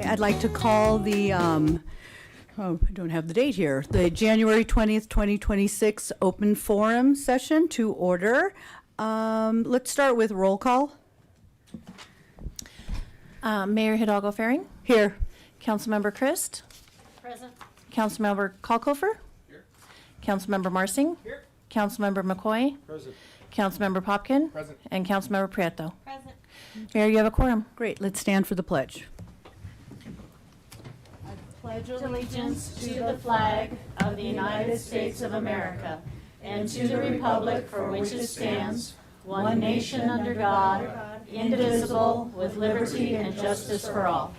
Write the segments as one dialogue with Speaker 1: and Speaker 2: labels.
Speaker 1: I'd like to call the, oh, I don't have the date here, the January 20th, 2026 open forum session to order. Let's start with roll call.
Speaker 2: Mayor Hidalgo Faring.
Speaker 1: Here.
Speaker 2: Councilmember Christ.
Speaker 3: Present.
Speaker 2: Councilmember Kalkofer.
Speaker 3: Here.
Speaker 2: Councilmember Marsing.
Speaker 3: Here.
Speaker 2: Councilmember McCoy.
Speaker 3: Present.
Speaker 2: Councilmember Popkin.
Speaker 3: Present.
Speaker 2: And Councilmember Prieto.
Speaker 3: Present.
Speaker 2: Mayor, you have a quorum.
Speaker 1: Great, let's stand for the pledge.
Speaker 4: Pledge allegiance to the flag of the United States of America and to the republic for which it stands, one nation under God, indivisible, with liberty and justice for all.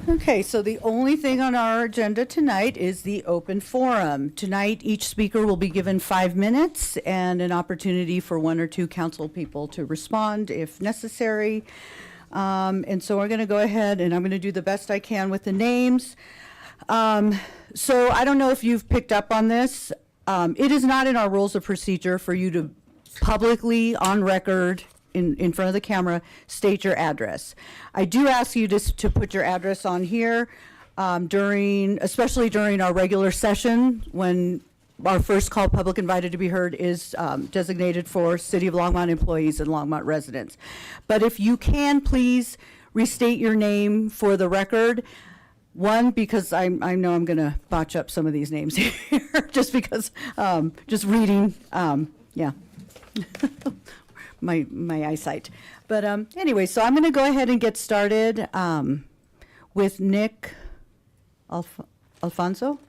Speaker 1: Okay, so the only thing on our agenda tonight is the open forum. Tonight, each speaker will be given 5 minutes and an opportunity for 1 or 2 council people to respond if necessary. And so we're going to go ahead and I'm going to do the best I can with the names. So I don't know if you've picked up on this. It is not in our rules of procedure for you to publicly, on record, in front of the camera, state your address. I do ask you to put your address on here especially during our regular session when our first call, public invited to be heard, is designated for City of Longmont employees and Longmont residents. But if you can, please restate your name for the record. One, because I know I'm going to botch up some of these names here, just because, just reading, yeah. my eyesight. But anyway, so I'm going to go ahead and get started with Nick Alfonso.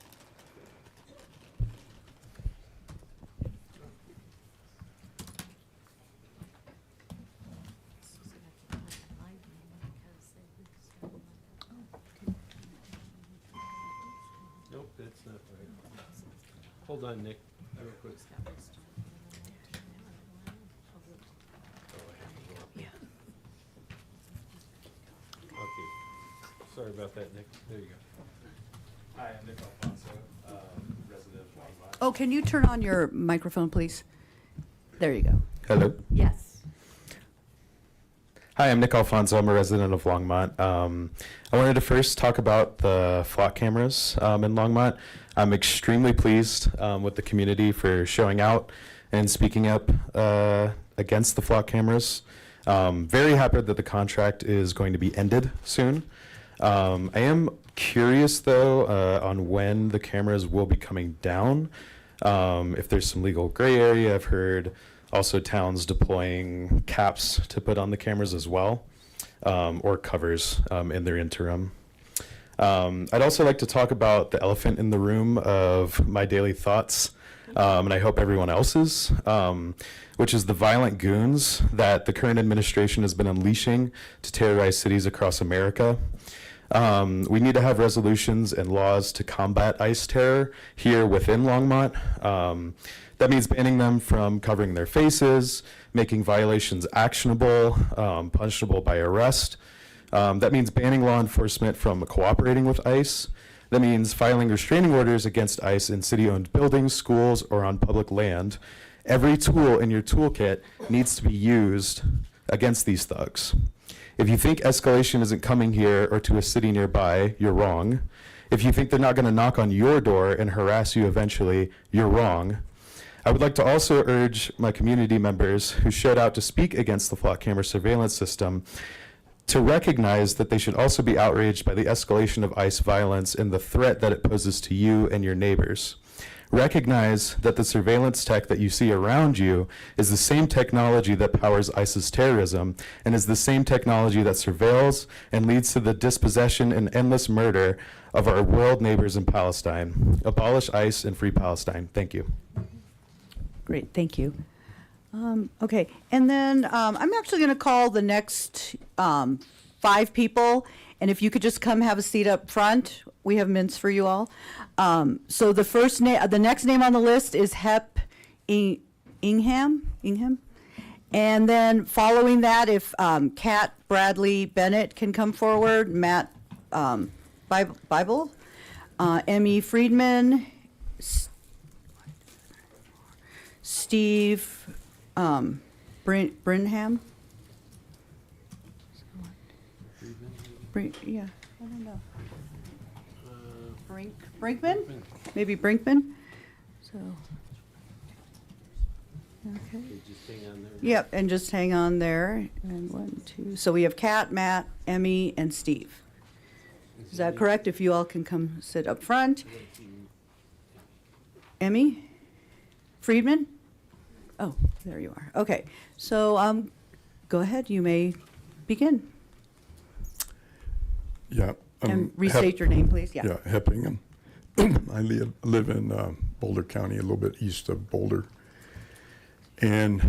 Speaker 3: Nope, that's not right. Hold on, Nick. Real quick. Okay. Sorry about that, Nick. There you go.
Speaker 5: Hi, I'm Nick Alfonso, resident of Longmont.
Speaker 1: Oh, can you turn on your microphone, please? There you go.
Speaker 5: Hello.
Speaker 1: Yes.
Speaker 5: Hi, I'm Nick Alfonso. I'm a resident of Longmont. I wanted to first talk about the flock cameras in Longmont. I'm extremely pleased with the community for showing out and speaking up against the flock cameras. Very happy that the contract is going to be ended soon. I am curious, though, on when the cameras will be coming down. If there's some legal gray area, I've heard also towns deploying caps to put on the cameras as well, or covers in their interim. I'd also like to talk about the elephant in the room of my daily thoughts, and I hope everyone else's, which is the violent goons that the current administration has been unleashing to terrorize cities across America. We need to have resolutions and laws to combat ICE terror here within Longmont. That means banning them from covering their faces, making violations actionable, punishable by arrest. That means banning law enforcement from cooperating with ICE. That means filing restraining orders against ICE in city-owned buildings, schools, or on public land. Every tool in your toolkit needs to be used against these thugs. If you think escalation isn't coming here or to a city nearby, you're wrong. If you think they're not going to knock on your door and harass you eventually, you're wrong. I would like to also urge my community members who showed out to speak against the flock camera surveillance system to recognize that they should also be outraged by the escalation of ICE violence and the threat that it poses to you and your neighbors. Recognize that the surveillance tech that you see around you is the same technology that powers ICE's terrorism and is the same technology that surveils and leads to the dispossession and endless murder of our world neighbors in Palestine. Abolish ICE and free Palestine. Thank you.
Speaker 1: Great, thank you. Okay, and then I'm actually going to call the next 5 people, and if you could just come have a seat up front, we have mints for you all. So the next name on the list is Hep Ingham, and then following that, if Kat Bradley Bennett can come forward, Matt Bible, Emmy Friedman, Steve Brinham, Yeah, I don't know.
Speaker 3: Uh,
Speaker 1: Brinkman? Maybe Brinkman? So. Okay.
Speaker 3: okay, just hang on there.
Speaker 1: Yep, and just hang on there. And 1, 2. So we have Kat, Matt, Emmy, and Steve. Is that correct? If you all can come sit up front. Emmy? Friedman? Oh, there you are. Okay. So go ahead. You may begin.
Speaker 6: Yeah.
Speaker 1: And restate your name, please.
Speaker 6: Yeah, Heppingham. I live in Boulder County, a little bit east of Boulder. And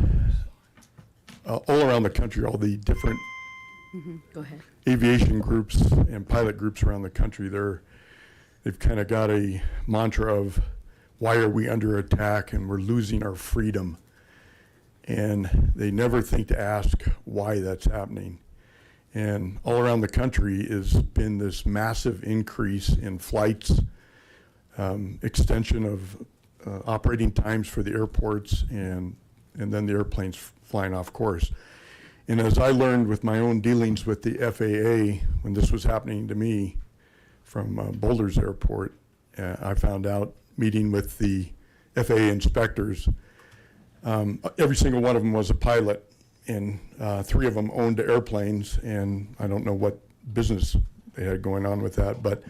Speaker 6: all around the country, all the different
Speaker 1: Go ahead.
Speaker 6: aviation groups and pilot groups around the country, they've kind of got a mantra of, why are we under attack and we're losing our freedom? And they never think to ask why that's happening. And all around the country has been this massive increase in flights, extension of operating times for the airports, and then the airplanes flying off course. And as I learned with my own dealings with the FAA, when this was happening to me from Boulder's airport, I found out, meeting with the FAA inspectors, every single one of them was a pilot, and 3 of them owned airplanes, and I don't know what business they had going on with that, but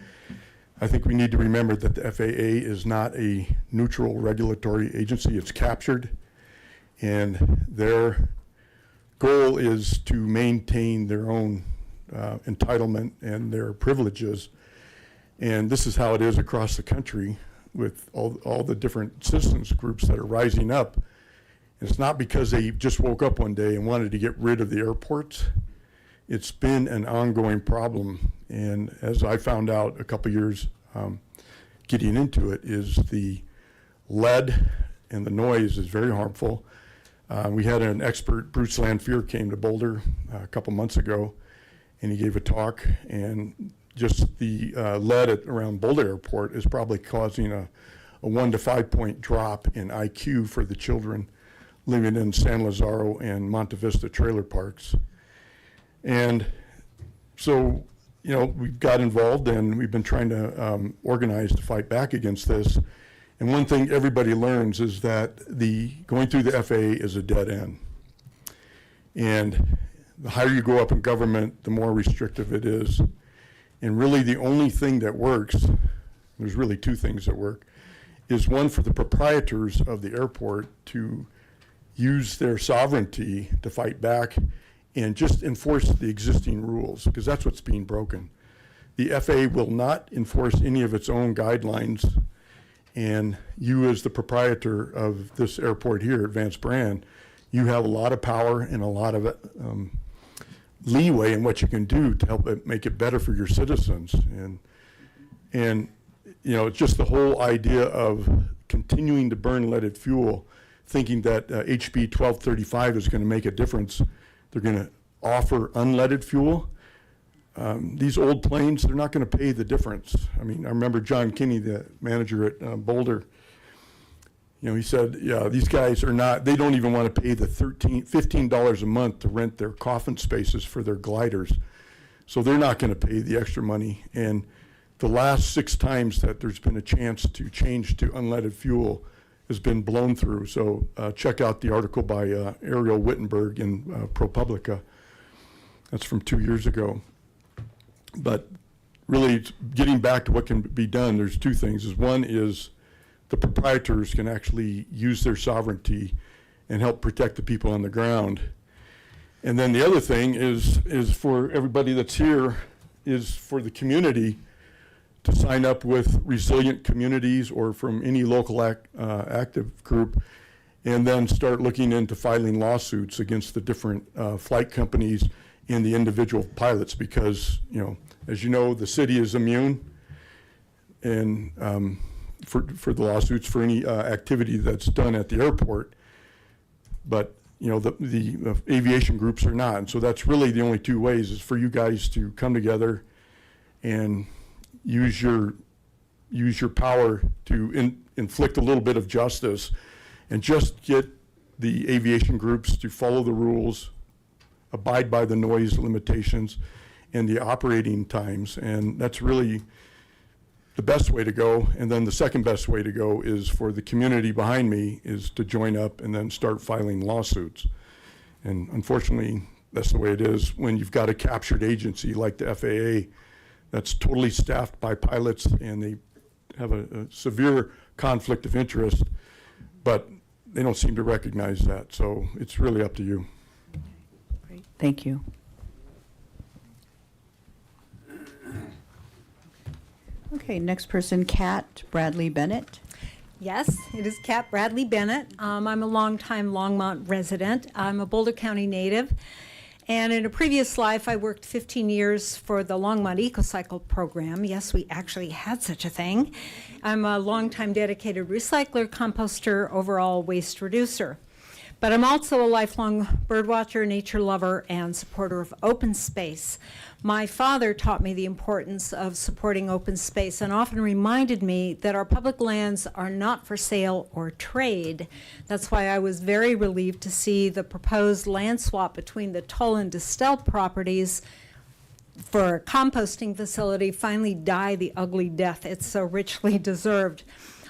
Speaker 6: I think we need to remember that the FAA is not a neutral regulatory agency. It's captured, and their goal is to maintain their own entitlement and their privileges. And this is how it is across the country with all the different citizens groups that are rising up. It's not because they just woke up one day and wanted to get rid of the airports. It's been an ongoing problem. And as I found out a couple years getting into it, is the lead and the noise is very harmful. We had an expert, Bruce Lanphier, came to Boulder a couple months ago, and he gave a talk, and just the lead around Boulder Airport is probably causing a 1 to 5 point drop in IQ for the children living in San Lazaro and Monte Vista trailer parks. And so, you know, we've got involved, and we've been trying to organize to fight back against this. And one thing everybody learns is that going through the FAA is a dead end. And the higher you go up in government, the more restrictive it is. And really the only thing that works, there's really 2 things that work, is one, for the proprietors of the airport to use their sovereignty to fight back and just enforce the existing rules, because that's what's being broken. The FAA will not enforce any of its own guidelines, and you, as the proprietor of this airport here at Vance Brand, you have a lot of power and a lot of leeway in what you can do to help make it better for your citizens. And you know, it's just the whole idea of continuing to burn leaded fuel, thinking that HB 1235 is going to make a difference. They're going to offer unleaded fuel. These old planes, they're not going to pay the difference. I mean, I remember John Kinney, the manager at Boulder, you know, he said, yeah, these guys are not, they don't even want to pay the $15 a month to rent their coffin spaces for their gliders. So they're not going to pay the extra money. And the last 6 times that there's been a chance to change to unleaded fuel has been blown through. So check out the article by Ariel Wittenberg in ProPublica. That's from 2 years ago. But really, getting back to what can be done, there's 2 things. One is the proprietors can actually use their sovereignty and help protect the people on the ground. And then the other thing is for everybody that's here, is for the community to sign up with Resilient Communities or from any local active group, and then start looking into filing lawsuits against the different flight companies and the individual pilots, because, you know, as you know, the city is immune and for the lawsuits for any activity that's done at the airport, but you know, the aviation groups are not. And so that's really the only 2 ways, is for you guys to come together and use your power to inflict a little bit of justice, and just get the aviation groups to follow the rules, abide by the noise limitations, and the operating times, and that's really the best way to go. And then the second best way to go is for the community behind me is to join up and then start filing lawsuits. And unfortunately, that's the way it is when you've got a captured agency like the FAA that's totally staffed by pilots, and they have a severe conflict of interest, but they don't seem to recognize that. So it's really up to you.
Speaker 1: Great, thank you. Okay, next person, Kat Bradley Bennett.
Speaker 7: Yes, it is Kat Bradley Bennett. I'm a longtime Longmont resident. I'm a Boulder County native. And in a previous life, I worked 15 years for the Longmont EcoCycle program. Yes, we actually had such a thing. I'm a longtime dedicated recycler, composter, overall waste reducer. But I'm also a lifelong birdwatcher, nature lover, and supporter of open space. My father taught me the importance of supporting open space and often reminded me that our public lands are not for sale or trade. That's why I was very relieved to see the proposed land swap between the Tull and Distel properties for a composting facility finally die the ugly death it's so richly deserved.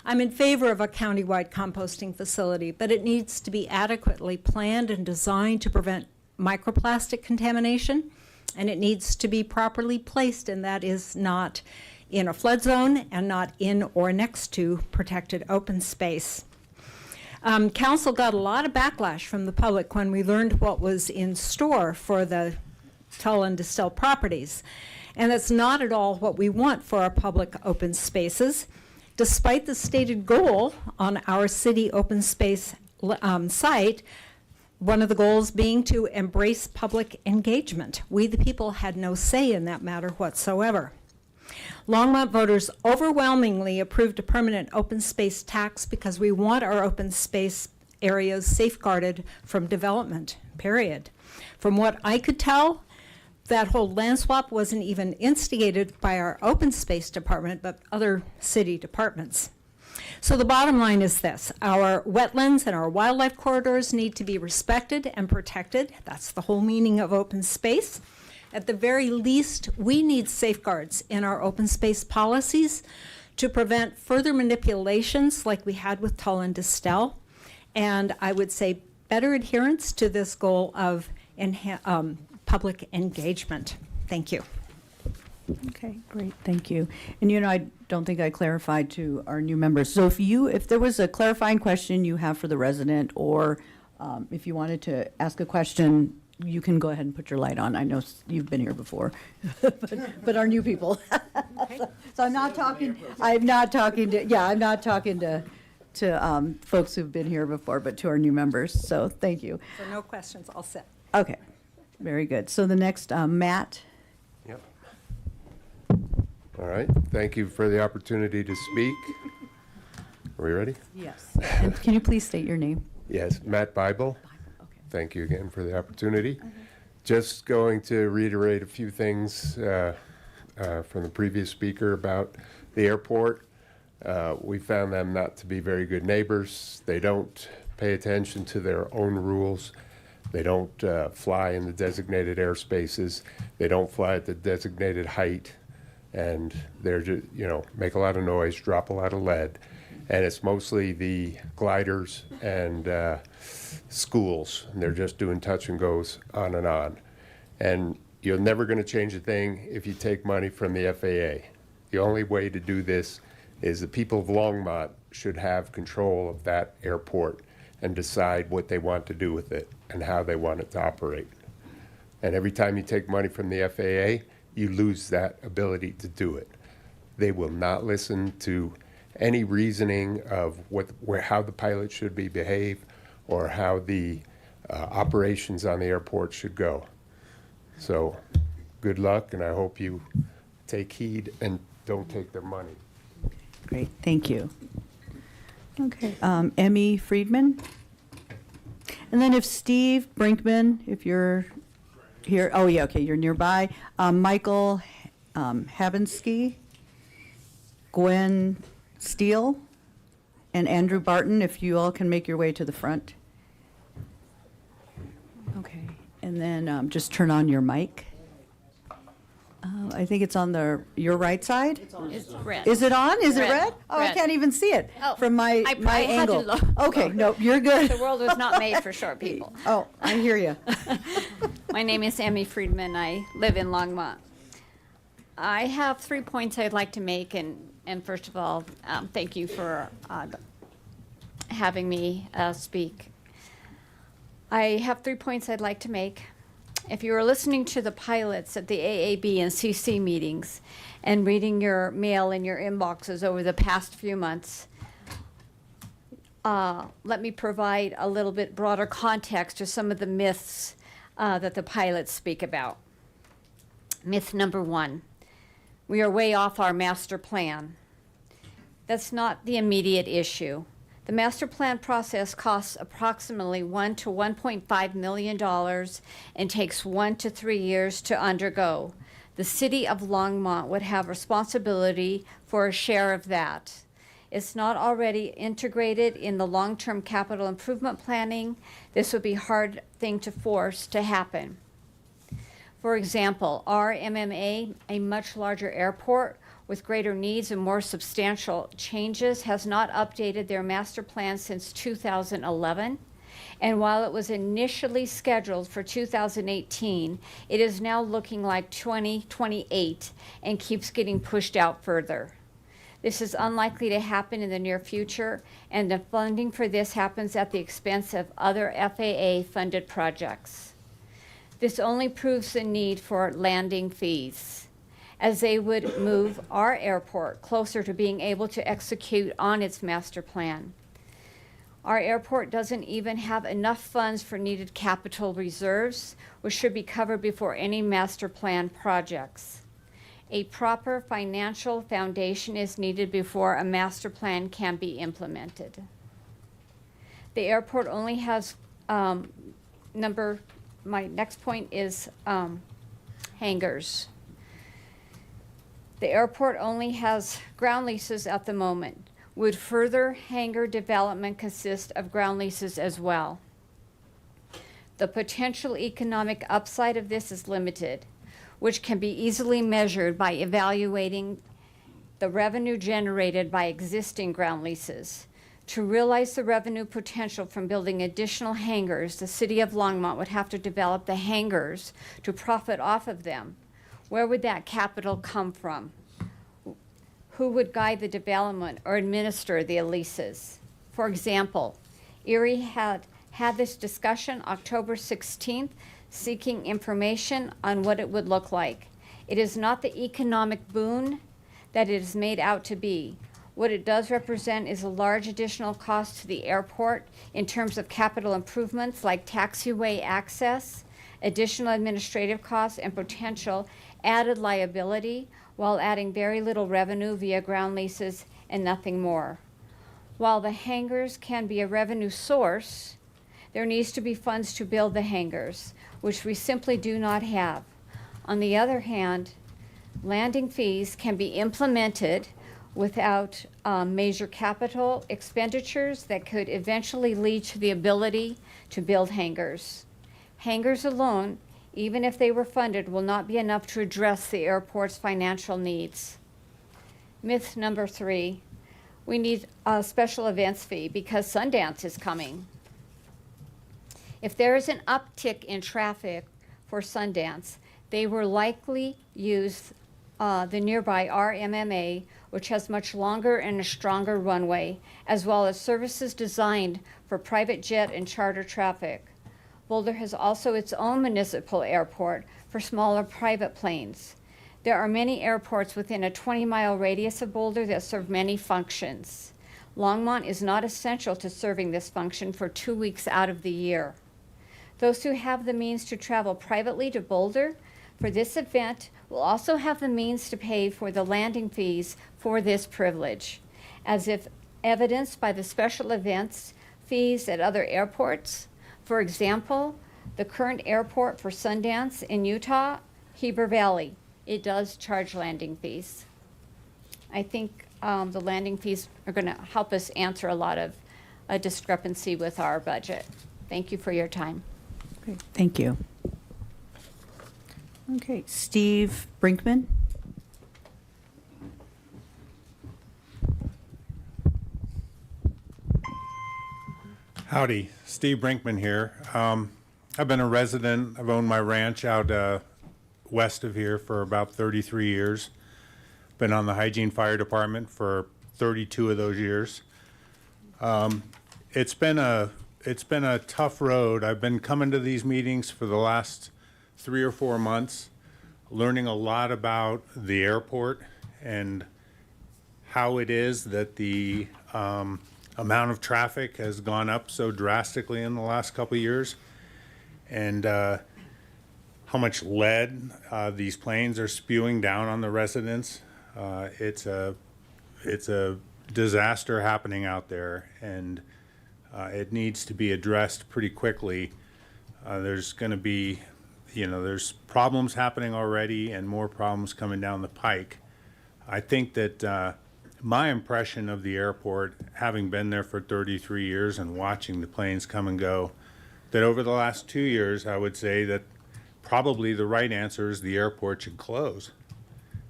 Speaker 7: I'm in favor of a countywide composting facility, but it needs to be adequately planned and designed to prevent microplastic contamination, and it needs to be properly placed, and that is not in a flood zone and not in or next to protected open space. Council got a lot of backlash from the public when we learned what was in store for the Tull and Distel properties, and that's not at all what we want for our public open spaces. Despite the stated goal on our city open space site, one of the goals being to embrace public engagement. We, the people, had no say in that matter whatsoever. Longmont voters overwhelmingly approved a permanent open space tax because we want our open space areas safeguarded from development, period. From what I could tell, that whole land swap wasn't even instigated by our open space department, but other city departments. So the bottom line is this: our wetlands and our wildlife corridors need to be respected and protected. That's the whole meaning of open space. At the very least, we need safeguards in our open space policies to prevent further manipulations like we had with Tull and Distel. And I would say better adherence to this goal of public engagement. Thank you.
Speaker 1: Okay, great, thank you. And I don't think I clarified to our new members. So if there was a clarifying question you have for the resident, or if you wanted to ask a question, you can go ahead and put your light on. I know you've been here before, but our new people. So I'm not talking to folks who've been here before, but to our new members. So thank you.
Speaker 7: So no questions, all set.
Speaker 1: Okay, very good. So the next, Matt.
Speaker 8: Yep. All right, thank you for the opportunity to speak. Are we ready?
Speaker 1: Yes. And can you please state your name?
Speaker 8: Yes, Matt Bible.
Speaker 1: Okay.
Speaker 8: Thank you again for the opportunity. Just going to reiterate a few things from the previous speaker about the airport. We found them not to be very good neighbors. They don't pay attention to their own rules. They don't fly in the designated airspaces. They don't fly at the designated height. And they're just, make a lot of noise, drop a lot of lead. And it's mostly the gliders and schools. And they're just doing touch and goes on and on. And you're never going to change a thing if you take money from the FAA. The only way to do this is the people of Longmont should have control of that airport and decide what they want to do with it and how they want it to operate. And every time you take money from the FAA, you lose that ability to do it. They will not listen to any reasoning of how the pilot should behave or how the operations on the airport should go. So good luck, and I hope you take heed and don't take their money.
Speaker 1: Great, thank you. Okay, Emmy Friedman. And then if Steve Brinkman, if you're here, oh yeah, okay, you're nearby. Michael Habinsky, Gwen Steele, and Andrew Barton, if you all can make your way to the front. Okay, and then just turn on your mic. I think it's on your right side.
Speaker 4: It's red.
Speaker 1: Is it on? Is it
Speaker 4: Red.
Speaker 1: red? Oh, I
Speaker 4: Red.
Speaker 1: can't even see it
Speaker 4: Oh,
Speaker 1: from my
Speaker 4: I probably had to
Speaker 1: angle.
Speaker 4: look.
Speaker 1: Okay, no, you're good.
Speaker 4: The world was not made for short people.
Speaker 1: Oh, I hear you.
Speaker 4: My name is Amy Friedman. I live in Longmont. I have 3 points I'd like to make, and first of all, thank you for having me speak. I have 3 points I'd like to make. If you were listening to the pilots at the AAB and CC meetings and reading your mail in your inboxes over the past few months, let me provide a little bit broader context to some of the myths that the pilots speak about. Myth number 1, we are way off our master plan. That's not the immediate issue. The master plan process costs approximately $1 to $1.5 million and takes 1 to 3 years to undergo. The city of Longmont would have responsibility for a share of that. It's not already integrated in the long-term capital improvement planning. This would be a hard thing to force to happen. For example, our MMA, a much larger airport with greater needs and more substantial changes, has not updated their master plan since 2011. And while it was initially scheduled for 2018, it is now looking like 2028 and keeps getting pushed out further. This is unlikely to happen in the near future, and the funding for this happens at the expense of other FAA-funded projects. This only proves the need for landing fees, as they would move our airport closer to being able to execute on its master plan. Our airport doesn't even have enough funds for needed capital reserves, which should be covered before any master plan projects. A proper financial foundation is needed before a master plan can be implemented. The airport only has, my next point is hangars. The airport only has ground leases at the moment. Would further hangar development consist of ground leases as well? The potential economic upside of this is limited, which can be easily measured by evaluating the revenue generated by existing ground leases. To realize the revenue potential from building additional hangars, the city of Longmont would have to develop the hangars to profit off of them. Where would that capital come from? Who would guide the development or administer the leases? For example, Erie had this discussion October 16th, seeking information on what it would look like. It is not the economic boon that it is made out to be. What it does represent is a large additional cost to the airport in terms of capital improvements like taxiway access, additional administrative costs, and potential added liability, while adding very little revenue via ground leases and nothing more. While the hangars can be a revenue source, there needs to be funds to build the hangars, which we simply do not have. On the other hand, landing fees can be implemented without major capital expenditures that could eventually lead to the ability to build hangars. Hangars alone, even if they were funded, will not be enough to address the airport's financial needs. Myth number 3, we need a special events fee because Sundance is coming. If there is an uptick in traffic for Sundance, they will likely use the nearby RMMA, which has much longer and a stronger runway, as well as services designed for private jet and charter traffic. Boulder has also its own municipal airport for smaller private planes. There are many airports within a 20-mile radius of Boulder that serve many functions. Longmont is not essential to serving this function for 2 weeks out of the year. Those who have the means to travel privately to Boulder for this event will also have the means to pay for the landing fees for this privilege, as if evidenced by the special events fees at other airports. For example, the current airport for Sundance in Utah, Heber Valley, it does charge landing fees. I think the landing fees are going to help us answer a lot of a discrepancy with our budget. Thank you for your time.
Speaker 1: Great, thank you. Okay, Steve Brinkman.
Speaker 9: Howdy, Steve Brinkman here. I've been a resident, I've owned my ranch out west of here for about 33 years. Been on the Hygiene Fire Department for 32 of those years. It's been a tough road. I've been coming to these meetings for the last 3 or 4 months, learning a lot about the airport and how it is that the amount of traffic has gone up so drastically in the last couple of years, and how much lead these planes are spewing down on the residents. It's a disaster happening out there, and it needs to be addressed pretty quickly. There's going to be, there's problems happening already and more problems coming down the pike. I think that my impression of the airport, having been there for 33 years and watching the planes come and go, that over the last 2 years, I would say that probably the right answer is the airport should close.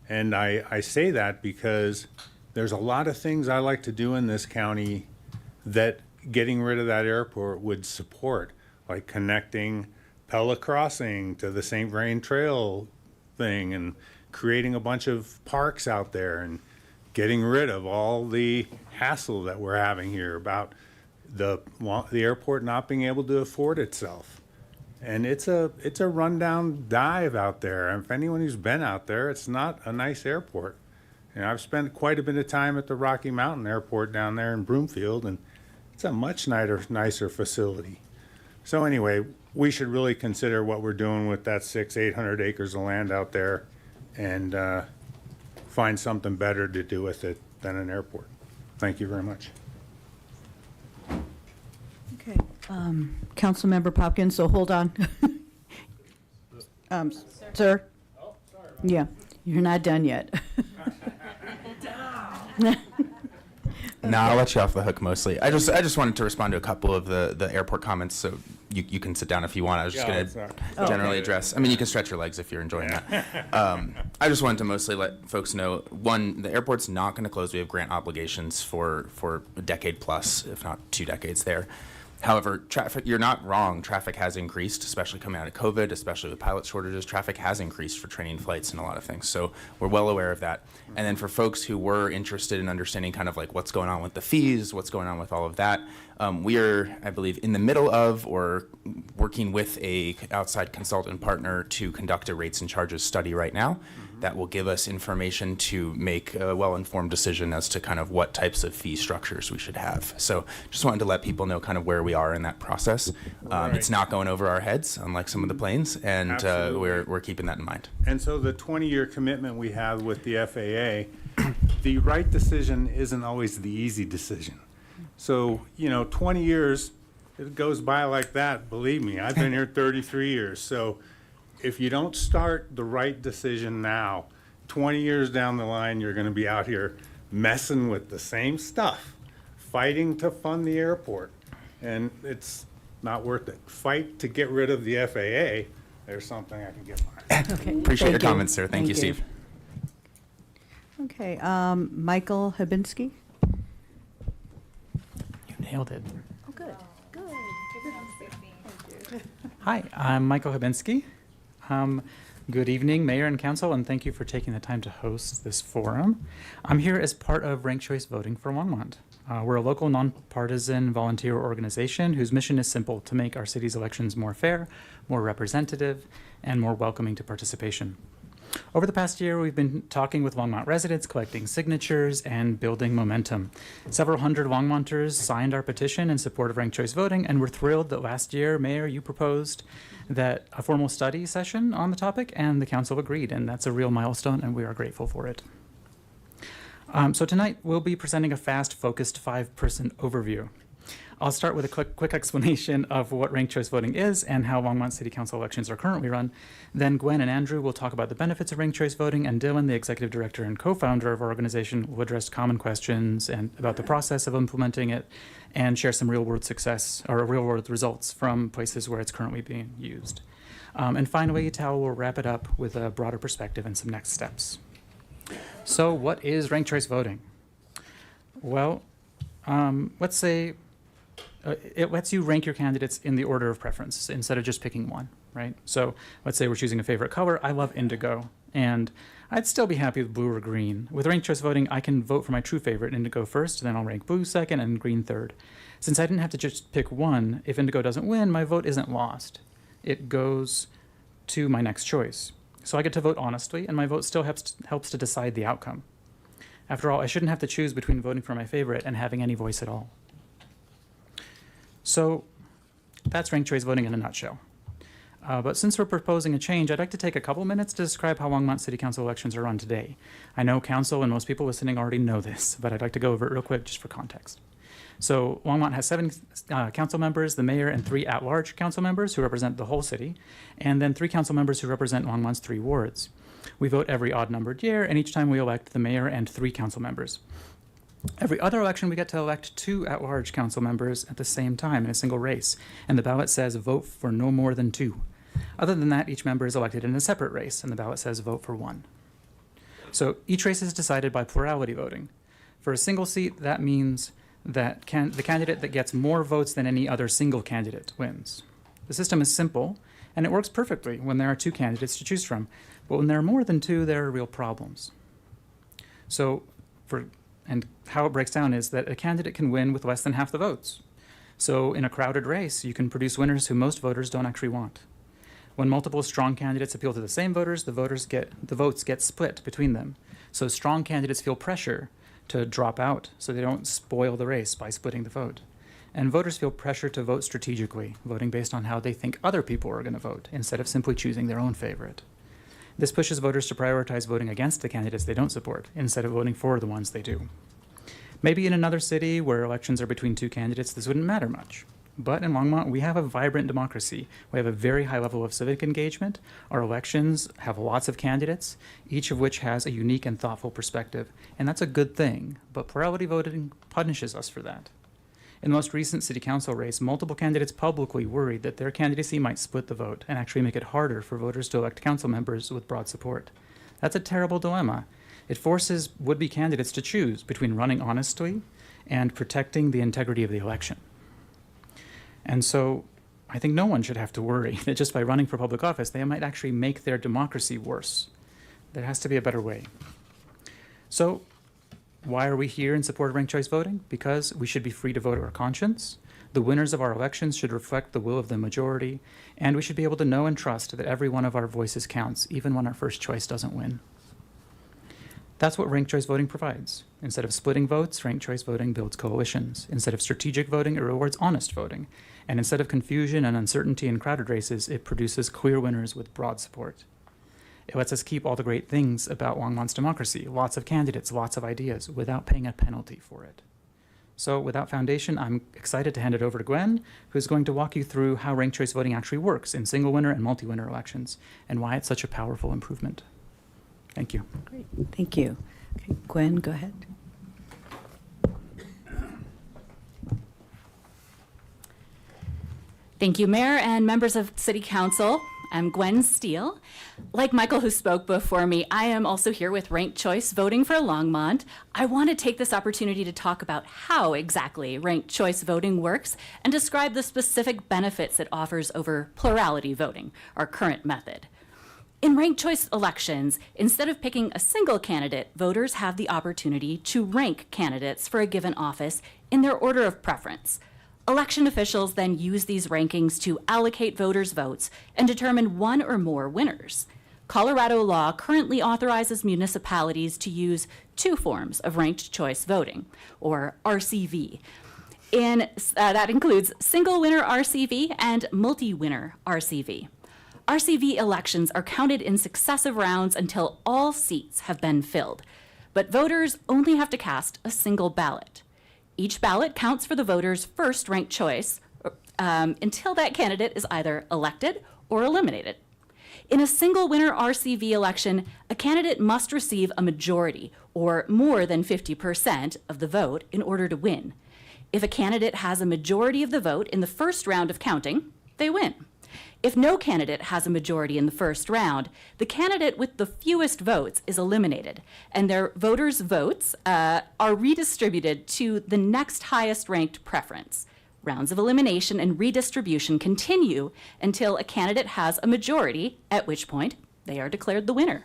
Speaker 9: And I say that because there's a lot of things I like to do in this county that getting rid of that airport would support, like connecting Pella Crossing to the St. Vrain Trail thing and creating a bunch of parks out there and getting rid of all the hassle that we're having here about the airport not being able to afford itself. And it's a rundown dive out there. And if anyone who's been out there, it's not a nice airport. And I've spent quite a bit of time at the Rocky Mountain Airport down there in Broomfield, and it's a much nicer facility. So anyway, we should really consider what we're doing with that 800 acres of land out there, and find something better to do with it than an airport. Thank you very much.
Speaker 1: Okay. Councilmember Popkins, so hold on. Sir?
Speaker 3: Oh, sorry.
Speaker 1: Yeah, you're not done yet.
Speaker 10: No, I'll let you off the hook mostly. I just wanted to respond to a couple of the airport comments, so you can sit down if you want. I was just going to generally address. I mean, you can stretch your legs if you're enjoying that. I just wanted to mostly let folks know, one, the airport's not going to close. We have grant obligations for a decade plus, if not 2 decades there. However, traffic, you're not wrong. Traffic has increased, especially coming out of COVID, especially with pilot shortages. Traffic has increased for training flights and a lot of things. So we're well aware of that. And then for folks who were interested in understanding kind of like what's going on with the fees, what's going on with all of that, we are, I believe, in the middle of or working with a outside consultant partner to conduct a rates and charges study right now. That will give us information to make a well-informed decision as to kind of what types of fee structures we should have. So just wanted to let people know kind of where we are in that process. It's not going over our heads, unlike some of the planes, and we're keeping that in mind.
Speaker 9: And so the 20-year commitment we have with the FAA, the right decision isn't always the easy decision. So, 20 years, it goes by like that, believe me. I've been here 33 years. So if you don't start the right decision now, 20 years down the line, you're going to be out here messing with the same stuff, fighting to fund the airport. And it's not worth it. Fight to get rid of the FAA. There's something I can get behind.
Speaker 1: Okay.
Speaker 10: Appreciate your
Speaker 1: Thank you.
Speaker 10: comments, sir. Thank you, Steve.
Speaker 1: Okay, Michael Habinski.
Speaker 11: You nailed it.
Speaker 1: Oh, good.
Speaker 11: Hi, I'm Michael Habinski. Good evening, Mayor and Council, and thank you for taking the time to host this forum. I'm here as part of Ranked Choice Voting for Longmont. We're a local nonpartisan volunteer organization whose mission is simple: to make our city's elections more fair, more representative, and more welcoming to participation. Over the past year, we've been talking with Longmont residents, collecting signatures, and building momentum. Several hundred Longmonters signed our petition in support of ranked choice voting, and we're thrilled that last year, Mayor, you proposed that a formal study session on the topic, and the council agreed, and that's a real milestone, and we are grateful for it. So tonight, we'll be presenting a fast, focused 5-person overview. I'll start with a quick explanation of what ranked choice voting is and how Longmont City Council elections are currently run. Then Gwen and Andrew will talk about the benefits of ranked choice voting, and Dylan, the executive director and co-founder of our organization, will address common questions and about the process of implementing it and share some real-world success or real-world results from places where it's currently being used. And finally, Tal will wrap it up with a broader perspective and some next steps. So what is ranked choice voting? Well, let's say it lets you rank your candidates in the order of preference instead of just picking one, right? So let's say we're choosing a favorite color. I love indigo, and I'd still be happy with blue or green. With ranked choice voting, I can vote for my true favorite, indigo first, then I'll rank blue second and green third. Since I didn't have to just pick one, if indigo doesn't win, my vote isn't lost. It goes to my next choice. So I get to vote honestly, and my vote still helps to decide the outcome. After all, I shouldn't have to choose between voting for my favorite and having any voice at all. So that's ranked choice voting in a nutshell. But since we're proposing a change, I'd like to take a couple minutes to describe how Longmont City Council elections are run today. I know council and most people listening already know this, but I'd like to go over it real quick just for context. So Longmont has 7 council members, the mayor, and 3 at-large council members who represent the whole city, and then 3 council members who represent Longmont's 3 wards. We vote every odd-numbered year, and each time we elect the mayor and 3 council members. Every other election, we get to elect 2 at-large council members at the same time in a single race, and the ballot says vote for no more than 2. Other than that, each member is elected in a separate race, and the ballot says vote for 1. So each race is decided by plurality voting. For a single seat, that means that the candidate that gets more votes than any other single candidate wins. The system is simple, and it works perfectly when there are 2 candidates to choose from. But when there are more than 2, there are real problems. And how it breaks down is that a candidate can win with less than half the votes. So in a crowded race, you can produce winners who most voters don't actually want. When multiple strong candidates appeal to the same voters, the votes get split between them. So strong candidates feel pressure to drop out so they don't spoil the race by splitting the vote. And voters feel pressure to vote strategically, voting based on how they think other people are going to vote, instead of simply choosing their own favorite. This pushes voters to prioritize voting against the candidates they don't support, instead of voting for the ones they do. Maybe in another city where elections are between 2 candidates, this wouldn't matter much. But in Longmont, we have a vibrant democracy. We have a very high level of civic engagement. Our elections have lots of candidates, each of which has a unique and thoughtful perspective. And that's a good thing, but plurality voting punishes us for that. In the most recent city council race, multiple candidates publicly worried that their candidacy might split the vote and actually make it harder for voters to elect council members with broad support. That's a terrible dilemma. It forces would-be candidates to choose between running honestly and protecting the integrity of the election. And so I think no one should have to worry that just by running for public office, they might actually make their democracy worse. There has to be a better way. So why are we here in support of ranked choice voting? Because we should be free to vote our conscience. The winners of our elections should reflect the will of the majority, and we should be able to know and trust that every one of our voices counts, even when our first choice doesn't win. That's what ranked choice voting provides. Instead of splitting votes, ranked choice voting builds coalitions. Instead of strategic voting, it rewards honest voting. And instead of confusion and uncertainty in crowded races, it produces clear winners with broad support. It lets us keep all the great things about Longmont's democracy, lots of candidates, lots of ideas, without paying a penalty for it. So without foundation, I'm excited to hand it over to Gwen, who's going to walk you through how ranked choice voting actually works in single winner and multi-winner elections, and why it's such a powerful improvement. Thank you.
Speaker 1: Great, thank you. Okay, Gwen, go ahead.
Speaker 12: Thank you, Mayor and members of City Council. I'm Gwen Steele. Like Michael, who spoke before me, I am also here with Ranked Choice Voting for Longmont. I want to take this opportunity to talk about how exactly Ranked Choice Voting works and describe the specific benefits it offers over plurality voting, our current method. In ranked choice elections, instead of picking a single candidate, voters have the opportunity to rank candidates for a given office in their order of preference. Election officials then use these rankings to allocate voters' votes and determine one or more winners. Colorado law currently authorizes municipalities to use 2 forms of ranked choice voting, or RCV. That includes single winner RCV and multi-winner RCV. RCV elections are counted in successive rounds until all seats have been filled, but voters only have to cast a single ballot. Each ballot counts for the voter's first ranked choice until that candidate is either elected or eliminated. In a single winner RCV election, a candidate must receive a majority or more than 50% of the vote in order to win. If a candidate has a majority of the vote in the first round of counting, they win. If no candidate has a majority in the first round, the candidate with the fewest votes is eliminated, and their voters' votes are redistributed to the next highest ranked preference. Rounds of elimination and redistribution continue until a candidate has a majority, at which point they are declared the winner.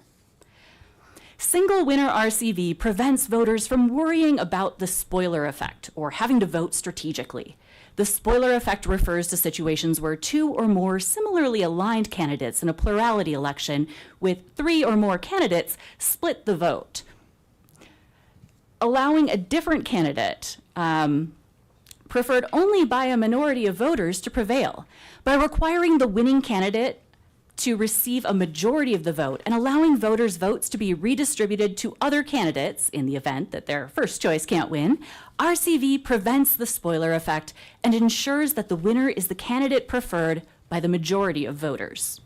Speaker 12: Single winner RCV prevents voters from worrying about the spoiler effect or having to vote strategically. The spoiler effect refers to situations where two or more similarly aligned candidates in a plurality election with 3 or more candidates split the vote, allowing a different candidate preferred only by a minority of voters to prevail. By requiring the winning candidate to receive a majority of the vote and allowing voters' votes to be redistributed to other candidates in the event that their first choice can't win, RCV prevents the spoiler effect and ensures that the winner is the candidate preferred by the majority of voters.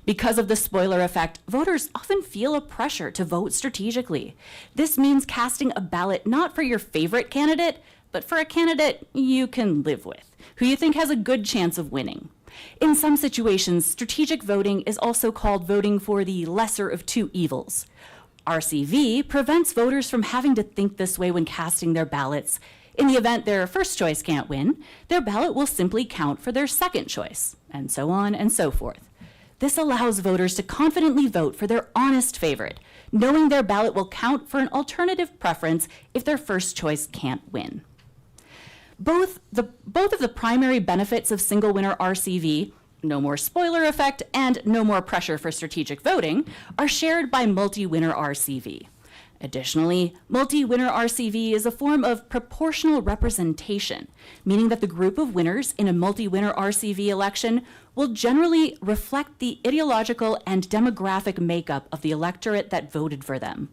Speaker 12: Because of the spoiler effect, voters often feel a pressure to vote strategically. This means casting a ballot not for your favorite candidate, but for a candidate you can live with, who you think has a good chance of winning. In some situations, strategic voting is also called voting for the lesser of two evils. RCV prevents voters from having to think this way when casting their ballots. In the event their first choice can't win, their ballot will simply count for their second choice, and so on and so forth. This allows voters to confidently vote for their honest favorite, knowing their ballot will count for an alternative preference if their first choice can't win. Both of the primary benefits of single winner RCV, no more spoiler effect and no more pressure for strategic voting, are shared by multi-winner RCV. Additionally, multi-winner RCV is a form of proportional representation, meaning that the group of winners in a multi-winner RCV election will generally reflect the ideological and demographic makeup of the electorate that voted for them.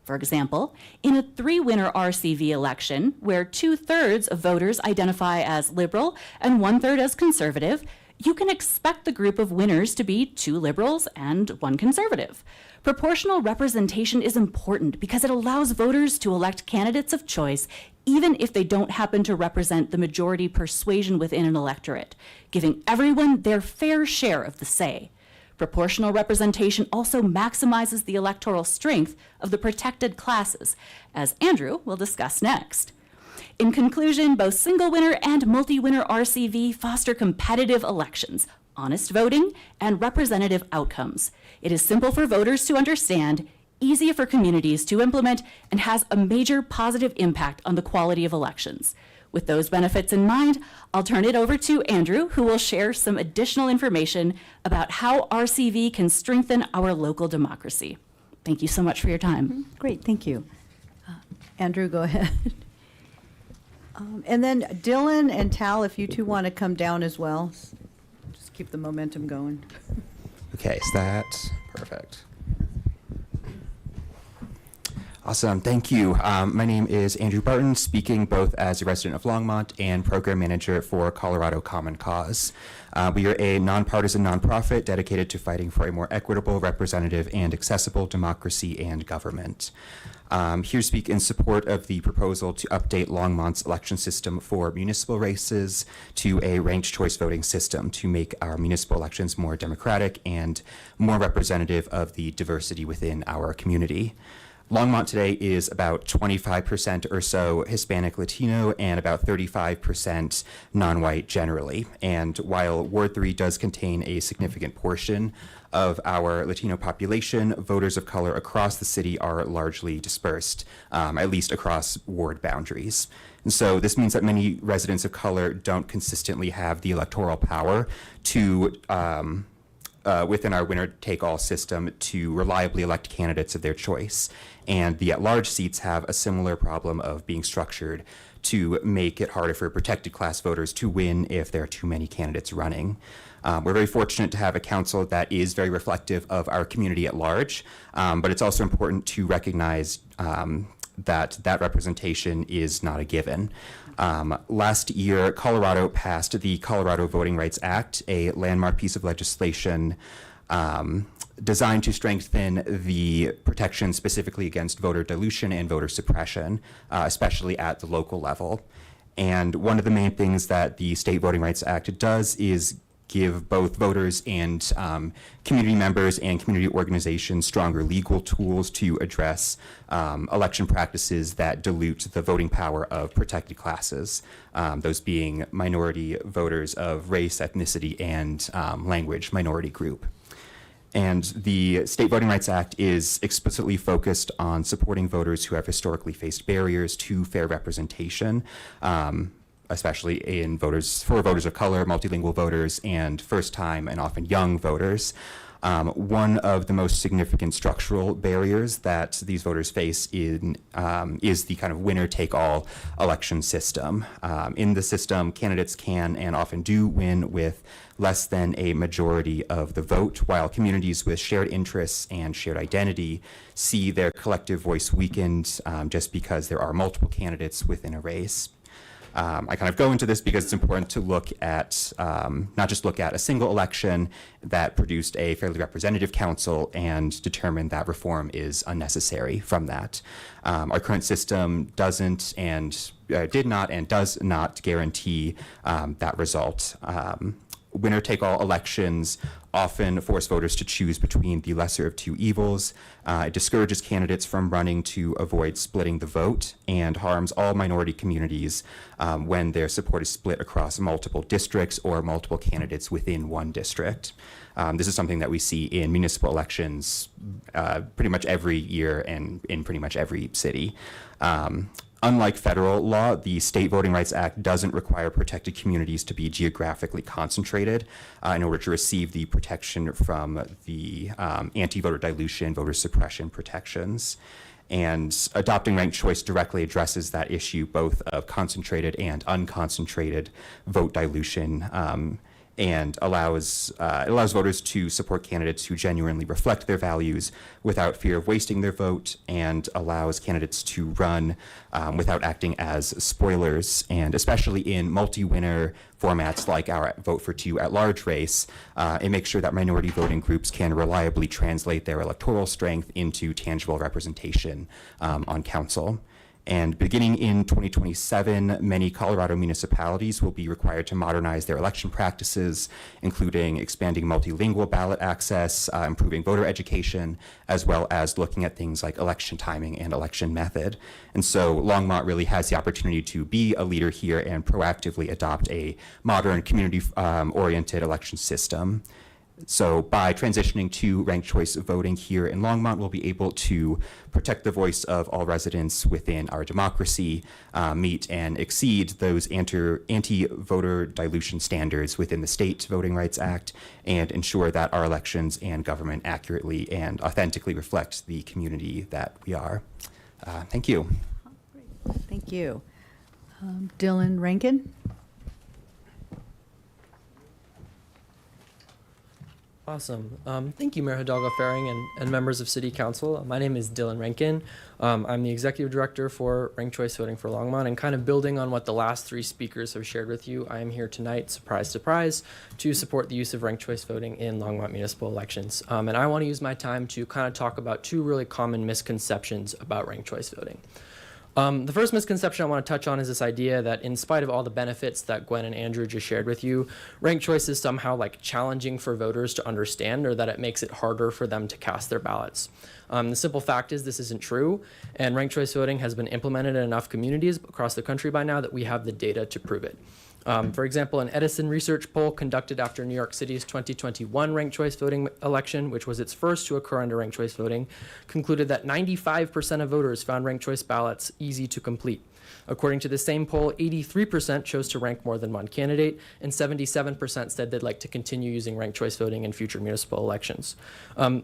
Speaker 12: For example, in a 3-winner RCV election, where 2/3 of voters identify as liberal and 1/3 as conservative, you can expect the group of winners to be 2 liberals and 1 conservative. Proportional representation is important because it allows voters to elect candidates of choice even if they don't happen to represent the majority persuasion within an electorate, giving everyone their fair share of the say. Proportional representation also maximizes the electoral strength of the protected classes, as Andrew will discuss next. In conclusion, both single winner and multi-winner RCV foster competitive elections, honest voting, and representative outcomes. It is simple for voters to understand, easy for communities to implement, and has a major positive impact on the quality of elections. With those benefits in mind, I'll turn it over to Andrew, who will share some additional information about how RCV can strengthen our local democracy. Thank you so much for your time.
Speaker 1: Great, thank you. Andrew, go ahead. And then Dylan and Tal, if you two want to come down as well, just keep the momentum going.
Speaker 10: Okay, so that's perfect. Awesome, thank you. My name is Andrew Barton, speaking both as a resident of Longmont and program manager for Colorado Common Cause. We are a nonpartisan nonprofit dedicated to fighting for a more equitable, representative, and accessible democracy and government. Here to speak in support of the proposal to update Longmont's election system for municipal races to a ranked choice voting system to make our municipal elections more democratic and more representative of the diversity within our community. Longmont today is about 25% or so Hispanic Latino and about 35% non-white generally. And while Ward 3 does contain a significant portion of our Latino population, voters of color across the city are largely dispersed, at least across ward boundaries. And so this means that many residents of color don't consistently have the electoral power to within our winner-take-all system to reliably elect candidates of their choice. And the at-large seats have a similar problem of being structured to make it harder for protected class voters to win if there are too many candidates running. We're very fortunate to have a council that is very reflective of our community at large, but it's also important to recognize that representation is not a given. Last year, Colorado passed the Colorado Voting Rights Act, a landmark piece of legislation designed to strengthen the protection specifically against voter dilution and voter suppression, especially at the local level. And one of the main things that the State Voting Rights Act does is give both voters and community members and community organizations stronger legal tools to address election practices that dilute the voting power of protected classes, those being minority voters of race, ethnicity, and language minority group. And the State Voting Rights Act is explicitly focused on supporting voters who have historically faced barriers to fair representation, especially for voters of color, multilingual voters, and first-time and often young voters. One of the most significant structural barriers that these voters face is the kind of winner-take-all election system. In the system, candidates can and often do win with less than a majority of the vote, while communities with shared interests and shared identity see their collective voice weakened just because there are multiple candidates within a race. I kind of go into this because it's important to look at, not just look at a single election that produced a fairly representative council and determine that reform is unnecessary from that. Our current system doesn't and did not and does not guarantee that result. Winner-take-all elections often force voters to choose between the lesser of two evils. It discourages candidates from running to avoid splitting the vote and harms all minority communities when their support is split across multiple districts or multiple candidates within one district. This is something that we see in municipal elections pretty much every year and in pretty much every city. Unlike federal law, the State Voting Rights Act doesn't require protected communities to be geographically concentrated in order to receive the protection from the anti-voter dilution, voter suppression protections. And adopting ranked choice directly addresses that issue, both of concentrated and unconcentrated vote dilution, and allows voters to support candidates who genuinely reflect their values without fear of wasting their vote, and allows candidates to run without acting as spoilers. And especially in multi-winner formats like our Vote for Two at-large race, it makes sure that minority voting groups can reliably translate their electoral strength into tangible representation on council. And beginning in 2027, many Colorado municipalities will be required to modernize their election practices, including expanding multilingual ballot access, improving voter education, as well as looking at things like election timing and election method. And so Longmont really has the opportunity to be a leader here and proactively adopt a modern, community-oriented election system. So by transitioning to ranked choice voting here in Longmont, we'll be able to protect the voice of all residents within our democracy, meet and exceed those anti-voter dilution standards within the State Voting Rights Act, and ensure that our elections and government accurately and authentically reflect the community that we are. Thank you.
Speaker 1: Thank you. Dylan Rankin?
Speaker 13: Awesome. Thank you, Mayor Hidalgo Faring and members of City Council. My name is Dylan Rankin. I'm the Executive Director for Ranked Choice Voting for Longmont, and kind of building on what the last three speakers have shared with you, I am here tonight, surprise, surprise, to support the use of ranked choice voting in Longmont municipal elections. And I want to use my time to kind of talk about two really common misconceptions about ranked choice voting. The first misconception I want to touch on is this idea that in spite of all the benefits that Gwen and Andrew just shared with you, ranked choice is somehow like challenging for voters to understand, or that it makes it harder for them to cast their ballots. The simple fact is this isn't true, and ranked choice voting has been implemented in enough communities across the country by now that we have the data to prove it. For example, an Edison research poll conducted after New York City's 2021 ranked choice voting election, which was its first to occur under ranked choice voting, concluded that 95% of voters found ranked choice ballots easy to complete. According to the same poll, 83% chose to rank more than one candidate, and 77% said they'd like to continue using ranked choice voting in future municipal elections.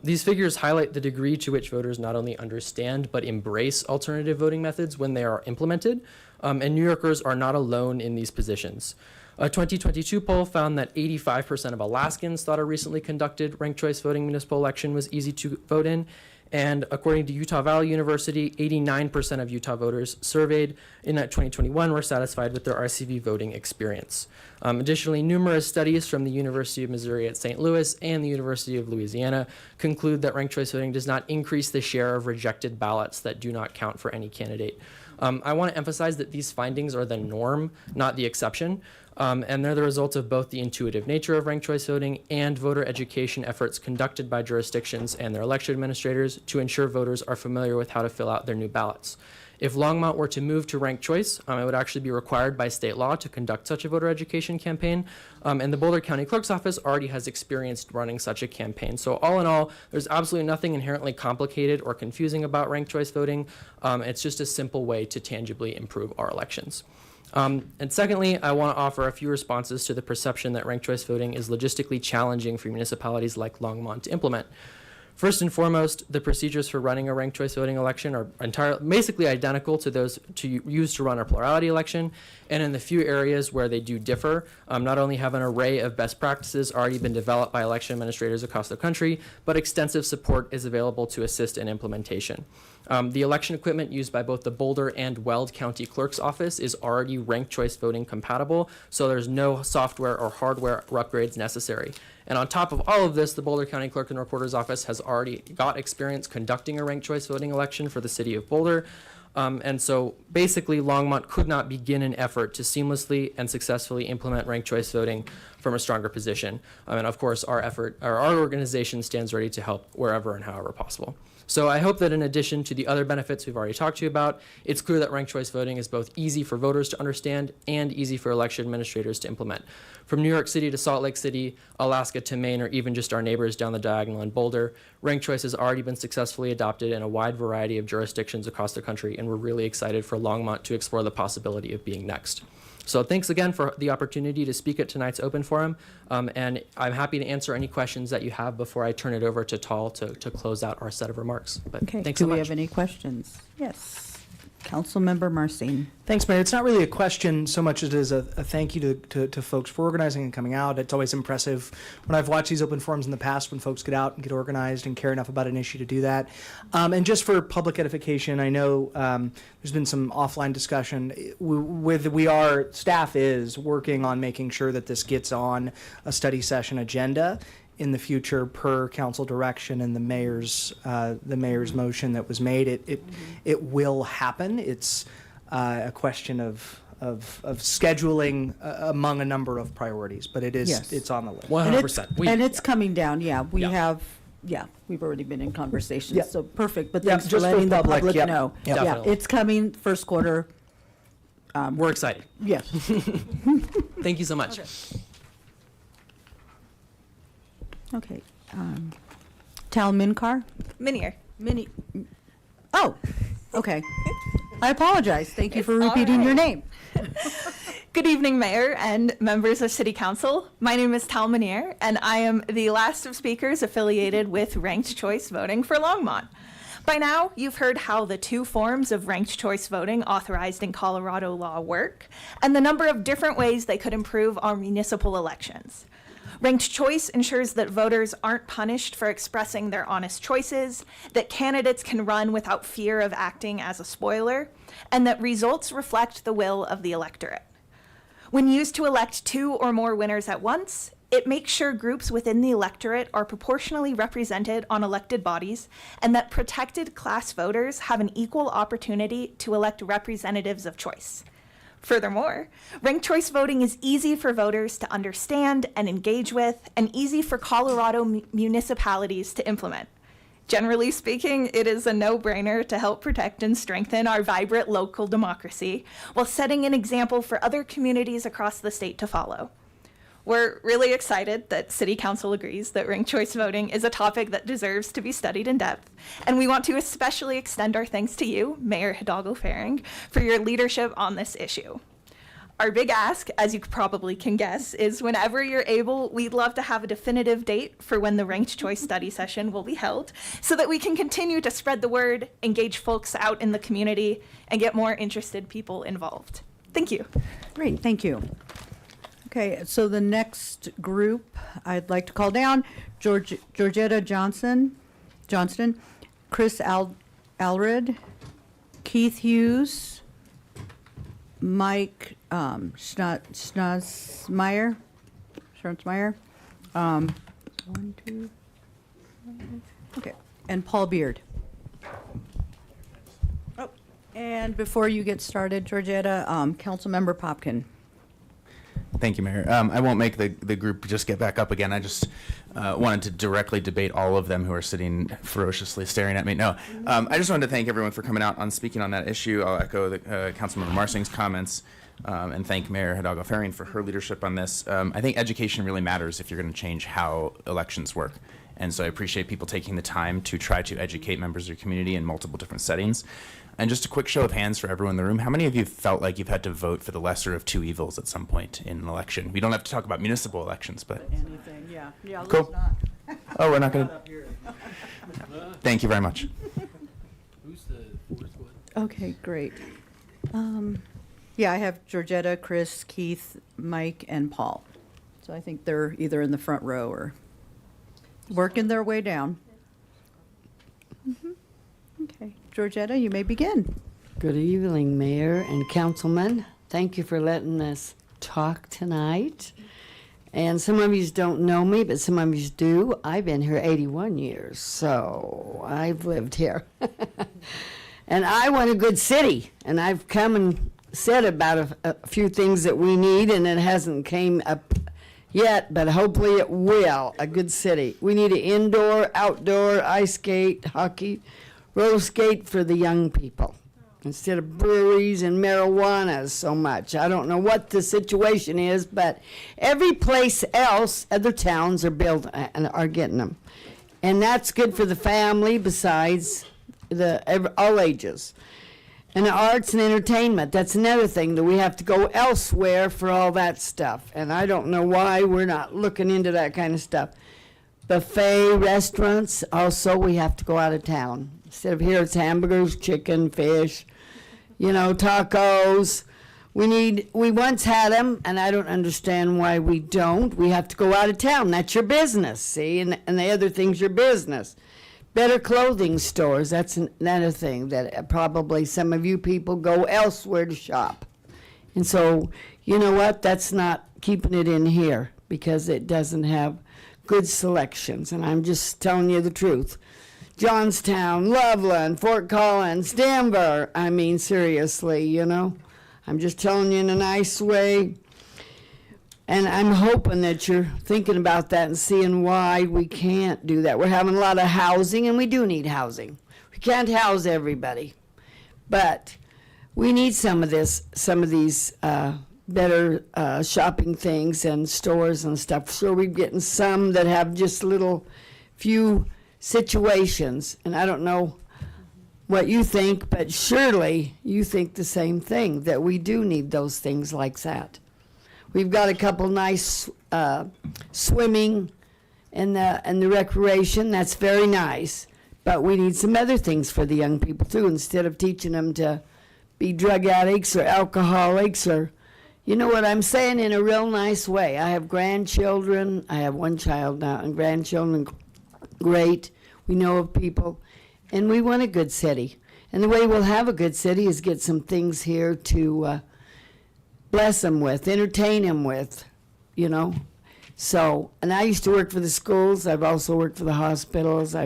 Speaker 13: These figures highlight the degree to which voters not only understand but embrace alternative voting methods when they are implemented, and New Yorkers are not alone in these positions. A 2022 poll found that 85% of Alaskans thought a recently conducted ranked choice voting municipal election was easy to vote in. And according to Utah Valley University, 89% of Utah voters surveyed in 2021 were satisfied with their RCV voting experience. Additionally, numerous studies from the University of Missouri at St. Louis and the University of Louisiana conclude that ranked choice voting does not increase the share of rejected ballots that do not count for any candidate. I want to emphasize that these findings are the norm, not the exception. And they're the result of both the intuitive nature of ranked choice voting and voter education efforts conducted by jurisdictions and their election administrators to ensure voters are familiar with how to fill out their new ballots. If Longmont were to move to ranked choice, it would actually be required by state law to conduct such a voter education campaign. And the Boulder County Clerk's Office already has experience running such a campaign. So all in all, there's absolutely nothing inherently complicated or confusing about ranked choice voting. It's just a simple way to tangibly improve our elections. And secondly, I want to offer a few responses to the perception that ranked choice voting is logistically challenging for municipalities like Longmont to implement. First and foremost, the procedures for running a ranked choice voting election are basically identical to those used to run a plurality election. And in the few areas where they do differ, not only have an array of best practices already been developed by election administrators across the country, but extensive support is available to assist in implementation. The election equipment used by both the Boulder and Weld County Clerk's Office is already ranked choice voting compatible, so there's no software or hardware upgrades necessary. And on top of all of this, the Boulder County Clerk and Recorder's Office has already got experience conducting a ranked choice voting election for the city of Boulder. And so basically, Longmont could not begin an effort to seamlessly and successfully implement ranked choice voting from a stronger position. And of course, our organization stands ready to help wherever and however possible. So I hope that in addition to the other benefits we've already talked to you about, it's clear that ranked choice voting is both easy for voters to understand and easy for election administrators to implement. From New York City to Salt Lake City, Alaska to Maine, or even just our neighbors down the diagonal in Boulder, ranked choice has already been successfully adopted in a wide variety of jurisdictions across the country, and we're really excited for Longmont to explore the possibility of being next. So thanks again for the opportunity to speak at tonight's open forum, and I'm happy to answer any questions that you have before I turn it over to Tal to close out our set of remarks. But
Speaker 1: Okay,
Speaker 13: thanks
Speaker 1: do
Speaker 13: so
Speaker 1: we
Speaker 13: much.
Speaker 1: have any questions? Yes. Councilmember Marcin.
Speaker 14: Thanks, Mayor. It's not really a question so much as it is a thank you to folks for organizing and coming out. It's always impressive when I've watched these open forums in the past when folks get out and get organized and care enough about an issue to do that. And just for public edification, I know there's been some offline discussion. Staff is working on making sure that this gets on a study session agenda in the future per council direction and the mayor's motion that was made. It will happen. It's a question of scheduling among a number of priorities, but it is
Speaker 1: Yes.
Speaker 14: it's on the list.
Speaker 13: 100%.
Speaker 1: And it's coming down, yeah. We
Speaker 14: Yeah.
Speaker 1: have, we've already been in conversations,
Speaker 14: Yeah.
Speaker 1: so perfect. But
Speaker 14: Yeah,
Speaker 1: thanks for
Speaker 14: just for
Speaker 1: letting the
Speaker 14: public,
Speaker 1: public
Speaker 14: yep.
Speaker 1: know.
Speaker 14: Yep.
Speaker 1: Yeah,
Speaker 13: Definitely.
Speaker 1: it's coming first quarter.
Speaker 13: We're excited.
Speaker 1: Yes.
Speaker 13: Thank you so much.
Speaker 1: Okay. Tal Minkar?
Speaker 15: Minier.
Speaker 1: Oh, okay. I apologize. Thank you for
Speaker 15: It's all
Speaker 1: repeating your
Speaker 15: right.
Speaker 1: name.
Speaker 15: Good evening, Mayor and members of City Council. My name is Tal Minier, and I am the last of speakers affiliated with ranked choice voting for Longmont. By now, you've heard how the two forms of ranked choice voting authorized in Colorado law work, and the number of different ways they could improve our municipal elections. Ranked choice ensures that voters aren't punished for expressing their honest choices, that candidates can run without fear of acting as a spoiler, and that results reflect the will of the electorate. When used to elect two or more winners at once, it makes sure groups within the electorate are proportionally represented on elected bodies, and that protected class voters have an equal opportunity to elect representatives of choice. Furthermore, ranked choice voting is easy for voters to understand and engage with, and easy for Colorado municipalities to implement. Generally speaking, it is a no-brainer to help protect and strengthen our vibrant local democracy, while setting an example for other communities across the state to follow. We're really excited that City Council agrees that ranked choice voting is a topic that deserves to be studied in depth, and we want to especially extend our thanks to you, Mayor Hidalgo-Farring, for your leadership on this issue. Our big ask, as you probably can guess, is whenever you're able, we'd love to have a definitive date for when the ranked choice study session will be held, so that we can continue to spread the word, engage folks out in the community, and get more interested people involved. Thank you.
Speaker 1: Great, thank you. Okay, so the next group I'd like to call down, Georgetta Johnston, Chris Alred, Keith Hughes, Mike Schnauzmeyer, okay, and Paul Beard. And before you get started, Georgetta, Councilmember Popkin.
Speaker 10: Thank you, Mayor. I won't make the group just get back up again. I just wanted to directly debate all of them who are sitting ferociously staring at me. No, I just wanted to thank everyone for coming out on speaking on that issue. I'll echo the Councilmember Marsing's comments and thank Mayor Hidalgo-Ferring for her leadership on this. I think education really matters if you're going to change how elections work. And so I appreciate people taking the time to try to educate members of your community in multiple different settings. And just a quick show of hands for everyone in the room. How many of you felt like you've had to vote for the lesser of two evils at some point in an election? We don't have to talk about municipal elections, but...
Speaker 1: Anything, yeah. Yeah,
Speaker 10: Cool.
Speaker 1: let's not.
Speaker 10: Oh, we're not going to... Thank you very much.
Speaker 3: Who's the fourth one?
Speaker 1: Okay, great. Yeah, I have Georgetta, Chris, Keith, Mike, and Paul. So I think they're either in the front row or working their way down. Okay, Georgetta, you may begin.
Speaker 16: Good evening, Mayor and Councilman. Thank you for letting us talk tonight. And some of you don't know me, but some of you do. I've been here 81 years, so I've lived here. And I want a good city, and I've come and said about a few things that we need, and it hasn't came up yet, but hopefully it will. A good city. We need an indoor, outdoor, ice skate, hockey, roller skate for the young people instead of breweries and marijuana so much. I don't know what the situation is, but every place else, other towns are building and are getting them. And that's good for the family besides all ages. And the arts and entertainment, that's another thing that we have to go elsewhere for all that stuff. And I don't know why we're not looking into that kind of stuff. Buffet restaurants, also we have to go out of town. Instead of here, it's hamburgers, chicken, fish, tacos. We once had them, and I don't understand why we don't. We have to go out of town. That's your business, see? And the other thing's your business. Better clothing stores, that's another thing that probably some of you people go elsewhere to shop. And so, you know what? That's not keeping it in here because it doesn't have good selections. And I'm just telling you the truth. Johnstown, Loveland, Fort Collins, Denver. I mean, seriously, I'm just telling you in a nice way. And I'm hoping that you're thinking about that and seeing why we can't do that. We're having a lot of housing, and we do need housing. We can't house everybody. But we need some of these better shopping things and stores and stuff. So we're getting some that have just little few situations. And I don't know what you think, but surely you think the same thing, that we do need those things like that. We've got a couple nice swimming and the recreation. That's very nice. But we need some other things for the young people, too, instead of teaching them to be drug addicts or alcoholics or, you know what I'm saying, in a real nice way. I have grandchildren. I have one child now, and grandchildren, great. We know of people. And we want a good city. And the way we'll have a good city is get some things here to bless them with, entertain them with, So, and I used to work for the schools. I've also worked for the hospitals. My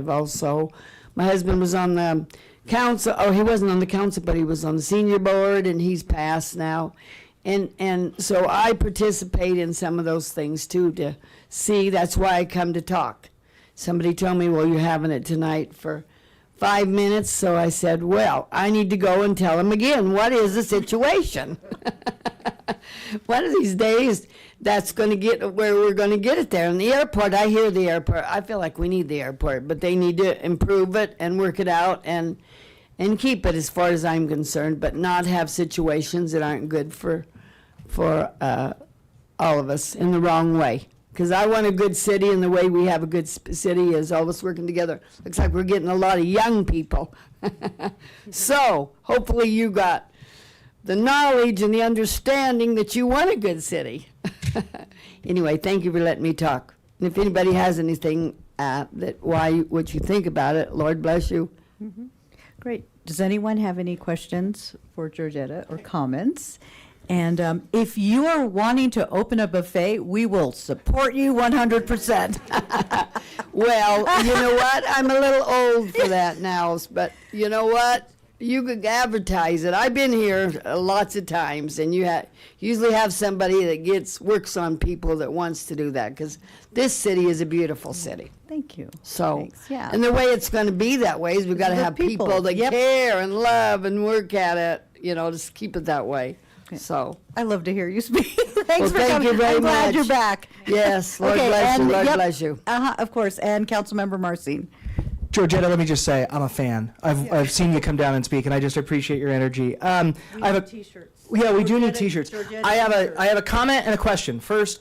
Speaker 16: husband was on the council. Oh, he wasn't on the council, but he was on the senior board, and he's passed now. And so I participate in some of those things, too, to see. That's why I come to talk. Somebody told me, well, you're having it tonight for 5 minutes. So I said, well, I need to go and tell him again, what is the situation? One of these days, that's going to get where we're going to get it there. And the airport, I hear the airport. I feel like we need the airport, but they need to improve it and work it out and keep it as far as I'm concerned, but not have situations that aren't good for all of us in the wrong way. Because I want a good city, and the way we have a good city is all of us working together. Looks like we're getting a lot of young people. So hopefully you got the knowledge and the understanding that you want a good Anyway, thank you for letting me talk. And if anybody has anything what you think about it, Lord bless you.
Speaker 1: Mm-hmm. Great. Does anyone have any questions for Georgetta or comments? And if you are wanting to open a buffet, we will support you 100%.
Speaker 16: Well, you know what? I'm a little old for that now, but you know what? You could advertise it. I've been here lots of times, and you usually have somebody that works on people that wants to do that, because this city is a beautiful city.
Speaker 1: Thank you.
Speaker 16: So,
Speaker 1: Thanks, yeah.
Speaker 16: and the way it's going to be that way is we've got to
Speaker 1: The
Speaker 16: have people,
Speaker 1: people,
Speaker 16: that
Speaker 1: yep.
Speaker 16: care and love and work at it, just keep it that way. So,
Speaker 1: I love to hear you speak.
Speaker 16: well,
Speaker 1: Thanks for
Speaker 16: thank
Speaker 1: coming.
Speaker 16: you very
Speaker 1: I'm glad
Speaker 16: much.
Speaker 1: you're back.
Speaker 16: Yes, Lord
Speaker 1: Okay,
Speaker 16: bless you,
Speaker 1: and-
Speaker 16: Lord
Speaker 1: yep.
Speaker 16: bless you.
Speaker 1: Of course, and Councilmember Marcin.
Speaker 14: Georgetta, let me just say, I'm a fan. I've seen you come down and speak, and I just appreciate your energy. I have a
Speaker 1: T-shirts.
Speaker 14: Yeah, we do need
Speaker 1: Georgetta-
Speaker 14: T-shirts.
Speaker 1: Georgetta
Speaker 14: I
Speaker 1: t-shirts.
Speaker 14: have a comment and a question. First,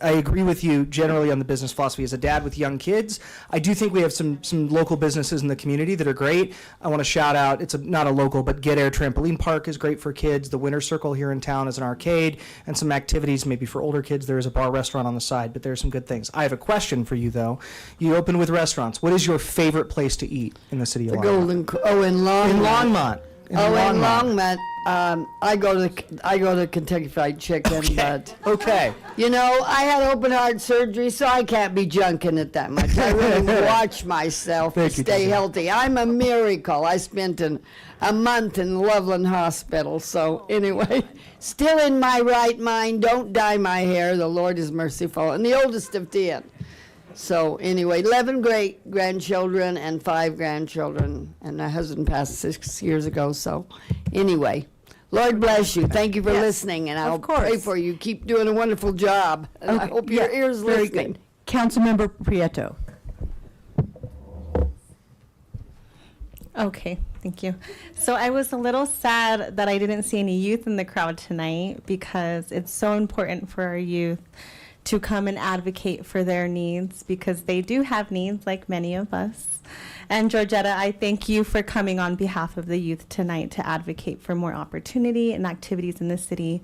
Speaker 14: I agree with you generally on the business philosophy. As a dad with young kids, I do think we have some local businesses in the community that are great. I want to shout out, it's not a local, but Get Air Trampoline Park is great for kids. The Winter Circle here in town is an arcade and some activities maybe for older kids. There is a bar restaurant on the side, but there's some good things. I have a question for you, though. You open with restaurants. What is your favorite place to eat in the city of
Speaker 16: The
Speaker 14: Longmont?
Speaker 16: in Longmont.
Speaker 14: In Longmont. In
Speaker 16: Longmont. I go to Kentucky Fried Chicken, but
Speaker 14: Okay.
Speaker 16: I had open heart surgery, so I can't be junking it that much. I really watch myself to
Speaker 14: Thank you,
Speaker 16: stay
Speaker 14: Georgetta.
Speaker 16: healthy. I'm a miracle. I spent a month in Loveland Hospital, so anyway, still in my right mind. Don't dye my hair. The Lord is merciful, and the oldest of 10. So anyway, 11 great grandchildren and 5 grandchildren, and my husband passed 6 years ago. So anyway, Lord bless you. Thank you for
Speaker 1: Yes,
Speaker 16: listening, and
Speaker 1: of
Speaker 16: I'll
Speaker 1: course.
Speaker 16: pray for you. Keep doing a wonderful job. And I
Speaker 1: Okay,
Speaker 16: hope your
Speaker 1: yeah,
Speaker 16: ears
Speaker 1: very
Speaker 16: listening.
Speaker 1: good. Councilmember Prieto.
Speaker 17: Okay, thank you. So I was a little sad that I didn't see any youth in the crowd tonight, because it's so important for our youth to come and advocate for their needs, because they do have needs like many of us. And Georgetta, I thank you for coming on behalf of the youth tonight to advocate for more opportunity and activities in the city.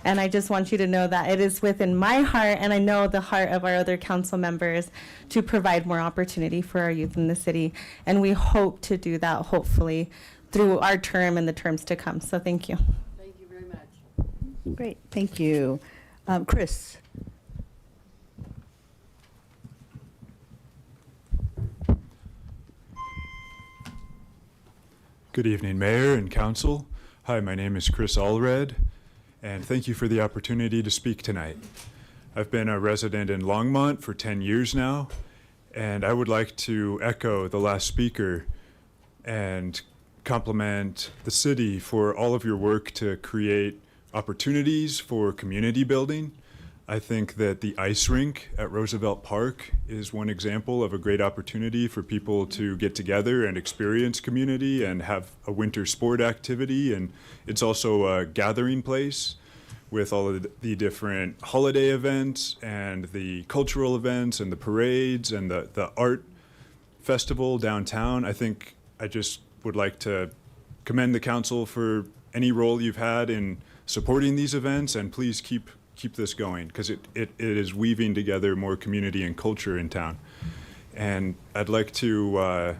Speaker 17: And I just want you to know that it is within my heart, and I know the heart of our other council members, to provide more opportunity for our youth in the city. And we hope to do that, hopefully, through our term and the terms to come. So thank you.
Speaker 16: Thank you very much.
Speaker 1: Great, thank you. Chris.
Speaker 18: Good evening, Mayor and Council. Hi, my name is Chris Allred, and thank you for the opportunity to speak tonight. I've been a resident in Longmont for 10 years now, and I would like to echo the last speaker and compliment the city for all of your work to create opportunities for community building. I think that the ice rink at Roosevelt Park is one example of a great opportunity for people to get together and experience community and have a winter sport activity. And it's also a gathering place with all of the different holiday events and the cultural events and the parades and the art festival downtown. I think I just would like to commend the council for any role you've had in supporting these events, and please keep this going, because it is weaving together more community and culture in town. And I'd like to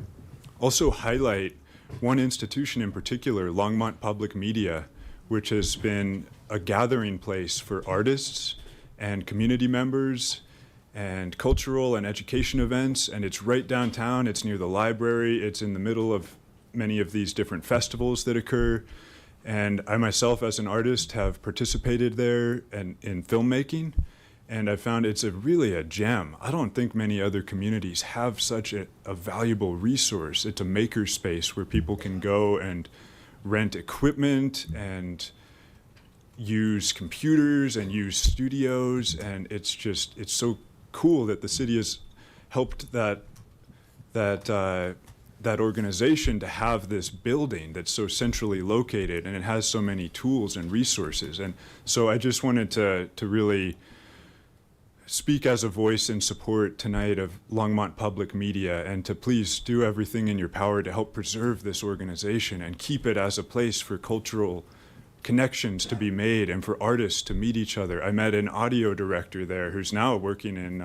Speaker 18: also highlight one institution in particular, Longmont Public Media, which has been a gathering place for artists and community members and cultural and education events. And it's right downtown. It's near the library. It's in the middle of many of these different festivals that occur. And I myself, as an artist, have participated there and in filmmaking, and I found it's really a gem. I don't think many other communities have such a valuable resource. It's a maker space where people can go and rent equipment and use computers and use studios, and it's so cool that the city has helped that organization to have this building that's so centrally located, and it has so many tools and resources. And so I just wanted to really speak as a voice in support tonight of Longmont Public Media, and to please do everything in your power to help preserve this organization and keep it as a place for cultural connections to be made and for artists to meet each other. I met an audio director there who's now working in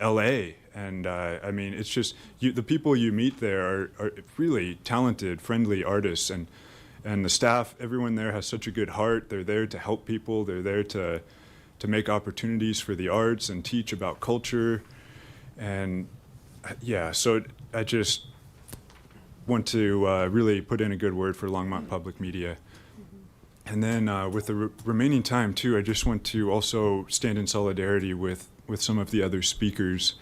Speaker 18: LA. And I mean, it's just, the people you meet there are really talented, friendly artists, and the staff, everyone there has such a good heart. They're there to help people. They're there to make opportunities for the arts and teach about culture. And yeah, so want to really put in a good word for Longmont Public Media. And then with the remaining time, too, I just want to also stand in solidarity with some of the other speakers,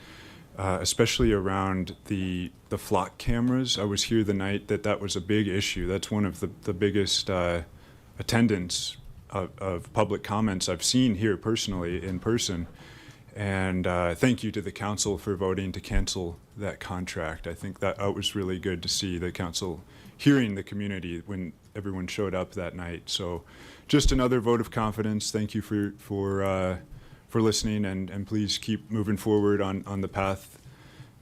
Speaker 18: especially around the flock cameras. I was here the night that was a big issue. That's one of the biggest attendance of public comments I've seen here personally, in person. And thank you to the council for voting to cancel that contract. I think that was really good to see the council hearing the community when everyone showed up that night. So just another vote of confidence. Thank you for listening, and please keep moving forward on the path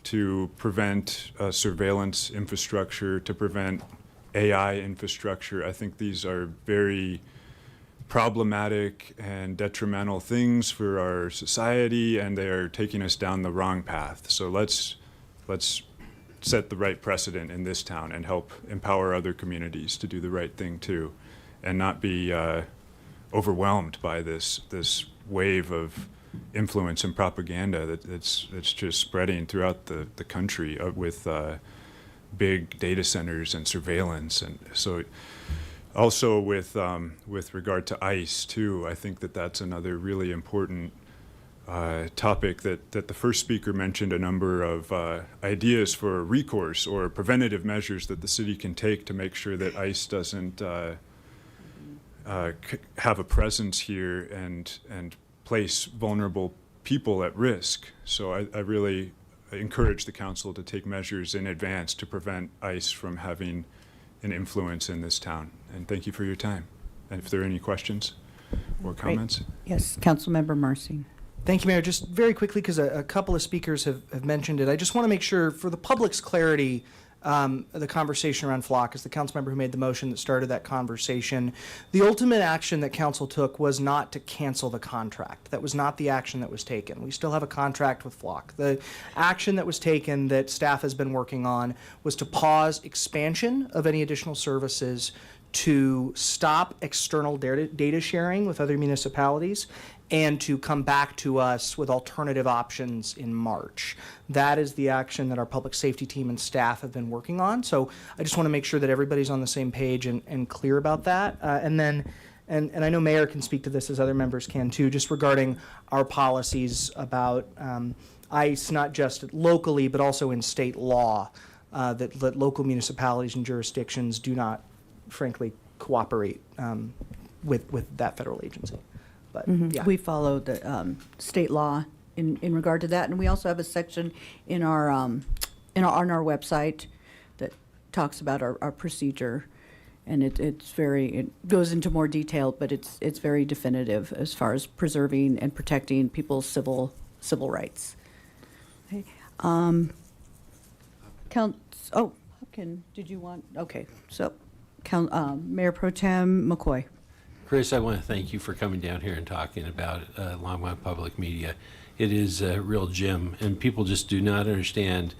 Speaker 18: to prevent surveillance infrastructure, to prevent AI infrastructure. I think these are very problematic and detrimental things for our society, and they are taking us down the wrong path. So let's set the right precedent in this town and help empower other communities to do the right thing too, and not be overwhelmed by this wave of influence and propaganda that's just spreading throughout the country with big data centers and surveillance. And so also with regard to ICE too, I think that's another really important topic that the first speaker mentioned a number of ideas for recourse or preventative measures that the city can take to make sure that ICE doesn't have a presence here and place vulnerable people at risk. So I really encourage the council to take measures in advance to prevent ICE from having an influence in this town. And thank you for your time. And if there are any questions or comments.
Speaker 1: Great. Yes, Councilmember Marcy.
Speaker 14: Thank you, Mayor. Just very quickly, because a couple of speakers have mentioned it, I just want to make sure, for the public's clarity, the conversation around flock, as the council member who made the motion that started that conversation, the ultimate action that council took was not to cancel the contract. That was not the action that was taken. We still have a contract with flock. The action that was taken that staff has been working on was to pause expansion of any additional services, to stop external data sharing with other municipalities, and to come back to us with alternative options in March. That is the action that our public safety team and staff have been working on. So I just want to make sure that everybody's on the same page and clear about that. And I know Mayor can speak to this as other members can too, just regarding our policies about ICE, not just locally, but also in state law, that local municipalities and jurisdictions do not, frankly, cooperate with that federal agency. But yeah.
Speaker 1: We follow the state law in regard to that, and we also have a section on our website that talks about our procedure, and it goes into more detail, but it's very definitive as far as preserving and protecting people's civil rights. Okay. Hopkins, did you want? Okay, so Mayor Pro Tem McCoy.
Speaker 3: Chris, I want to thank you for coming down here and talking about Longmont Public Media. It is a real gem, and people just do not understand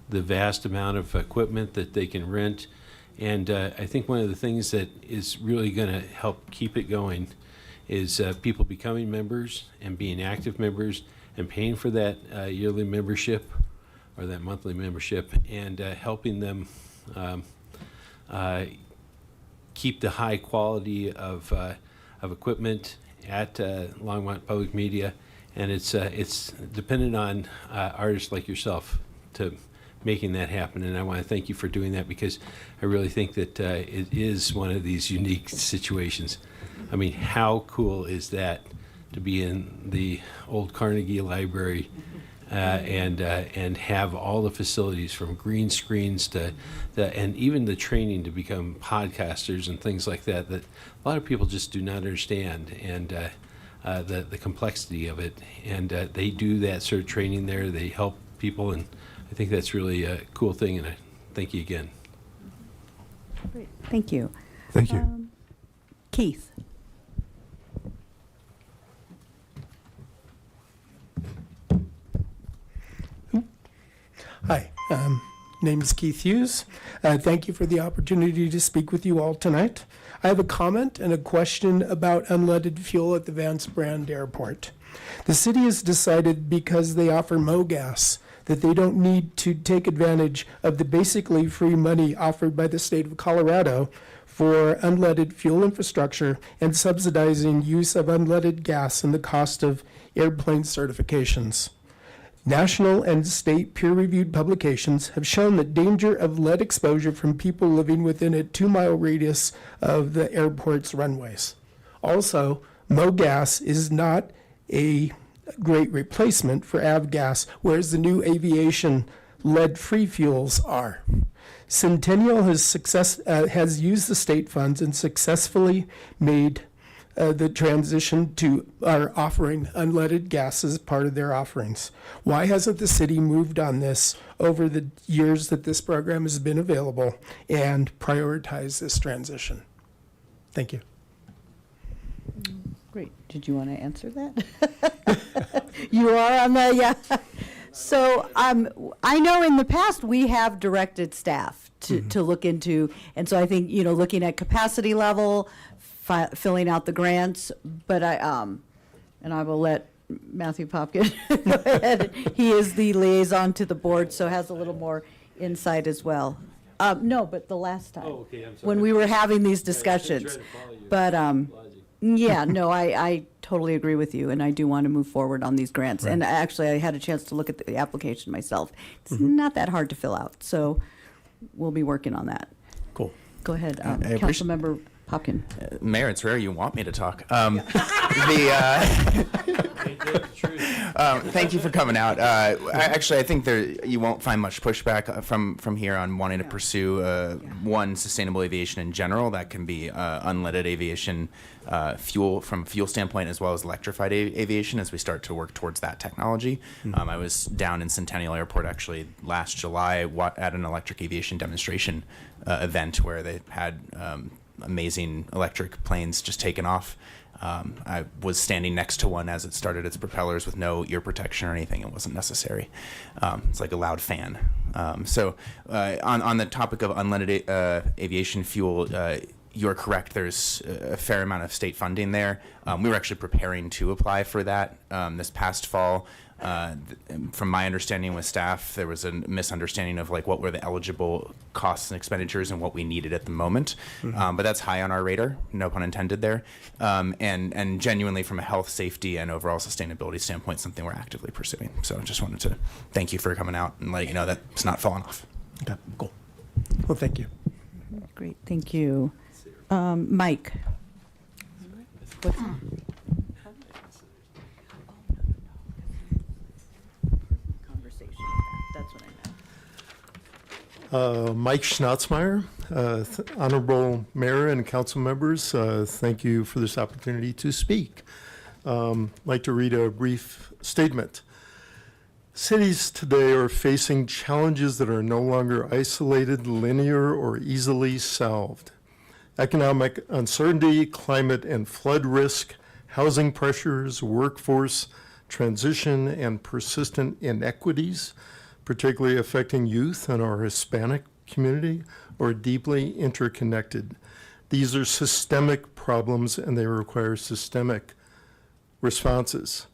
Speaker 3: the vast amount of equipment that they can rent. And I think one of the things that is really going to help keep it going is people becoming members and being active members and paying for that yearly membership or that monthly membership, and helping them keep the high quality of equipment at Longmont Public Media, and it's dependent on artists like yourself to making that happen. And I want to thank you for doing that, because I really think that it is one of these unique situations. I mean, how cool is that to be in the old Carnegie Library and have all the facilities, from green screens to and even the training to become podcasters and things like that a lot of people just do not understand, and the complexity of it. And they do that sort of training there. They help people, and I think that's really a cool thing, and I thank you again.
Speaker 1: Great. Thank you.
Speaker 6: Thank you.
Speaker 1: Keith.
Speaker 19: Hi, name is Keith Hughes. Thank you for the opportunity to speak with you all tonight. I have a comment and a question about unleaded fuel at the Vance Brand Airport. The city has decided, because they offer MoGas, that they don't need to take advantage of the basically free money offered by the state of Colorado for unleaded fuel infrastructure and subsidizing use of unleaded gas and the cost of airplane certifications. National and state peer-reviewed publications have shown the danger of lead exposure from people living within a 2-mile radius of the airport's runways. Also, MoGas is not a great replacement for avgas, whereas the new aviation lead-free fuels are. Centennial has used the state funds and successfully made the transition to offering unleaded gas as part of their offerings. Why hasn't the city moved on this over the years that this program has been available and prioritized this transition? Thank you.
Speaker 1: Great. Did you want to answer that? You are on the, yeah. So I know in the past we have directed staff to look into, and so I think, looking at capacity level, filling out the grants, but and I will let Matthew Popkin go ahead. He is the liaison to the board, so has a little more insight as well. No, but the last time.
Speaker 3: Oh, okay, I'm sorry.
Speaker 1: When we were having these discussions. But, yeah, no, I totally agree with you, and I do want to move forward on these grants.
Speaker 19: Right.
Speaker 1: And actually, I had a chance to look at the application myself. It's not that hard to fill out, so we'll be working on that.
Speaker 19: Cool.
Speaker 1: Go ahead,
Speaker 10: appreciate-
Speaker 1: Councilmember Popkin.
Speaker 10: Mayor, it's rare you want me to talk. Thank you for coming out. I think you won't find much pushback from here on wanting to pursue one, sustainable aviation in general. That can be unleaded aviation fuel from a fuel standpoint, as well as electrified aviation as we start to work towards that technology. I was down in Centennial Airport actually last July at an electric aviation demonstration event where they had amazing electric planes just taken off. I was standing next to one as it started its propellers with no ear protection or anything. It wasn't necessary. It's like a loud fan. So on the topic of unleaded aviation fuel, you're correct. There's a fair amount of state funding there. We were actually preparing to apply for that this past fall. From my understanding with staff, there was a misunderstanding of what were the eligible costs and expenditures and what we needed at the moment. But that's high on our radar, no pun intended there. And genuinely from a health, safety, and overall sustainability standpoint, something we're actively pursuing. So just wanted to thank you for coming out and letting you know that it's not falling off.
Speaker 19: Okay, cool. Well, thank you.
Speaker 1: Great, thank you. Mike. What's- That's what I meant.
Speaker 20: Mike Schnatzmeyer, Honorable Mayor and council members, thank you for this opportunity to speak. I'd like to read a brief statement. Cities today are facing challenges that are no longer isolated, linear, or easily solved. Economic uncertainty, climate and flood risk, housing pressures, workforce transition, and persistent inequities, particularly affecting youth and our Hispanic community, are deeply interconnected. These are systemic problems and they require systemic responses.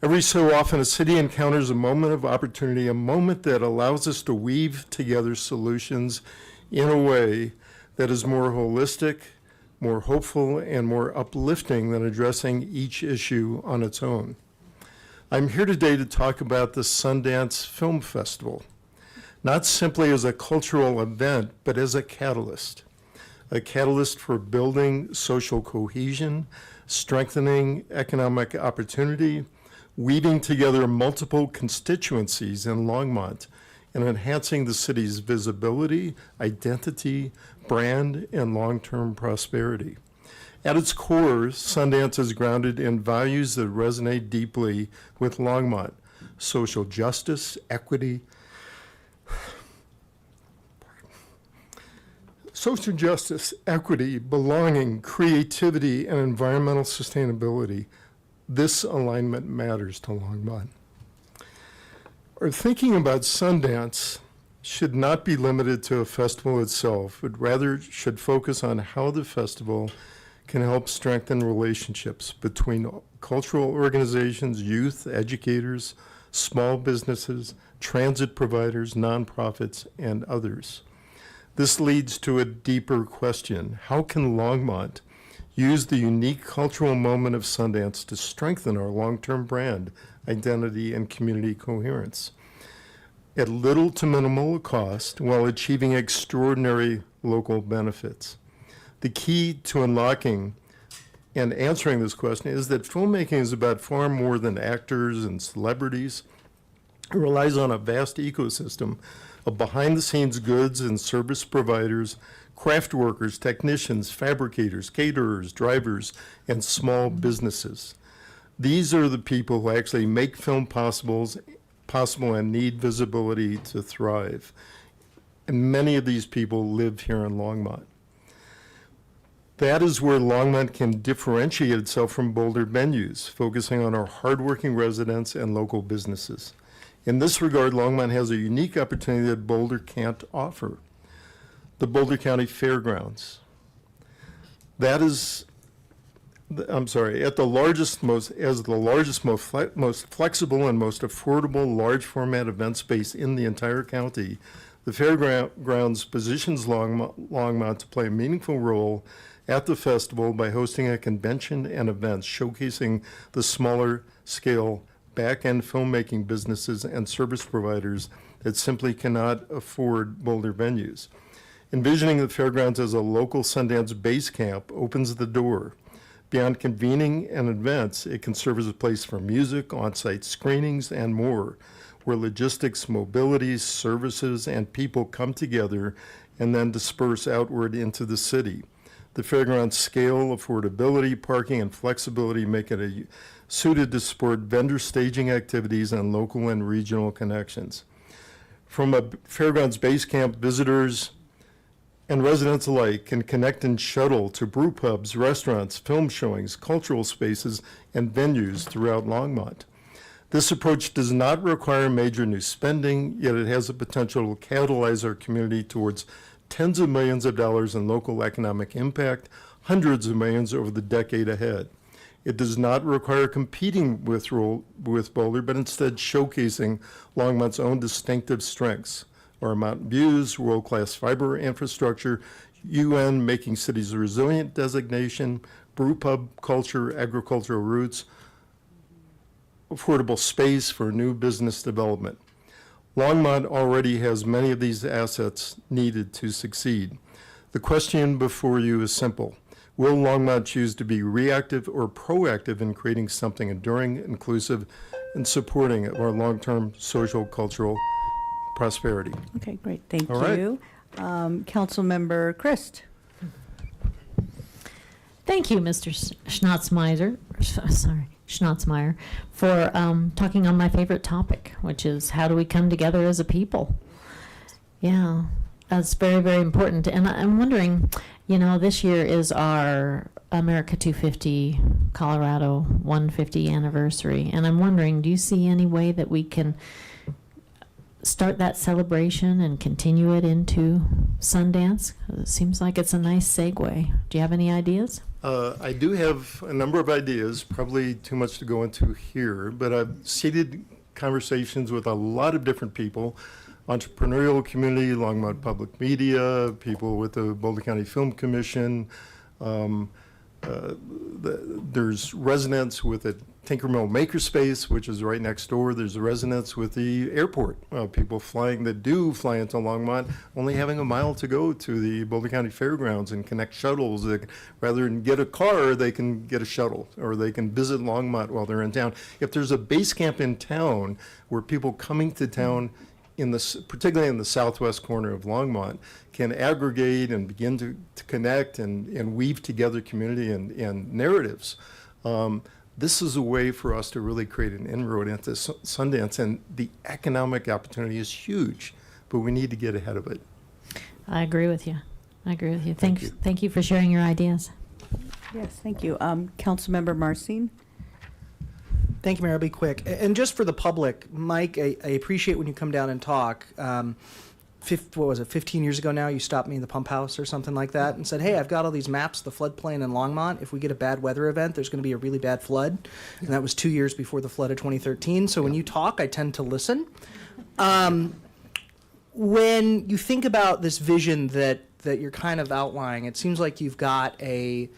Speaker 20: Every so often, a city encounters a moment of opportunity, a moment that allows us to weave together solutions in a way that is more holistic, more hopeful, and more uplifting than addressing each issue on its own. I'm here today to talk about the Sundance Film Festival, not simply as a cultural event, but as a catalyst for building social cohesion, strengthening economic opportunity, weaving together multiple constituencies in Longmont, and enhancing the city's visibility, identity, brand, and long-term prosperity. At its core, Sundance is grounded in values that resonate deeply with Longmont: social justice, equity, belonging, creativity, and environmental sustainability. This alignment matters to Longmont. Our thinking about Sundance should not be limited to a festival itself, but rather should focus on how the festival can help strengthen relationships between cultural organizations, youth, educators, small businesses, transit providers, nonprofits, and others. This leads to a deeper question. How can Longmont use the unique cultural moment of Sundance to strengthen our long-term brand, identity, and community coherence at little to minimal cost while achieving extraordinary local benefits? The key to unlocking and answering this question is that filmmaking is about far more than actors and celebrities. It relies on a vast ecosystem of behind-the-scenes goods and service providers, craft workers, technicians, fabricators, caterers, drivers, and small businesses. These are the people who actually make film possible and need visibility to thrive. And many of these people live here in Longmont. That is where Longmont can differentiate itself from Boulder venues, focusing on our hardworking residents and local businesses. In this regard, Longmont has a unique opportunity that Boulder can't offer. The Boulder County Fairgrounds. That is, at the largest, most flexible and most affordable large format event space in the entire county, the Fairgrounds positions Longmont to play a meaningful role at the festival by hosting a convention and events showcasing the smaller scale back-end filmmaking businesses and service providers that simply cannot afford Boulder venues. Envisioning the Fairgrounds as a local Sundance base camp opens the door. Beyond convening and events, it can serve as a place for music, on-site screenings, and more, where logistics, mobility, services, and people come together and then disperse outward into the city. The Fairgrounds' scale, affordability, parking, and flexibility make it suited to support vendor staging activities and local and regional connections. From a Fairgrounds base camp, visitors and residents alike can connect and shuttle to brew pubs, restaurants, film showings, cultural spaces, and venues throughout Longmont. This approach does not require major new spending, yet it has the potential to catalyze our community towards tens of millions of dollars in local economic impact, hundreds of millions over the decade ahead. It does not require competing with Boulder, but instead showcasing Longmont's own distinctive strengths. Our mountain views, world-class fiber infrastructure, UN Making Cities Resilient designation, brew pub culture, agricultural roots, affordable space for new business development. Longmont already has many of these assets needed to succeed. The question before you is simple. Will Longmont choose to be reactive or proactive in creating something enduring, inclusive, and supporting of our long-term social, cultural prosperity?
Speaker 1: Okay, great. Thank
Speaker 20: All right.
Speaker 1: you. Councilmember Christ.
Speaker 21: Thank you, Mr. Schnatzmeyer, for talking on my favorite topic, which is how do we come together as a people? Yeah, that's very, very important. And I'm wondering, this year is our America 250, Colorado 150 anniversary. And I'm wondering, do you see any way that we can start that celebration and continue it into Sundance? It seems like it's a nice segue. Do you have any ideas?
Speaker 20: I do have a number of ideas, probably too much to go into here, but I've seated conversations with a lot of different people, entrepreneurial community, Longmont Public Media, people with the Boulder County Film Commission. There's residents with a Tinkermill Makerspace, which is right next door. There's residents with the airport, people that do fly into Longmont, only having a mile to go to the Boulder County Fairgrounds and connect shuttles. Rather than get a car, they can get a shuttle, or they can visit Longmont while they're in town. If there's a base camp in town where people coming to town, particularly in the southwest corner of Longmont, can aggregate and begin to connect and weave together community and narratives. This is a way for us to really create an inroad into Sundance, and the economic opportunity is huge, but we need to get ahead of it.
Speaker 21: I agree with you. Thank you for sharing your ideas.
Speaker 1: Yes, thank you. Councilmember Marcin.
Speaker 14: Thank you, Mayor. I'll be quick. And just for the public, Mike, I appreciate when you come down and talk. 15 years ago now, you stopped me in the pump house or something like that and said, hey, I've got all these maps of the floodplain in Longmont. If we get a bad weather event, there's going to be a really bad flood. And that was 2 years before the flood of 2013. So when you talk, I tend to listen. When you think about this vision that you're kind of outlining, it seems like you've got an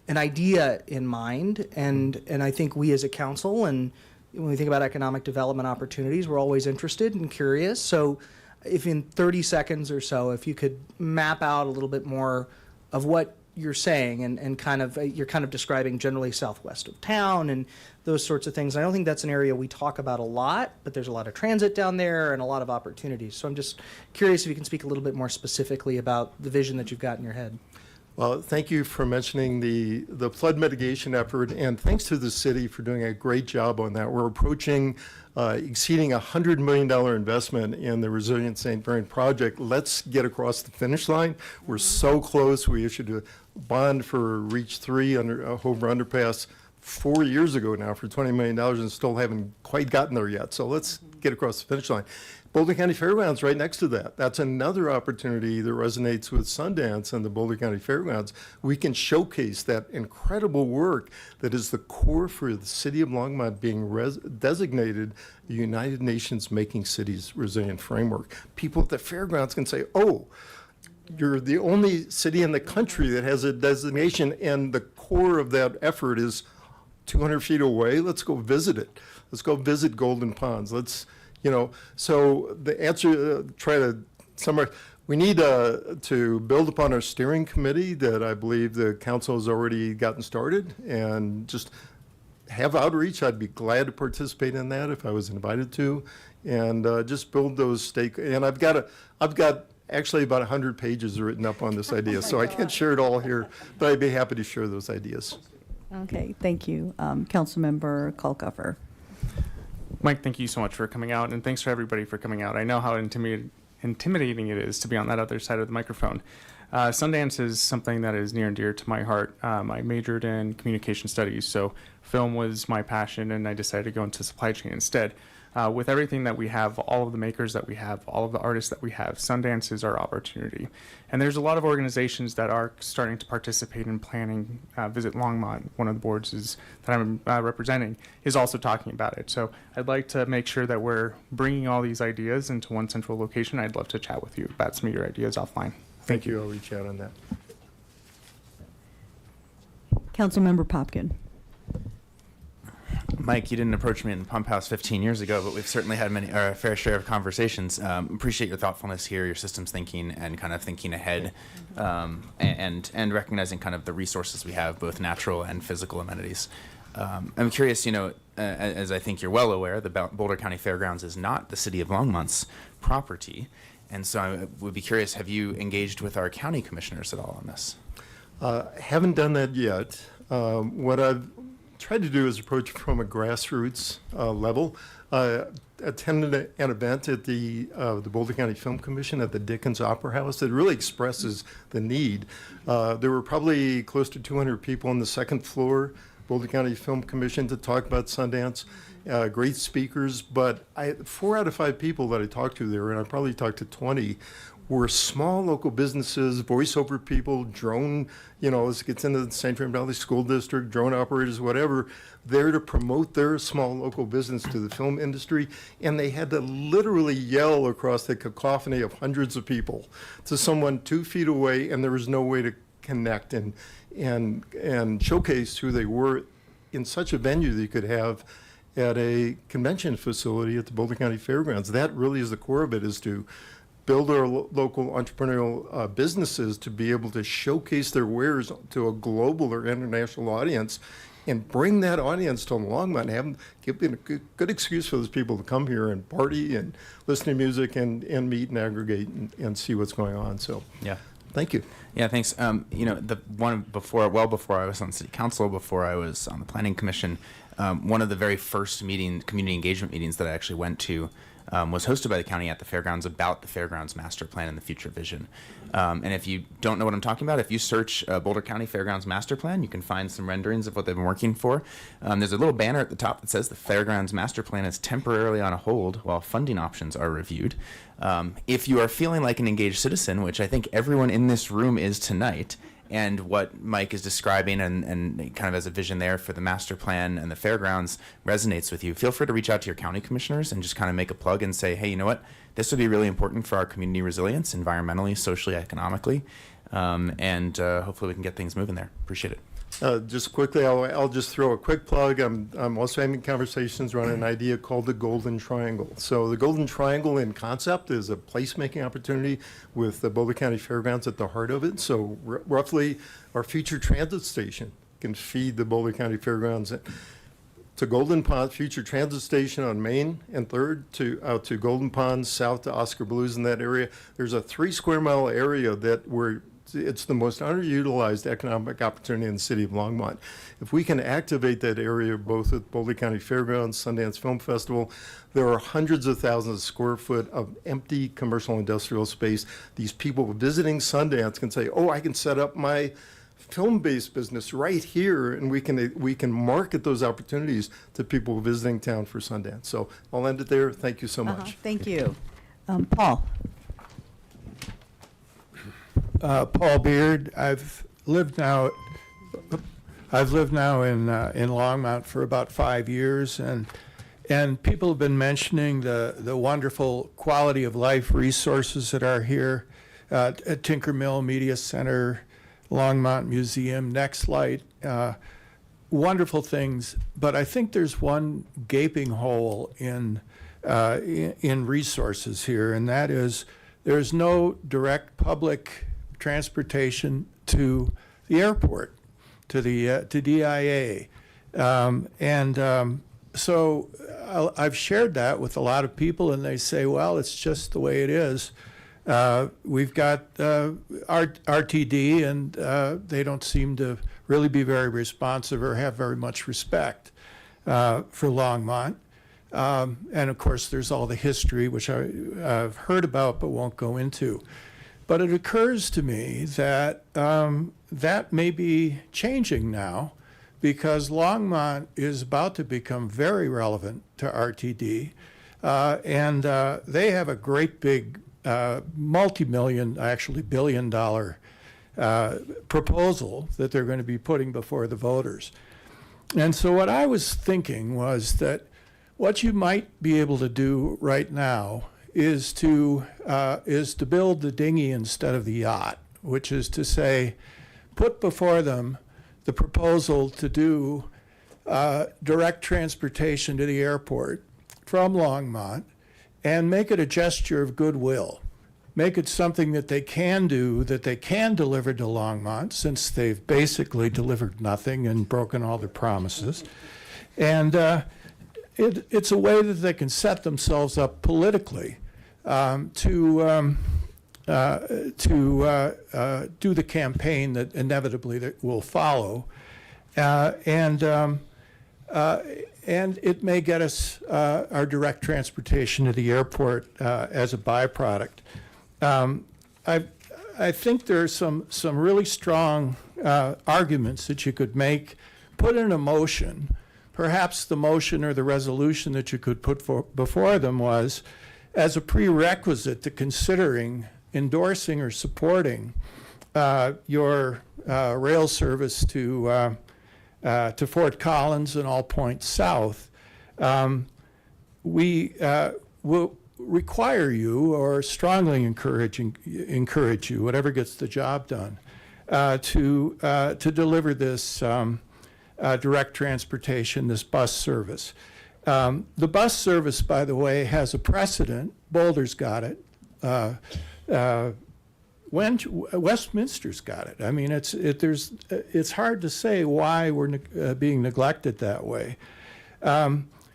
Speaker 14: idea in mind. And I think we as a council, and when we think about economic development opportunities, we're always interested and curious. So if in 30 seconds or so, if you could map out a little bit more of what you're saying and kind of, you're kind of describing generally southwest of town and those sorts of things. I don't think that's an area we talk about a lot, but there's a lot of transit down there and a lot of opportunities. So I'm just curious if you can speak a little bit more specifically about the vision that you've got in your head.
Speaker 20: Well, thank you for mentioning the flood mitigation effort, and thanks to the city for doing a great job on that. We're approaching exceeding $100 million investment in the Resilient St. Marion project. Let's get across the finish line. We're so close. We issued a bond for Reach 3 under Hoover Underpass 4 years ago now for $20 million and still haven't quite gotten there yet. So let's get across the finish line. Boulder County Fairgrounds right next to that. That's another opportunity that resonates with Sundance and the Boulder County Fairgrounds. We can showcase that incredible work that is the core for the city of Longmont being designated the United Nations Making Cities Resilient Framework. People at the fairgrounds can say, oh, you're the only city in the country that has a designation, and the core of that effort is 200 feet away. Let's go visit it. Let's go visit Golden Ponds. So the answer, try to summarize, we need to build upon our steering committee that I believe the council has already gotten started, and just have outreach. I'd be glad to participate in that if I was invited to, and just build those and I've got actually about 100 pages written up on this idea, so I can't share it all here, but I'd be happy to share those ideas.
Speaker 1: Okay, thank you. Councilmember Kalkofer.
Speaker 11: Mike, thank you so much for coming out, and thanks for everybody for coming out. I know how intimidating it is to be on that other side of the microphone. Sundance is something that is near and dear to my heart. I majored in communication studies, so film was my passion, and I decided to go into supply chain instead. With everything that we have, all of the makers that we have, all of the artists that we have, Sundance is our opportunity. And there's a lot of organizations that are starting to participate in planning Visit Longmont. One of the boards that I'm representing is also talking about it. So I'd like to make sure that we're bringing all these ideas into one central location. I'd love to chat with you about some of your ideas offline.
Speaker 20: Thank you. I'll reach out on that.
Speaker 1: Councilmember Popkin.
Speaker 10: Mike, you didn't approach me in the pump house 15 years ago, but we've certainly had a fair share of conversations. Appreciate your thoughtfulness here, your systems thinking, and kind of thinking ahead, and recognizing kind of the resources we have, both natural and physical amenities. I'm curious, as I think you're well aware, the Boulder County Fairgrounds is not the city of Longmont's property, and so I would be curious, have you engaged with our county commissioners at all on this?
Speaker 20: Haven't done that yet. What I've tried to do is approach from a grassroots level. Attended an event at the Boulder County Film Commission at the Dickens Opera House that really expresses the need. There were probably close to 200 people on the second floor, Boulder County Film Commission, to talk about Sundance. Great speakers, but 4 out of 5 people that I talked to there, and I probably talked to 20, were small local businesses, voiceover people, drone, this gets into the St. John Valley School District, drone operators, whatever, there to promote their small local business to the film industry. And they had to literally yell across the cacophony of hundreds of people to someone 2 feet away, and there was no way to connect and showcase who they were in such a venue that you could have at a convention facility at the Boulder County Fairgrounds. That really is the core of it, is to build our local entrepreneurial businesses to be able to showcase their wares to a global or international audience, and bring that audience to Longmont, and give them a good excuse for those people to come here and party and listen to music and meet and aggregate and see what's going on. So
Speaker 10: yeah,
Speaker 20: thank you.
Speaker 10: Yeah, thanks. The one before I was on city council, before I was on the planning commission, one of the very first community engagement meetings that I actually went to was hosted by the county at the fairgrounds about the fairgrounds master plan and the future vision. And if you don't know what I'm talking about, if you search Boulder County Fairgrounds Master Plan, you can find some renderings of what they've been working for. There's a little banner at the top that says the Fairgrounds Master Plan is temporarily on a hold while funding options are reviewed. If you are feeling like an engaged citizen, which I think everyone in this room is tonight, and what Mike is describing and kind of as a vision there for the master plan and the fairgrounds resonates with you, feel free to reach out to your county commissioners and just kind of make a plug and say, hey, you know what, this would be really important for our community resilience, environmentally, socially, economically, and hopefully we can get things moving there. Appreciate it.
Speaker 20: Just quickly, I'll just throw a quick plug. I'm also having conversations around an idea called the Golden Triangle. So the Golden Triangle in concept is a placemaking opportunity with the Boulder County Fairgrounds at the heart of it. So roughly our future transit station can feed the Boulder County Fairgrounds to Golden Pond, future transit station on Main and 3rd out to Golden Pond, south to Oscar Blues in that area. There's a 3 square mile area that it's the most underutilized economic opportunity in the city of Longmont. If we can activate that area, both at Boulder County Fairgrounds, Sundance Film Festival, there are hundreds of thousands of square foot of empty commercial industrial space. These people visiting Sundance can say, oh, I can set up my film-based business right here, and we can market those opportunities to people visiting town for Sundance. So I'll end it there. Thank you so much.
Speaker 1: Thank you. Paul.
Speaker 2: Paul Beard. I've lived now in Longmont for about 5 years, and people have been mentioning the wonderful quality of life resources that are here at Tinker Mill Media Center, Longmont Museum, Next Light, wonderful things. But I think there's one gaping hole in resources here, and that is there's no direct public transportation to the airport, to DIA. So I've shared that with a lot of people, and they say, well, it's just the way it is. We've got RTD, and they don't seem to really be very responsive or have very much respect for Longmont. And of course, there's all the history, which I've heard about but won't go into. But it occurs to me that that may be changing now, because Longmont is about to become very relevant to RTD. And they have a great big multi-million, actually billion-dollar proposal that they're going to be putting before the voters. And so what I was thinking was that what you might be able to do right now is to build the dinghy instead of the yacht, which is to say, put before them the proposal to do direct transportation to the airport from Longmont and make it a gesture of goodwill. Make it something that they can do, that they can deliver to Longmont, since they've basically delivered nothing and broken all their promises. And it's a way that they can set themselves up politically to do the campaign that inevitably that will follow, and it may get us our direct transportation to the airport as a byproduct. I think there are some really strong arguments that you could make, put in a motion. Perhaps the motion or the resolution that you could put before them was, as a prerequisite to considering endorsing or supporting your rail service to Fort Collins and all points south, we will require you, or strongly encourage you, whatever gets the job done, to deliver this direct transportation, this bus service. The bus service, by the way, has a precedent. Boulder's got it. Westminster's got it. I mean, it's hard to say why we're being neglected that way.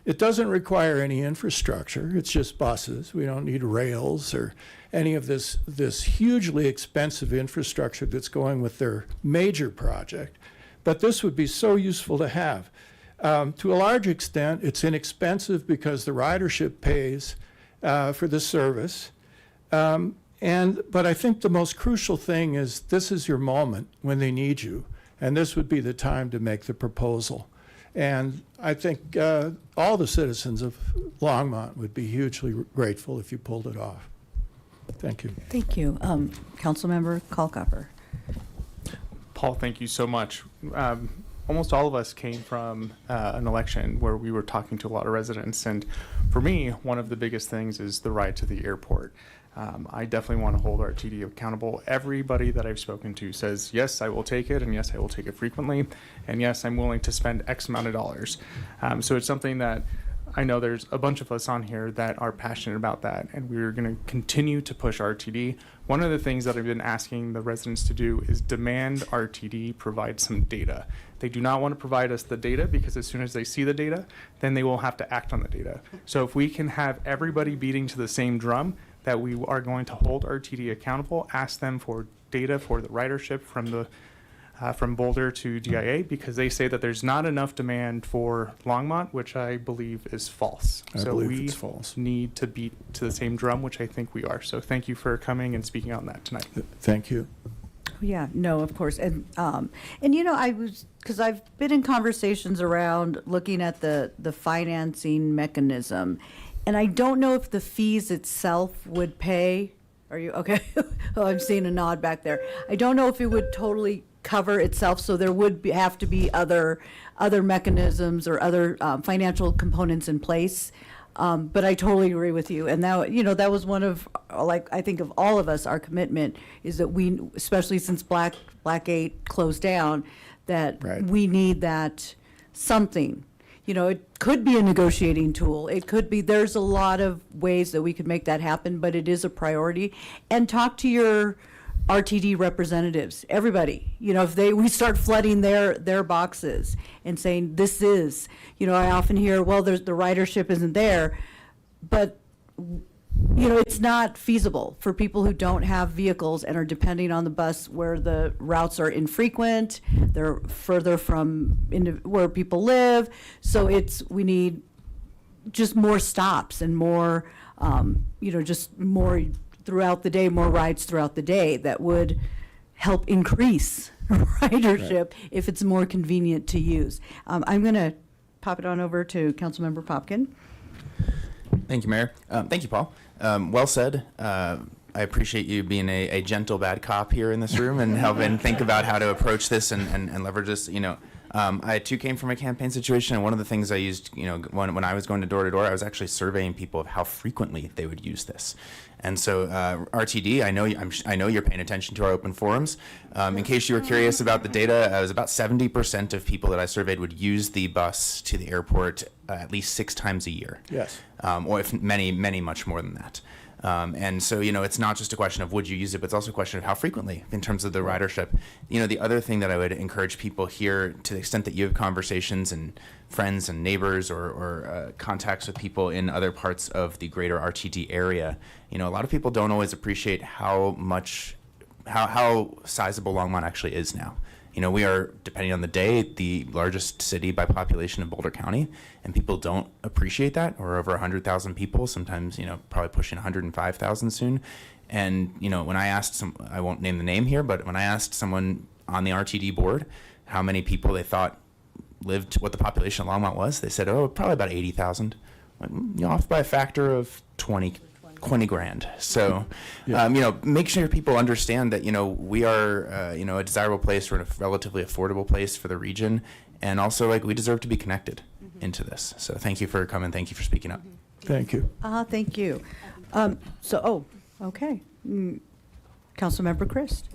Speaker 2: It doesn't require any infrastructure. It's just buses. We don't need rails or any of this hugely expensive infrastructure that's going with their major project. But this would be so useful to have. To a large extent, it's inexpensive because the ridership pays, for the service. But I think the most crucial thing is this is your moment when they need you, and this would be the time to make the proposal. And I think all the citizens of Longmont would be hugely grateful if you pulled it off. Thank you.
Speaker 1: Thank you. Councilmember Kalkoffer.
Speaker 11: Paul, thank you so much. Almost all of us came from an election where we were talking to a lot of residents. And for me, one of the biggest things is the ride to the airport. I definitely want to hold RTD accountable. Everybody that I've spoken to says, yes, I will take it, and yes, I will take it frequently, and yes, I'm willing to spend X amount of dollars. So it's something that I know there's a bunch of us on here that are passionate about that, and we're going to continue to push RTD. One of the things that I've been asking the residents to do is demand RTD provide some data. They do not want to provide us the data because as soon as they see the data, then they will have to act on the data. So if we can have everybody beating to the same drum, that we are going to hold RTD accountable, ask them for data for the ridership from Boulder to DIA, because they say that there's not enough demand for Longmont, which I believe is false.
Speaker 2: I believe it's false.
Speaker 11: Need to beat to the same drum, which I think we are. So thank you for coming and speaking on that tonight.
Speaker 2: Thank you.
Speaker 1: Yeah, no, of course. And you know, because I've been in conversations around looking at the financing mechanism, and I don't know if the fees itself would pay. Are you okay? Oh, I'm seeing a nod back there. I don't know if it would totally cover itself, so there would have to be other mechanisms or other financial components in place. But I totally agree with you. And now, you know, that was one of, like, I think of all of us, our commitment is that we, especially since Black 8 closed down, that we need that something. You know, it could be a negotiating tool. It could be, there's a lot of ways that we could make that happen, but it is a priority. And talk to your RTD representatives, everybody. You know, if we start flooding their boxes and saying this is, you know, I often hear, well, the ridership isn't there, but you know, it's not feasible for people who don't have vehicles and are depending on the bus where the routes are infrequent, they're further from where people live. So we need just more stops and more, you know, just more throughout the day, more rides throughout the day that would help increase ridership if it's more convenient to use. I'm going to pop it on over to Councilmember Popkin.
Speaker 10: Thank you, Mayor. Thank you, Paul. Well said. I appreciate you being a gentle bad cop here in this room and helping think about how to approach this and leverage this. You know, I too came from a campaign situation, and one of the things I used, you know, when I was going door to door, I was actually surveying people of how frequently they would use this. And so, RTD, I know you're paying attention to our open forums. In case you were curious about the data, it was about 70% of people that I surveyed would use the bus to the airport at least 6 times a year.
Speaker 2: Yes.
Speaker 10: Or if many much more than that. And so, you know, it's not just a question of would you use it, but it's also a question of how frequently in terms of the ridership. You know, the other thing that I would encourage people here, to the extent that you have conversations and friends and neighbors or contacts with people in other parts of the greater RTD area, you know, a lot of people don't always appreciate how sizable Longmont actually is now. You know, we are, depending on the day, the largest city by population in Boulder County, and people don't appreciate that. We're over 100,000 people, sometimes, you know, probably pushing 105,000 soon. And, you know, when I asked I won't name the name here, but when I asked someone on the RTD board how many people they thought lived, what the population of Longmont was, they said, oh, probably about 80,000. You know, off by a factor of 20 grand. So, you know, make sure people understand that, you know, we are, you know, a desirable place. We're in a relatively affordable place for the region. And also, like, we deserve to be connected into this. So thank you for coming. Thank you for speaking up.
Speaker 2: Thank you.
Speaker 1: Thank you. Okay. Councilmember Christ.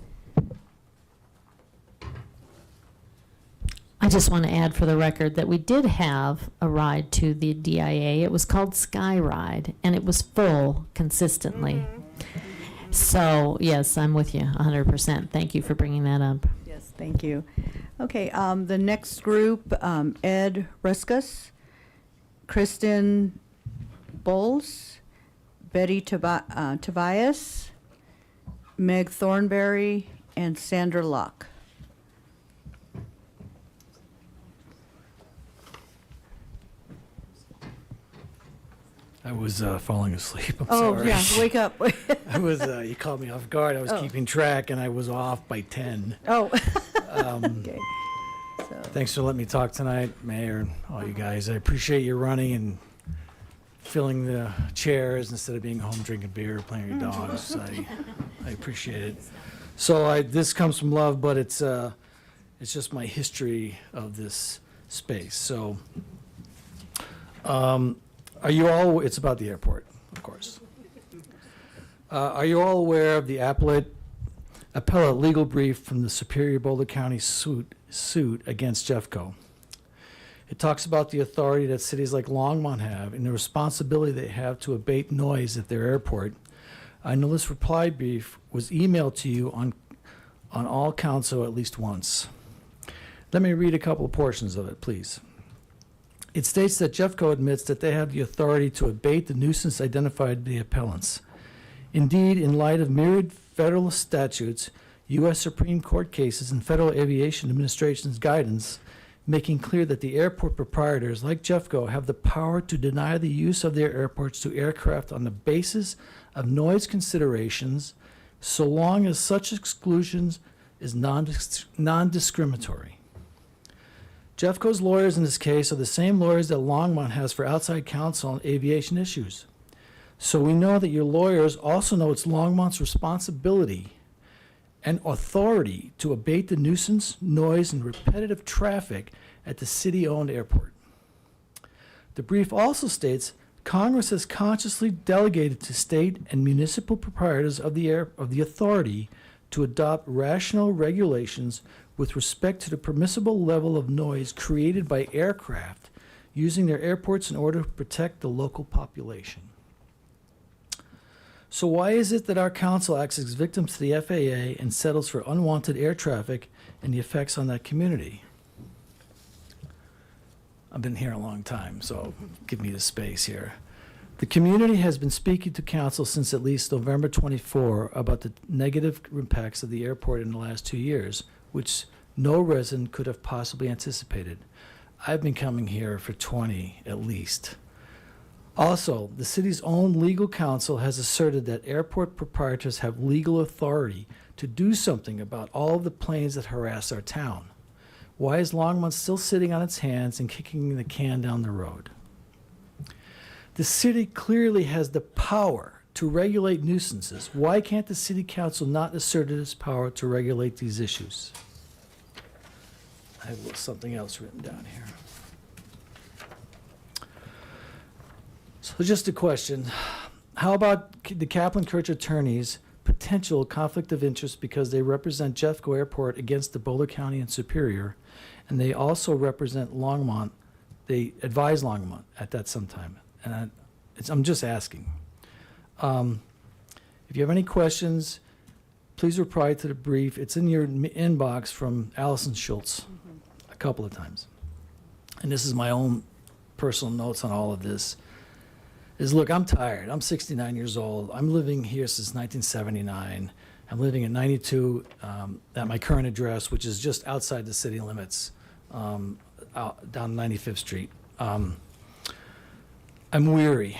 Speaker 21: I just want to add for the record that we did have a ride to the DIA. It was called Sky Ride, and it was full consistently. So, yes, I'm with you 100%. Thank you for bringing that up.
Speaker 1: Yes, thank you. Okay, the next group, Ed Ruskus, Kristen Bowles, Betty Tobias, Meg Thornberry, and Sandra Locke.
Speaker 5: I was falling asleep. I'm
Speaker 1: Oh,
Speaker 5: sorry.
Speaker 1: yeah, wake up.
Speaker 5: I was. You caught me off guard. I was
Speaker 1: Oh.
Speaker 5: keeping track, and I was off by 10.
Speaker 1: Oh,
Speaker 5: Um,
Speaker 1: okay. So,
Speaker 5: Thanks for letting me talk tonight, Mayor, and all you guys. I appreciate you running and filling the chairs instead of being home drinking beer, playing with your dogs. I appreciate it. So this comes from love, but it's just my history of this space. So, are you all? It's about the airport, of course. Are you all aware of the appellate legal brief from the Superior Boulder County suit against Jeffco? It talks about the authority that cities like Longmont have and the responsibility they have to abate noise at their airport. I know this reply brief was emailed to you on all council at least once. Let me read a couple of portions of it, please. It states that Jeffco admits that they have the authority to abate the nuisance identified by the appellants. Indeed, in light of myriad federal statutes, U.S. Supreme Court cases, and Federal Aviation Administration's guidance, making clear that the airport proprietors, like Jeffco, have the power to deny the use of their airports to aircraft on the basis of noise considerations, so long as such exclusions is non-discriminatory. Jeffco's lawyers in this case are the same lawyers that Longmont has for outside counsel on aviation issues. So we know that your lawyers also know it's Longmont's responsibility and authority to abate the nuisance, noise, and repetitive traffic at the city-owned airport. The brief also states Congress has consciously delegated to state and municipal proprietors of the authority to adopt rational regulations with respect to the permissible level of noise created by aircraft using their airports in order to protect the local population. So why is it that our council acts as victims to the FAA and settles for unwanted air traffic and the effects on that community? I've been here a long time, so give me the space here. The community has been speaking to council since at least November 24 about the negative impacts of the airport in the last 2 years, which no resident could have possibly anticipated. I've been coming here for 20 at least. Also, the city's own legal counsel has asserted that airport proprietors have legal authority to do something about all of the planes that harass our town. Why is Longmont still sitting on its hands and kicking the can down the road? The city clearly has the power to regulate nuisances. Why can't the city council not assert its power to regulate these issues? I have something else written down here. So just a question. How about the Kaplan Kirch attorneys' potential conflict of interest because they represent Jeffco Airport against the Boulder County and Superior, and they also represent Longmont. They advise Longmont at that sometime. And I'm just asking. If you have any questions, please reply to the brief. It's in your inbox from Allison Schultz a couple of times. And this is my own personal notes on all of this. Look, I'm tired. I'm 69 years old. I'm living here since 1979. I'm living at 92 at my current address, which is just outside the city limits, down 95th Street. I'm weary.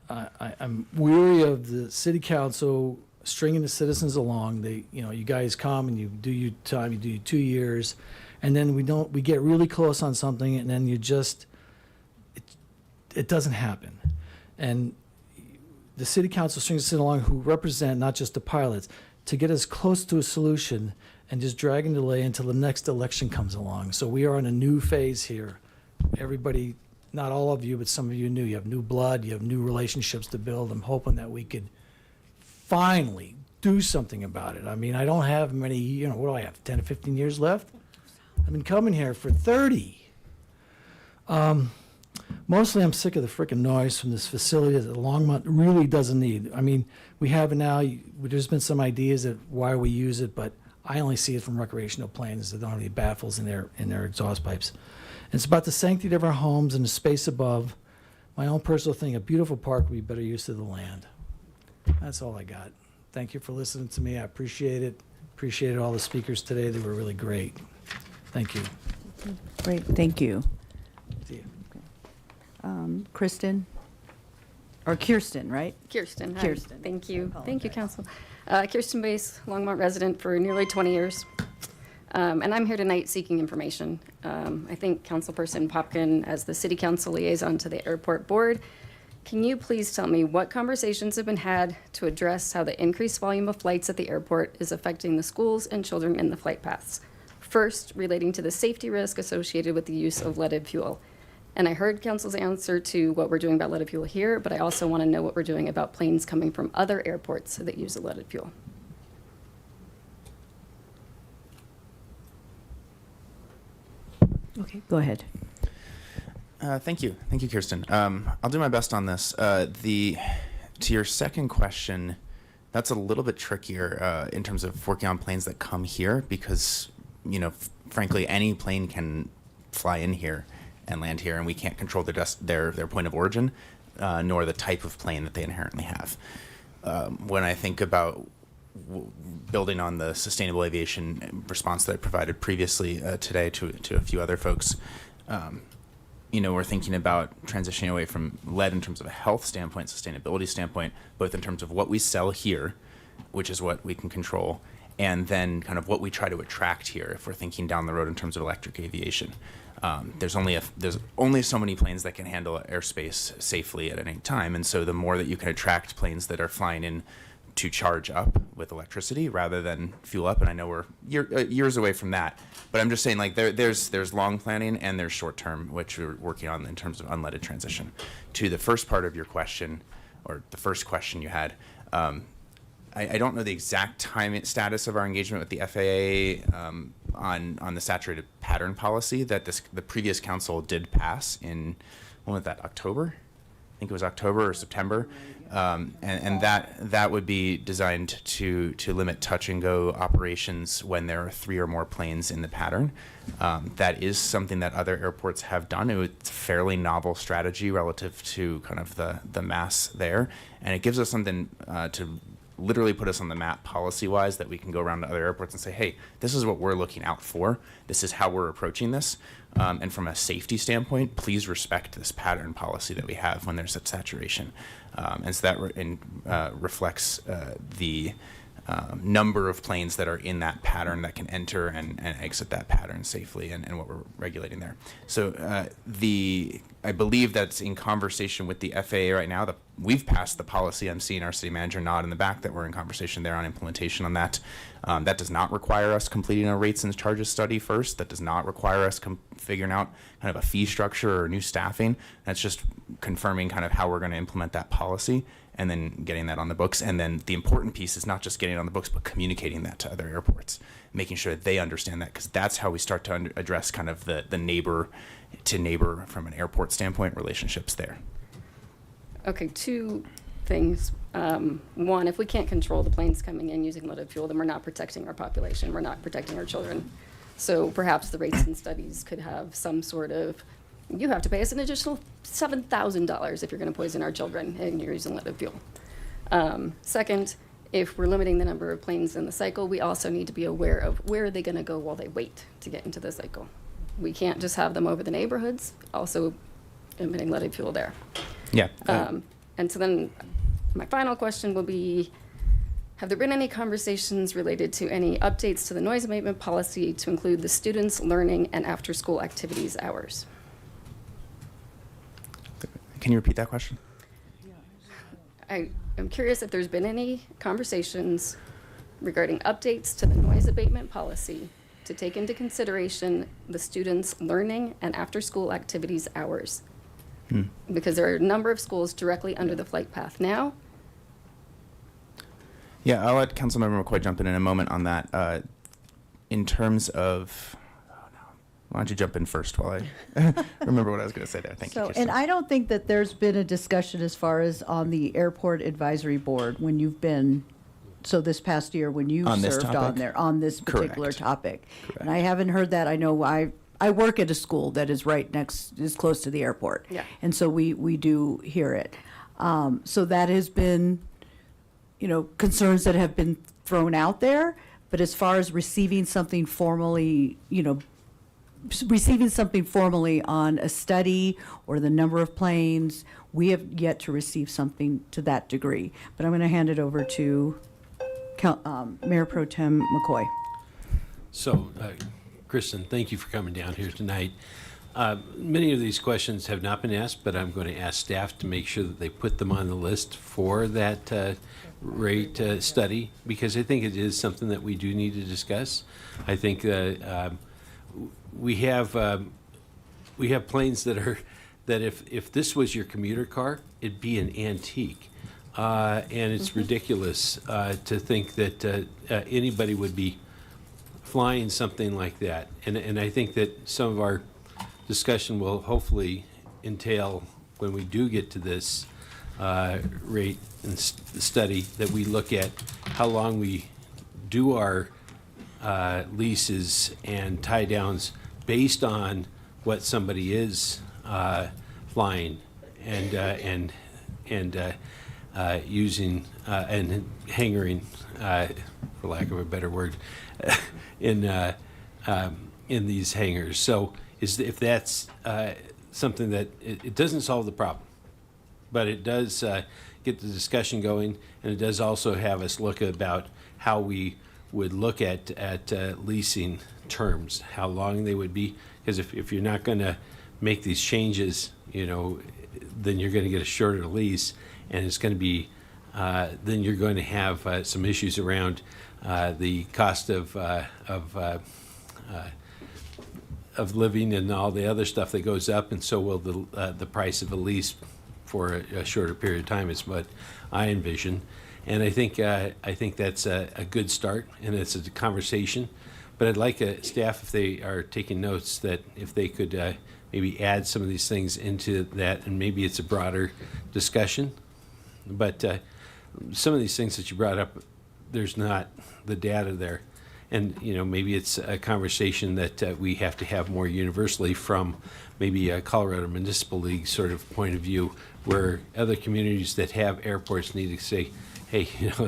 Speaker 5: I'm weary of the city council stringing the citizens along. You guys come and you do your time, you do your 2 years, and then we get really close on something, and then it doesn't happen. And the city council strings us along who represent not just the pilots to get us close to a solution and just drag and delay until the next election comes along. So we are in a new phase here. Everybody, not all of you, but some of you new. You have new blood. You have new relationships to build. I'm hoping that we could finally do something about it. I mean, I don't have many, what do I have, 10 to 15 years left? I've been coming here for 30. Mostly I'm sick of the frickin' noise from this facility that Longmont really doesn't need. I mean, we have it now. There's been some ideas of why we use it, but I only see it from recreational planes that don't have any baffles in their exhaust pipes. And it's about the sanctity of our homes and the space above. My own personal thing, a beautiful park would be better use of the land. That's all I got. Thank you for listening to me. I appreciate it. Appreciated all the speakers today. They were really great. Thank you.
Speaker 1: Great, thank you.
Speaker 2: See you.
Speaker 1: Kristen? Or Kirsten, right?
Speaker 7: Kirsten. Hi.
Speaker 1: Kirsten.
Speaker 7: Thank you. Thank you, Council. Kirsten Bass, Longmont resident for nearly 20 years. And I'm here tonight seeking information. I think Councilperson Popkin, as the City Council liaison to the airport board, can you please tell me what conversations have been had to address how the increased volume of flights at the airport is affecting the schools and children in the flight paths? First, relating to the safety risk associated with the use of leaded fuel. And I heard Council's answer to what we're doing about leaded fuel here, but I also want to know what we're doing about planes coming from other airports that use leaded fuel.
Speaker 1: Okay, go ahead.
Speaker 10: Thank you, Kirsten. I'll do my best on this. To your second question, that's a little bit trickier in terms of working on planes that come here because, frankly, any plane can fly in here and land here, and we can't control their point of origin, nor the type of plane that they inherently have. When I think about building on the sustainable aviation response that I provided previously today to a few other folks, we're thinking about transitioning away from lead in terms of a health standpoint, sustainability standpoint, both in terms of what we sell here, which is what we can control, and then kind of what we try to attract here if we're thinking down the road in terms of electric aviation. There's only so many planes that can handle airspace safely at any time, and so the more that you can attract planes that are flying in to charge up with electricity rather than fuel up, and I know we're years away from that, but I'm just saying there's long planning and there's short term, which we're working on in terms of unleaded transition. To the first part of your question, or the first question you had, I don't know the exact time status of our engagement with the FAA on the saturated pattern policy that the previous council did pass in, when was that, October? I think it was October or September. And that would be designed to limit touch and go operations when there are 3 or more planes in the pattern. That is something that other airports have done. It's a fairly novel strategy relative to kind of the mass there. And it gives us something to literally put us on the map policy-wise that we can go around to other airports and say, hey, this is what we're looking out for. This is how we're approaching this. And from a safety standpoint, please respect this pattern policy that we have when there's such saturation. And so that reflects the number of planes that are in that pattern that can enter and exit that pattern safely and what we're regulating there. So I believe that's in conversation with the FAA right now. We've passed the policy. I'm seeing our city manager nod in the back that we're in conversation there on implementation on that. That does not require us completing a rates and charges study first. That does not require us figuring out kind of a fee structure or new staffing. That's just confirming kind of how we're going to implement that policy and then getting that on the books. And then the important piece is not just getting it on the books, but communicating that to other airports, making sure that they understand that, because that's how we start to address kind of the neighbor to neighbor from an airport standpoint relationships there.
Speaker 7: Okay, 2 things. One, if we can't control the planes coming in using leaded fuel, then we're not protecting our population. We're not protecting our children. So perhaps the rates and studies could have some sort of, you have to pay us an additional $7,000 if you're going to poison our children and you're using leaded fuel. Second, if we're limiting the number of planes in the cycle, we also need to be aware of where are they going to go while they wait to get into the cycle. We can't just have them over the neighborhoods, also emitting leaded fuel there.
Speaker 10: Yeah.
Speaker 7: And so then my final question will be, have there been any conversations related to any updates to the noise abatement policy to include the students' learning and after-school activities hours?
Speaker 10: Can you repeat that question?
Speaker 7: I am curious if there's been any conversations regarding updates to the noise abatement policy to take into consideration the students' learning and after-school activities hours. Because there are a number of schools directly under the flight path now.
Speaker 10: Yeah, I'll let Councilmember McCoy jump in a moment on that. In terms of, why don't you jump in first while I remember what I was going to say there. Thank you, Kirsten.
Speaker 1: And I don't think that there's been a discussion as far as on the airport advisory board when you've been, so this past year when you served on there on this particular topic. Correct. And I haven't heard that. I know I work at a school that is is close to the airport.
Speaker 7: Yeah.
Speaker 1: And so we do hear it. So that has been, concerns that have been thrown out there. But as far as receiving something formally, receiving something formally on a study or the number of planes. We have yet to receive something to that degree. But I'm going to hand it over to Mayor Pro Tem McCoy.
Speaker 3: So, Kristen, thank you for coming down here tonight. Many of these questions have not been asked, but I'm going to ask staff to make sure that they put them on the list for that rate study, because I think it is something that we do need to discuss. I think we have planes that if this was your commuter car, it'd be an antique. And it's ridiculous to think that anybody would be flying something like that. And I think that some of our discussion will hopefully entail, when we do get to this rate and study, that we look at how long we do our leases and tie downs based on what somebody is flying and using and hangering, for lack of a better word, in these hangars. So if that's something that it doesn't solve the problem, but it does get the discussion going, and it does also have us look about how we would look at leasing terms, how long they would be, because if you're not going to make these changes, then you're going to get a shorter lease, and it's going to be then you're going to have some issues around the cost of living and all the other stuff that goes up, and so will the price of a lease for a shorter period of time, is what I envision. And I think that's a good start, and it's a conversation. But I'd like staff, if they are taking notes, that if they could maybe add some of these things into that, and maybe it's a broader discussion. But some of these things that you brought up, there's not the data there. And, maybe it's a conversation that we have to have more universally from maybe a Colorado Municipal League sort of point of view, where other communities that have airports need to say, hey,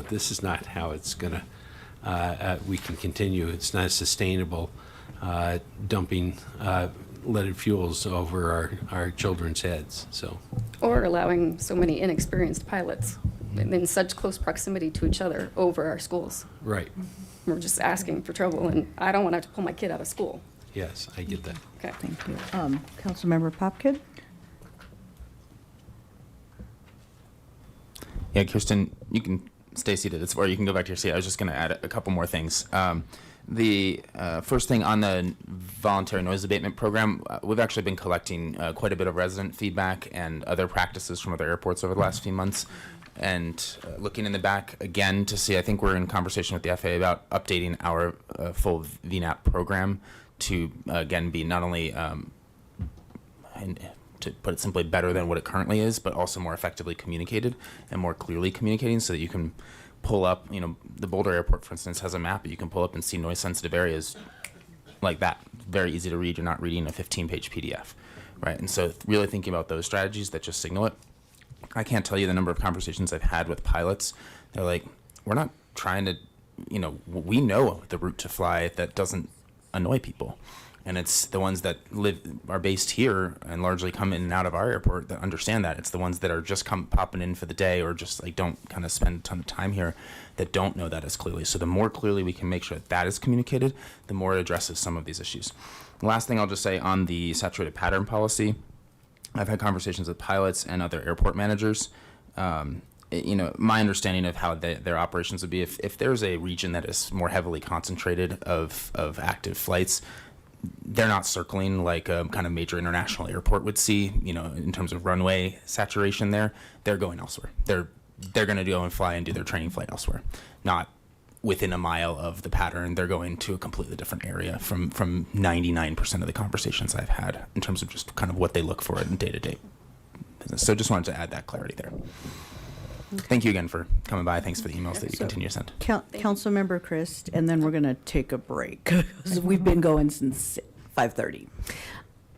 Speaker 3: this is not how it's going to, we can continue. It's not sustainable dumping leaded fuels over our children's heads. So,
Speaker 7: Or allowing so many inexperienced pilots in such close proximity to each other over our schools.
Speaker 3: Right.
Speaker 7: We're just asking for trouble, and I don't want to have to pull my kid out of school.
Speaker 3: Yes, I get that.
Speaker 7: Okay.
Speaker 1: Thank you. Councilmember Popkin?
Speaker 10: Yeah, Kirsten, you can stay seated, or you can go back to your seat. I was just going to add a couple more things. The first thing on the voluntary noise abatement program, we've actually been collecting quite a bit of resident feedback and other practices from other airports over the last few months. And looking in the back again to see, I think we're in conversation with the FAA about updating our full VNAP program to, again, be not only, and to put it simply, better than what it currently is, but also more effectively communicated and more clearly communicating, so that you can pull up, the Boulder Airport, for instance, has a map that you can pull up and see noise-sensitive areas like that. Very easy to read. You're not reading a 15-page PDF, right? And so really thinking about those strategies that just signal it. I can't tell you the number of conversations I've had with pilots. They're like, we're not trying to, we know the route to fly that doesn't annoy people. And it's the ones that are based here and largely come in and out of our airport that understand that. It's the ones that are just popping in for the day, or just don't kind of spend a ton of time here, that don't know that as clearly. So the more clearly we can make sure that is communicated, the more it addresses some of these issues. The last thing I'll just say on the saturated pattern policy, I've had conversations with pilots and other airport managers. My understanding of how their operations would be, if there's a region that is more heavily concentrated of active flights, they're not circling like a kind of major international airport would see, in terms of runway saturation there. They're going elsewhere. They're going to go and fly and do their training flight elsewhere, not within a mile of the pattern. They're going to a completely different area from 99% of the conversations I've had in terms of just kind of what they look for in day-to-day business. So just wanted to add that clarity there. Thank you again for coming by. Thanks for the emails that you continue to send.
Speaker 1: Councilmember Christ, and then we're going to take a break, because we've been going since 5:30.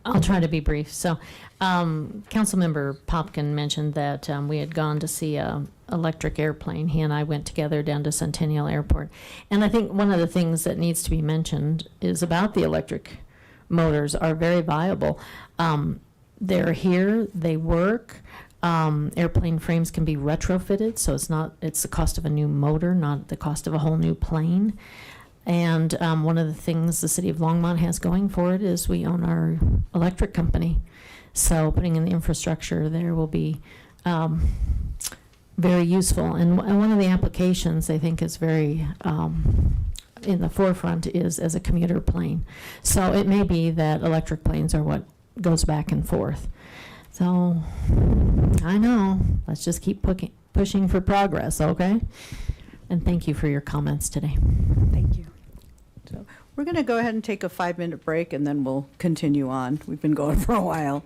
Speaker 21: I'll try to be brief. So, Councilmember Popkin mentioned that we had gone to see a electric airplane. He and I went together down to Centennial Airport. And I think one of the things that needs to be mentioned is about the electric motors are very viable. They're here, they work. Airplane frames can be retrofitted, so it's the cost of a new motor, not the cost of a whole new plane. And one of the things the city of Longmont has going for it is we own our electric company. So putting in the infrastructure there will be very useful. And one of the applications I think is very in the forefront is as a commuter plane. So it may be that electric planes are what goes back and forth. So I know, let's just keep pushing for progress, okay? And thank you for your comments today.
Speaker 1: Thank you. So we're going to go ahead and take a 5-minute break, and then we'll continue on. We've been going for a while.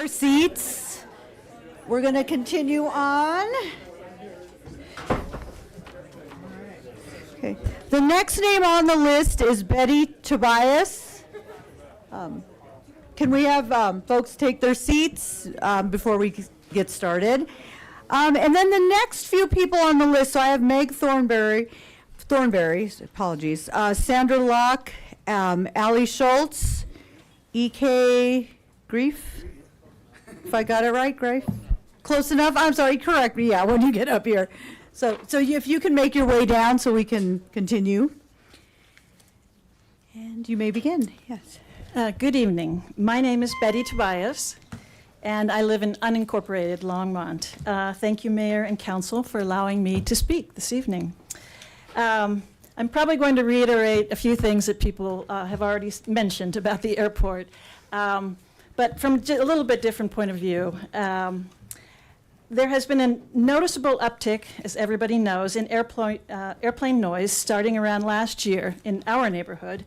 Speaker 1: our seats. We're going to continue on. Okay. The next name on the list is Betty Tobias. Can we have folks take their seats before we get started? And then the next few people on the list, so I have Meg Thornberry, apologies, Sandra Locke, Allie Schultz, E.K. Grief, if I got it right, Grief? Close enough? I'm sorry, correct me, yeah, when you get up here. So if you can make your way down so we can continue. And you may begin, yes.
Speaker 4: Good evening. My name is Betty Tobias, and I live in unincorporated Longmont. Thank you, Mayor and Council, for allowing me to speak this evening. I'm probably going to reiterate a few things that people have already mentioned about the airport, but from a little bit different point of view. There has been a noticeable uptick, as everybody knows, in airplane noise starting around last year in our neighborhood,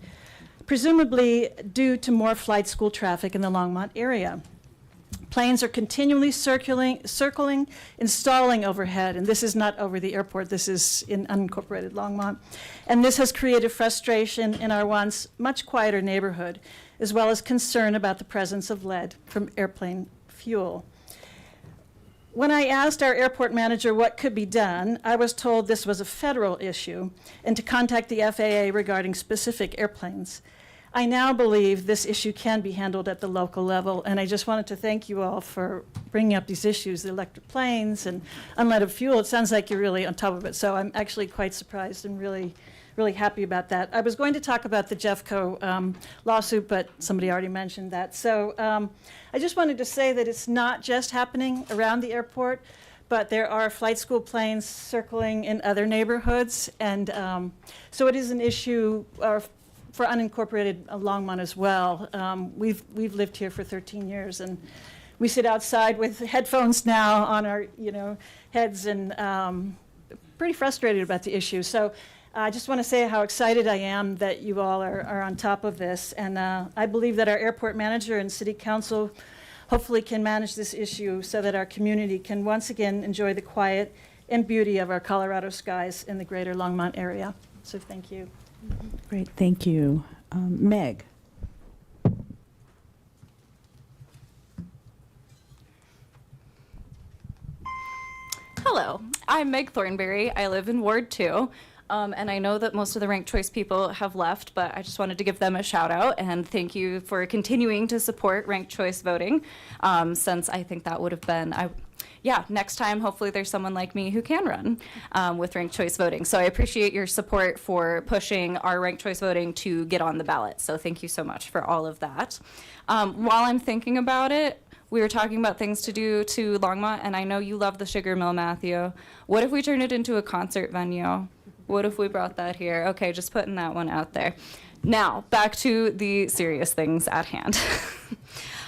Speaker 4: presumably due to more flight school traffic in the Longmont area. Planes are continually circling, installing overhead, and this is not over the airport, this is in unincorporated Longmont. And this has created frustration in our once much quieter neighborhood, as well as concern about the presence of lead from airplane fuel. When I asked our airport manager what could be done, I was told this was a federal issue and to contact the FAA regarding specific airplanes. I now believe this issue can be handled at the local level, and I just wanted to thank you all for bringing up these issues, the electric planes and unleaded fuel. It sounds like you're really on top of it, so I'm actually quite surprised and really happy about that. I was going to talk about the Jeffco lawsuit, but somebody already mentioned that. So I just wanted to say that it's not just happening around the airport, but there are flight school planes circling in other neighborhoods. And so it is an issue for unincorporated Longmont as well. We've lived here for 13 years, and we sit outside with headphones now on our heads, and pretty frustrated about the issue. So I just want to say how excited I am that you all are on top of this. And I believe that our airport manager and city council hopefully can manage this issue so that our community can once again enjoy the quiet and beauty of our Colorado skies in the greater Longmont area. So thank you.
Speaker 1: Great, thank you. Meg.
Speaker 12: Hello, I'm Meg Thornberry. I live in Ward 2. And I know that most of the ranked choice people have left, but I just wanted to give them a shout out and thank you for continuing to support ranked choice voting, since I think that would have been, next time hopefully there's someone like me who can run with ranked choice voting. So I appreciate your support for pushing our ranked choice voting to get on the ballot. So thank you so much for all of that. While I'm thinking about it, we were talking about things to do to Longmont, and I know you love the Sugar Mill, Matthew. What if we turned it into a concert venue? What if we brought that here? Okay, just putting that one out there. Now, back to the serious things at hand.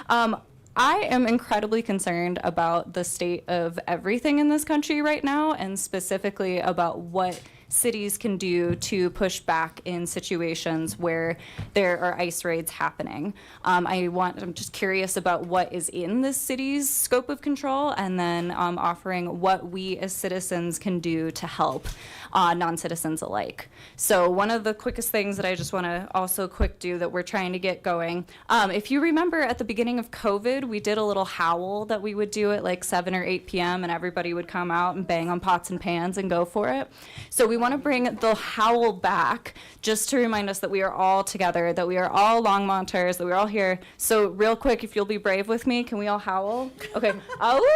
Speaker 12: I am incredibly concerned about the state of everything in this country right now, and specifically about what cities can do to push back in situations where there are ICE raids happening. I'm just curious about what is in this city's scope of control, and then offering what we as citizens can do to help non-citizens alike. So one of the quickest things that I just want to also do that we're trying to get going, if you remember at the beginning of COVID, we did a little howl that we would do at like 7 or 8 p.m. and everybody would come out and bang on pots and pans and go for it. So we want to bring the howl back just to remind us that we are all together, that we are all Longmonters, that we're all here. So real quick, if you'll be brave with me, can we all howl? Okay. Oh!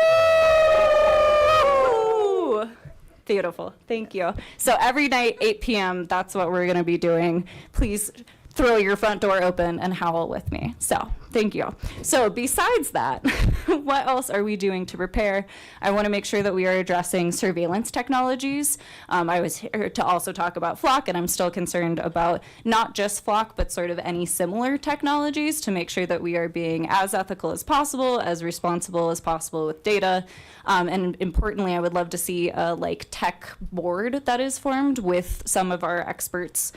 Speaker 12: Beautiful. Thank you. So every night, 8 p.m., that's what we're going to be doing. Please throw your front door open and howl with me. So thank you. So besides that, what else are we doing to prepare? I want to make sure that we are addressing surveillance technologies. I was here to also talk about Flock, and I'm still concerned about not just Flock, but sort of any similar technologies to make sure that we are being as ethical as possible, as responsible as possible with data. And importantly, I would love to see a tech board that is formed with some of our experts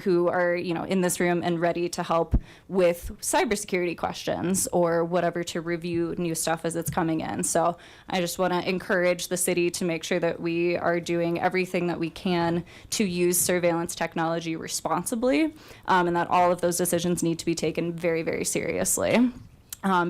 Speaker 12: who are in this room and ready to help with cybersecurity
Speaker 8: security questions or whatever to review new stuff as it's coming in. So I just want to encourage the city to make sure that we are doing everything that we can to use surveillance technology responsibly, and that all of those decisions need to be taken very, very seriously.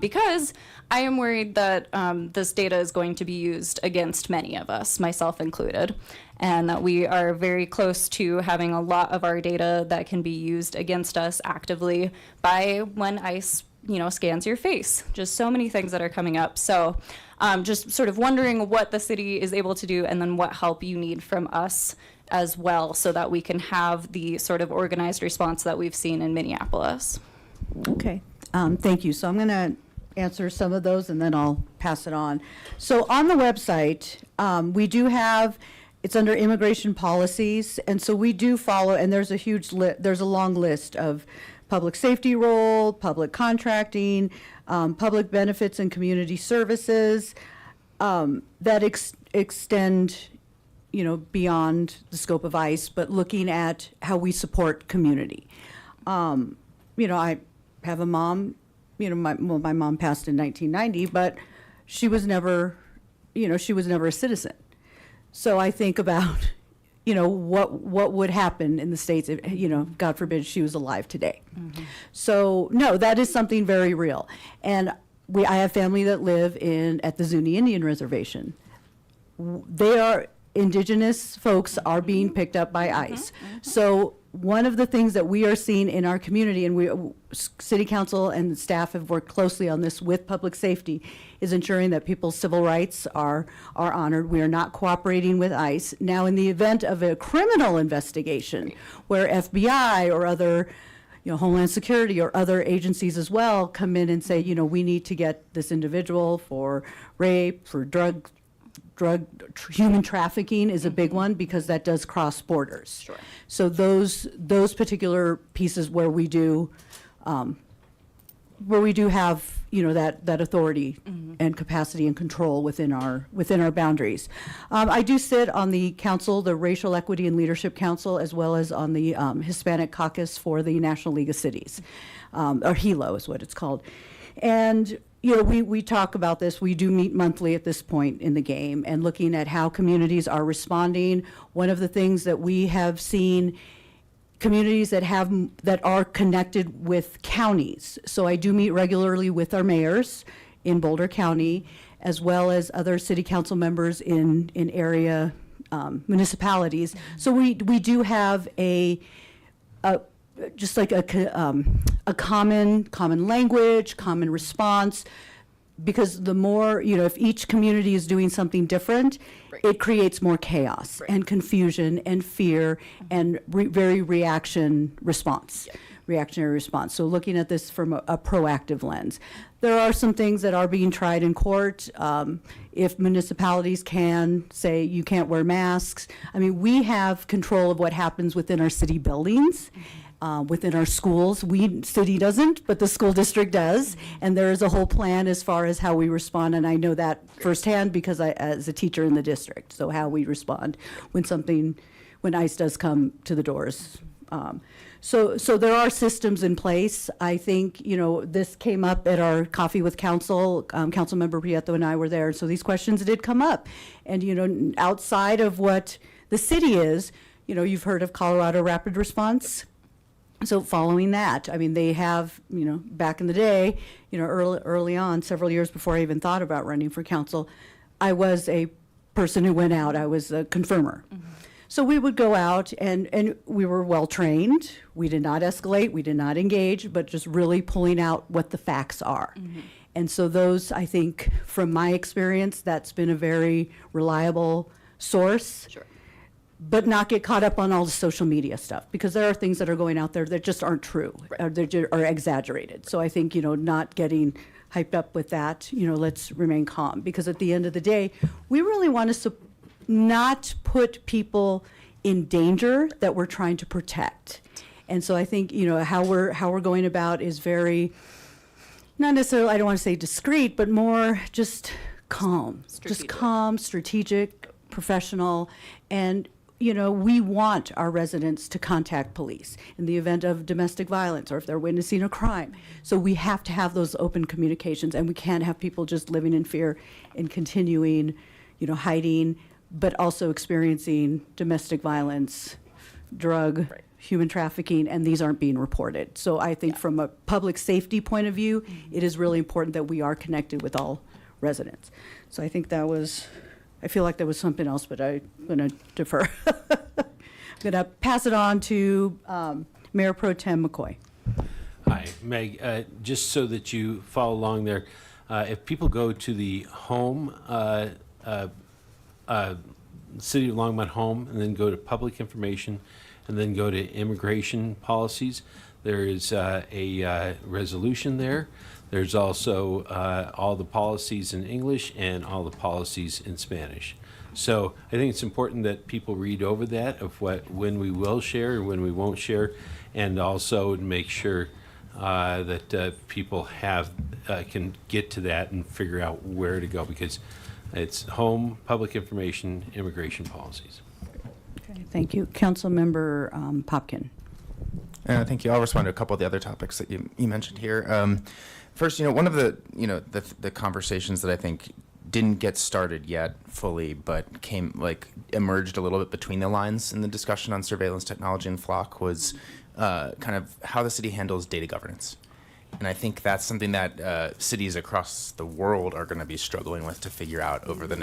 Speaker 8: Because I am worried that this data is going to be used against many of us, myself included, and that we are very close to having a lot of our data that can be used against us actively by when ICE, scans your face. Just so many things that are coming up. So just sort of wondering what the city is able to do and then what help you need from us as well so that we can have the sort of organized response that we've seen in Minneapolis.
Speaker 1: Okay. Thank you. So I'm going to answer some of those and then I'll pass it on. So on the website, we do have, it's under immigration policies, and so we do follow, and there's a long list of public safety role, public contracting, public benefits and community services that extend, beyond the scope of ICE, but looking at how we support community. I have a mom, my mom passed in 1990, but she was never a citizen. So I think about, what would happen in the States if, God forbid she was alive today. Mm-hmm. So no, that is something very real. And I have family that live at the Zuni Indian Reservation. Indigenous folks are being picked up by ICE. Mm-hmm. So one of the things that we are seeing in our community, and City Council and staff have worked closely on this with public safety, is ensuring that people's civil rights are honored. We are not cooperating with ICE. Now, in the event of a criminal investigation where FBI or other Homeland Security or other agencies as well come in and say, we need to get this individual for rape, for human trafficking is a big one because that does cross borders.
Speaker 8: Sure.
Speaker 1: So those particular pieces where we do have that authority and capacity and control within our boundaries. I do sit on the council, the Racial Equity and Leadership Council, as well as on the Hispanic Caucus for the National League of Cities, or HELO is what it's called. And we talk about this. We do meet monthly at this point in the game and looking at how communities are responding. One of the things that we have seen, communities that are connected with counties. So I do meet regularly with our mayors in Boulder County, as well as other city council members in area municipalities. So we do have just like a common language, common response, because the more, if each community is doing something different, it creates more chaos and confusion and fear and very reactionary response. So looking at this from a proactive lens. There are some things that are being tried in court. If municipalities can say you can't wear masks, we have control of what happens within our city buildings. Within our schools. City doesn't, but the school district does. And there is a whole plan as far as how we respond. And I know that firsthand because as a teacher in the district, so how we respond when ICE does come to the doors. So there are systems in place. I think, this came up at our coffee with council. Councilmember Prieto and I were there. So these questions did come up. And, outside of what the city is, you've heard of Colorado Rapid Response. So following that, they have, back in the day, early on, several years before I even thought about running for council, I was a person who went out. I was a confirmer. Mm-hmm. So we would go out and we were well trained. We did not escalate. We did not engage, but just really pulling out what the facts are. Mm-hmm. And so those, I think, from my experience, that's been a very reliable source. Sure. But not get caught up on all the social media stuff, because there are things that are going out there that just aren't true, right, or are exaggerated. So I think, not getting hyped up with that, let's remain calm, because at the end of the day, we really want to not put people in danger that we're trying to protect. And so I think, how we're going about is very, not necessarily, I don't want to say discreet, but more just calm, strategic, professional, and you know, we want our residents to contact police in the event of domestic violence or if they're witnessing a crime. So we have to have those open communications, and we can't have people just living in fear and continuing, you know, hiding, but also experiencing domestic violence, drug, human trafficking, and these aren't being reported. So I think from a public safety point of view, it is really important that we are connected with all residents. So I think that was, I feel like there was something else, but I'm going to defer. I'm going to pass it on to Mayor Pro Tem McCoy.
Speaker 3: Hi, Meg. Just so that you follow along there, if people go to the home, City of Longmont home, and then go to public information, and then go to immigration policies, there is a resolution there. There's also all the policies in English and all the policies in Spanish. So I think it's important that people read over that of when we will share and when we won't share, and also make sure that people can get to that and figure out where to go, because it's home, public information, immigration policies.
Speaker 1: Okay, thank you. Councilmember Popkin.
Speaker 10: Thank you. I'll respond to a couple of the other topics that you mentioned here. First, one of the conversations that I think didn't get started yet fully, but emerged a little bit between the lines in the discussion on surveillance technology and Flock was kind of how the city handles data governance. And I think that's something that cities across the world are going to be struggling with to figure out over the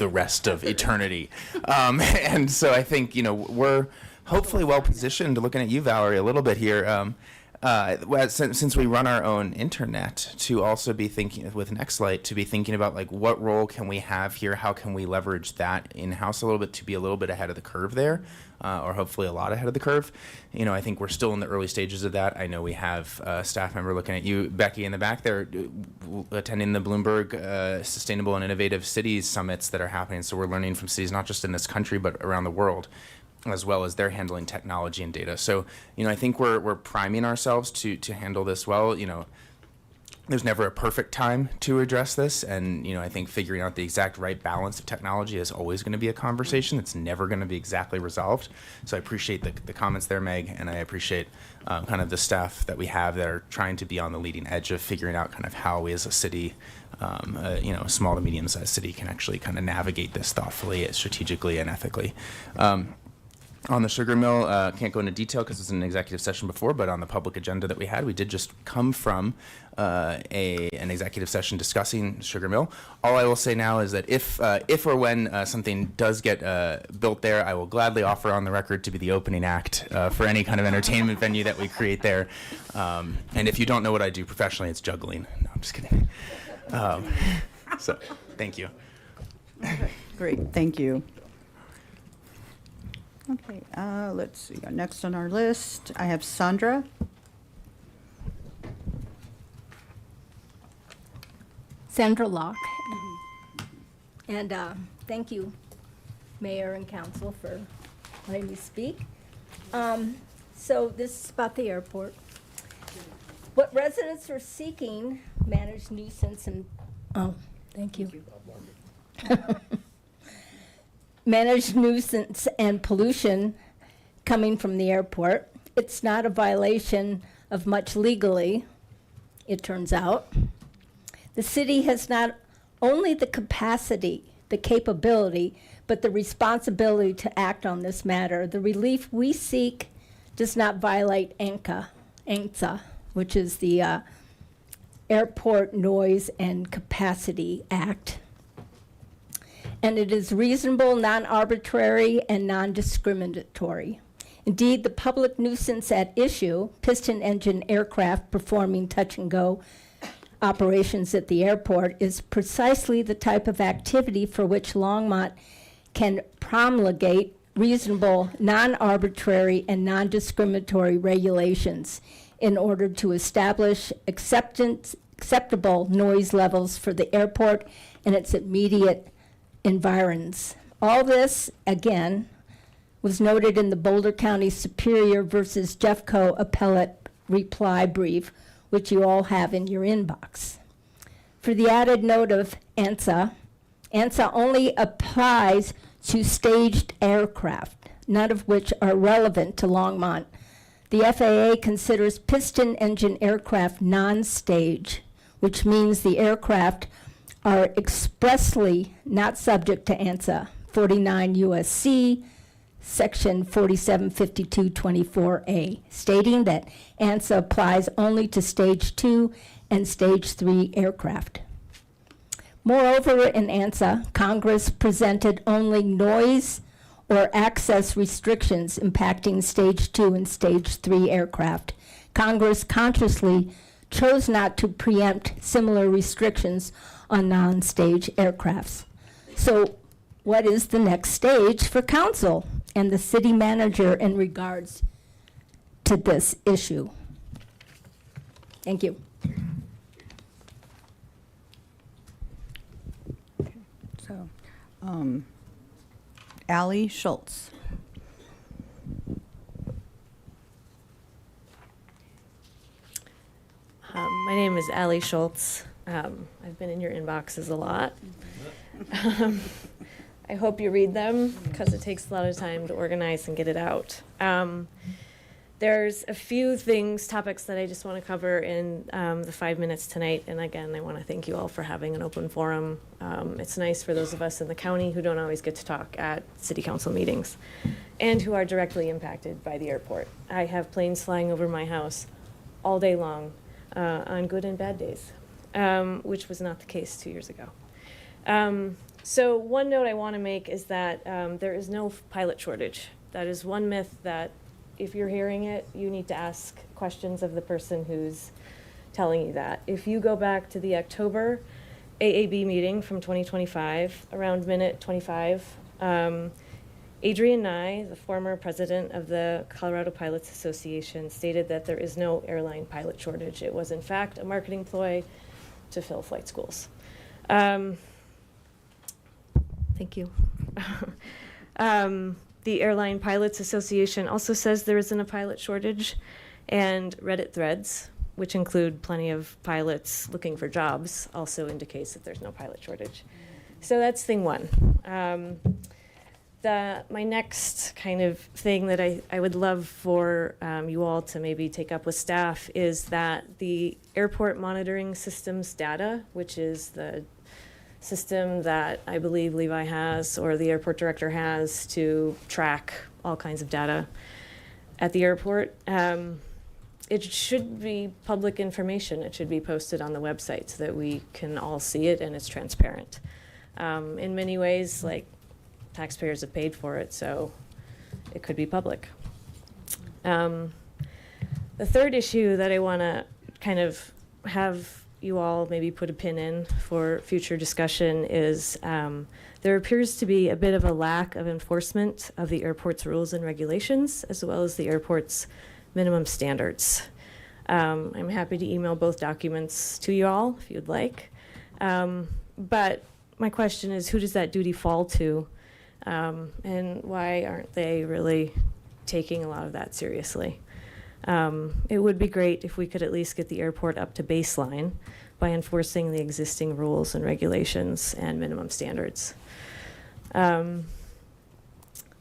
Speaker 10: rest of eternity. And so I think, we're hopefully well positioned, looking at you, Valerie, a little bit here, since we run our own internet, to also be thinking with Nextlight, to be thinking about what role can we have here? How can we leverage that in-house a little bit to be a little bit ahead of the curve there, or hopefully a lot ahead of the curve? I think we're still in the early stages of that. I know we have a staff member looking at you, Becky, in the back there, attending the Bloomberg Sustainable and Innovative Cities Summits that are happening. So we're learning from cities, not just in this country, but around the world, as well as they're handling technology and data. So, I think we're priming ourselves to handle this well. There's never a perfect time to address this, and I think figuring out the exact right balance of technology is always going to be a conversation. It's never going to be exactly resolved. So I appreciate the comments there, Meg, and I appreciate kind of the staff that we have that are trying to be on the leading edge of figuring out kind of how we as a city, a small to medium-sized city, can actually kind of navigate this thoughtfully, strategically, and ethically. On the sugar mill, can't go into detail because it's an executive session before, but on the public agenda that we had, we did just come from an executive session discussing sugar mill. All I will say now is that if or when something does get built there, I will gladly offer on the record to be the opening act for any kind of entertainment venue that we create there. And if you don't know what I do professionally, it's juggling. No, I'm just kidding. So, thank you.
Speaker 1: Okay, great, thank you. Okay, let's see. Next on our list, I have Sandra.
Speaker 9: Sandra Locke. And thank you, Mayor and Council, for letting me speak. So this is about the airport. What residents are seeking, managed nuisance and, thank you. Managed nuisance and pollution coming from the airport. It's not a violation of much legally, it turns out. The city has not only the capacity, the capability, but the responsibility to act on this matter. The relief we seek does not violate ANCSA, which is the Airport Noise and Capacity Act. And it is reasonable, non-arbitrary, and non-discriminatory. Indeed, the public nuisance at issue, piston engine aircraft performing touch-and-go operations at the airport, is precisely the type of activity for which Longmont can promulgate reasonable, non-arbitrary, and non-discriminatory regulations in order to establish acceptable noise levels for the airport and its immediate environs. All this, again, was noted in the Boulder County Superior versus Jeffco appellate reply brief, which you all have in your inbox. For the added note of ANSA only applies to staged aircraft, none of which are relevant to Longmont. The FAA considers piston engine aircraft non-stage, which means the aircraft are expressly not subject to ANSA 49 USC Section 475224A, stating that ANSA applies only to Stage 2 and Stage 3 aircraft. Moreover, in ANSA, Congress presented only noise or access restrictions impacting Stage 2 and Stage 3 aircraft. Congress consciously chose not to preempt similar restrictions on non-stage aircrafts. So what is the next stage for council and the city manager in regards to this issue? Thank you.
Speaker 1: So, Allie Schultz.
Speaker 13: My name is Allie Schultz. I've been in your inboxes a lot. I hope you read them because it takes a lot of time to organize and get it out. There's a few topics that I just want to cover in the 5 minutes tonight. And again, I want to thank you all for having an open forum. It's nice for those of us in the county who don't always get to talk at city council meetings and who are directly impacted by the airport. I have planes flying over my house all day long on good and bad days, which was not the case 2 years ago. So one note I want to make is that there is no pilot shortage. That is one myth that if you're hearing it, you need to ask questions of the person who's telling you that. If you go back to the October AAB meeting from 2025, around minute 25, Adrian Nye, the former president of the Colorado Pilots Association, stated that there is no airline pilot shortage. It was, in fact, a marketing ploy to fill flight schools. Thank you. The Airline Pilots Association also says there isn't a pilot shortage, and Reddit threads, which include plenty of pilots looking for jobs, also indicates that there's no pilot shortage. So that's thing one. My next kind of thing that I would love for you all to maybe take up with staff is that the airport monitoring systems data, which is the system that I believe Levi has or the airport director has to track all kinds of data at the airport, it should be public information. It should be posted on the website so that we can all see it and it's transparent. In many ways, like, taxpayers have paid for it, so it could be public. The third issue that I want to kind of have you all maybe put a pin in for future discussion is there appears to be a bit of a lack of enforcement of the airport's rules and regulations, as well as the airport's minimum standards. I'm happy to email both documents to you all if you'd like. But my question is, who does that duty fall to? And why aren't they really taking a lot of that seriously? It would be great if we could at least get the airport up to baseline by enforcing the existing rules and regulations and minimum standards. The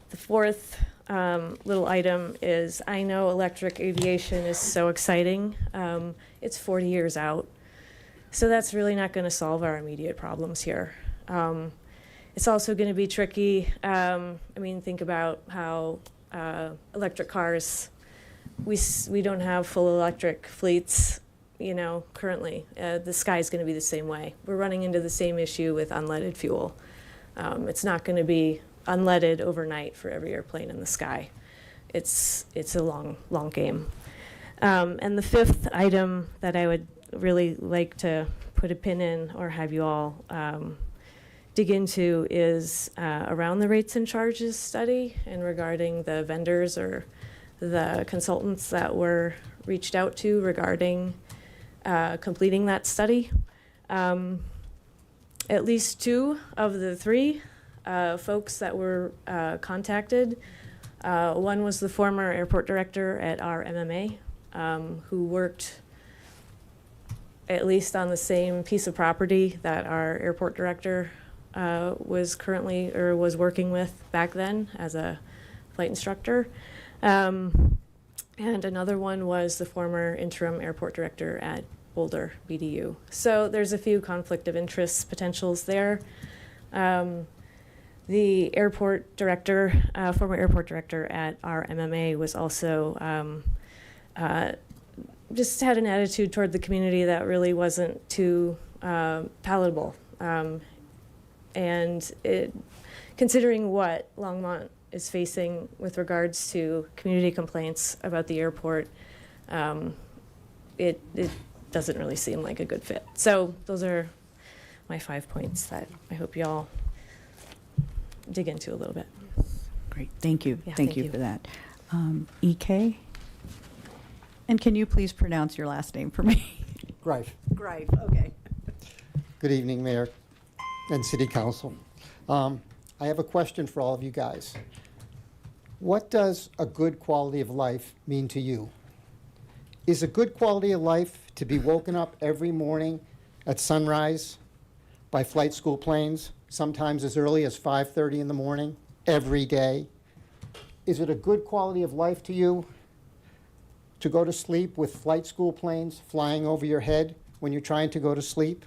Speaker 13: fourth little item is, I know electric aviation is so exciting. It's 40 years out. So that's really not going to solve our immediate problems here. It's also going to be tricky. I mean, think about how electric cars, we don't have full electric fleets, you know, currently. The sky's going to be the same way. We're running into the same issue with unleaded fuel. It's not going to be unleaded overnight for every airplane in the sky. It's a long game. And the fifth item that I would really like to put a pin in or have you all dig into is around the rates and charges study and regarding the vendors or the consultants that were reached out to regarding completing that study. At least two of the three folks that were contacted, one was the former airport director at our MMA, who worked at least on the same piece of property that our airport director was working with back then as a flight instructor. And another one was the former interim airport director at Boulder BDU. So there's a few conflict of interest potentials there. The airport director, former airport director at our MMA was also just had an attitude toward the community that really wasn't too palatable. And considering what Longmont is facing with regards to community complaints about the airport, it doesn't really seem like a good fit. So those are my 5 points that I hope y'all dig into a little bit.
Speaker 1: Great, thank you.
Speaker 13: Yeah,
Speaker 1: Thank you for that. EK? And can you please pronounce your last name for me?
Speaker 15: Greif.
Speaker 1: Greif, okay.
Speaker 15: Good evening, Mayor and City Council. I have a question for all of you guys. What does a good quality of life mean to you? Is a good quality of life to be woken up every morning at sunrise by flight school planes, sometimes as early as 5:30 in the morning, every day? Is it a good quality of life to you to go to sleep with flight school planes flying over your head when you're trying to go to sleep?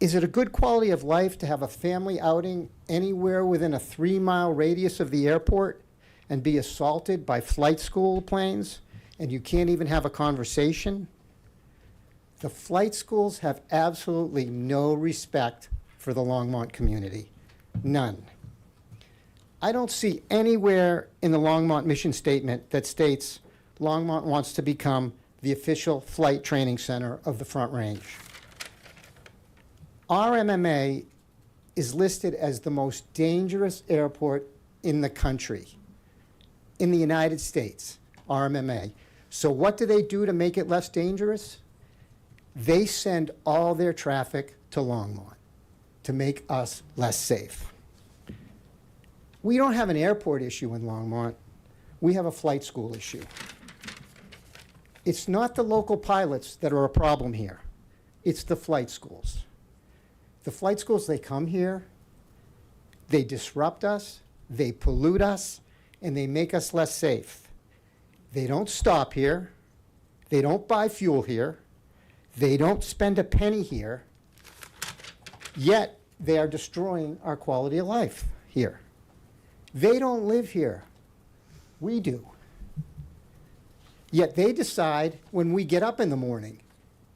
Speaker 15: Is it a good quality of life to have a family outing anywhere within a 3-mile radius of the airport and be assaulted by flight school planes and you can't even have a conversation? The flight schools have absolutely no respect for the Longmont community. None. I don't see anywhere in the Longmont mission statement that states Longmont wants to become the official flight training center of the Front Range. Our MMA is listed as the most dangerous airport in the country, in the United States, RMMA. So what do they do to make it less dangerous? They send all their traffic to Longmont to make us less safe. We don't have an airport issue in Longmont. We have a flight school issue. It's not the local pilots that are a problem here. It's the flight schools. The flight schools, they come here, they disrupt us, they pollute us, and they make us less safe. They don't stop here. They don't buy fuel here. They don't spend a penny here. Yet they are destroying our quality of life here. They don't live here. We do. Yet they decide when we get up in the morning.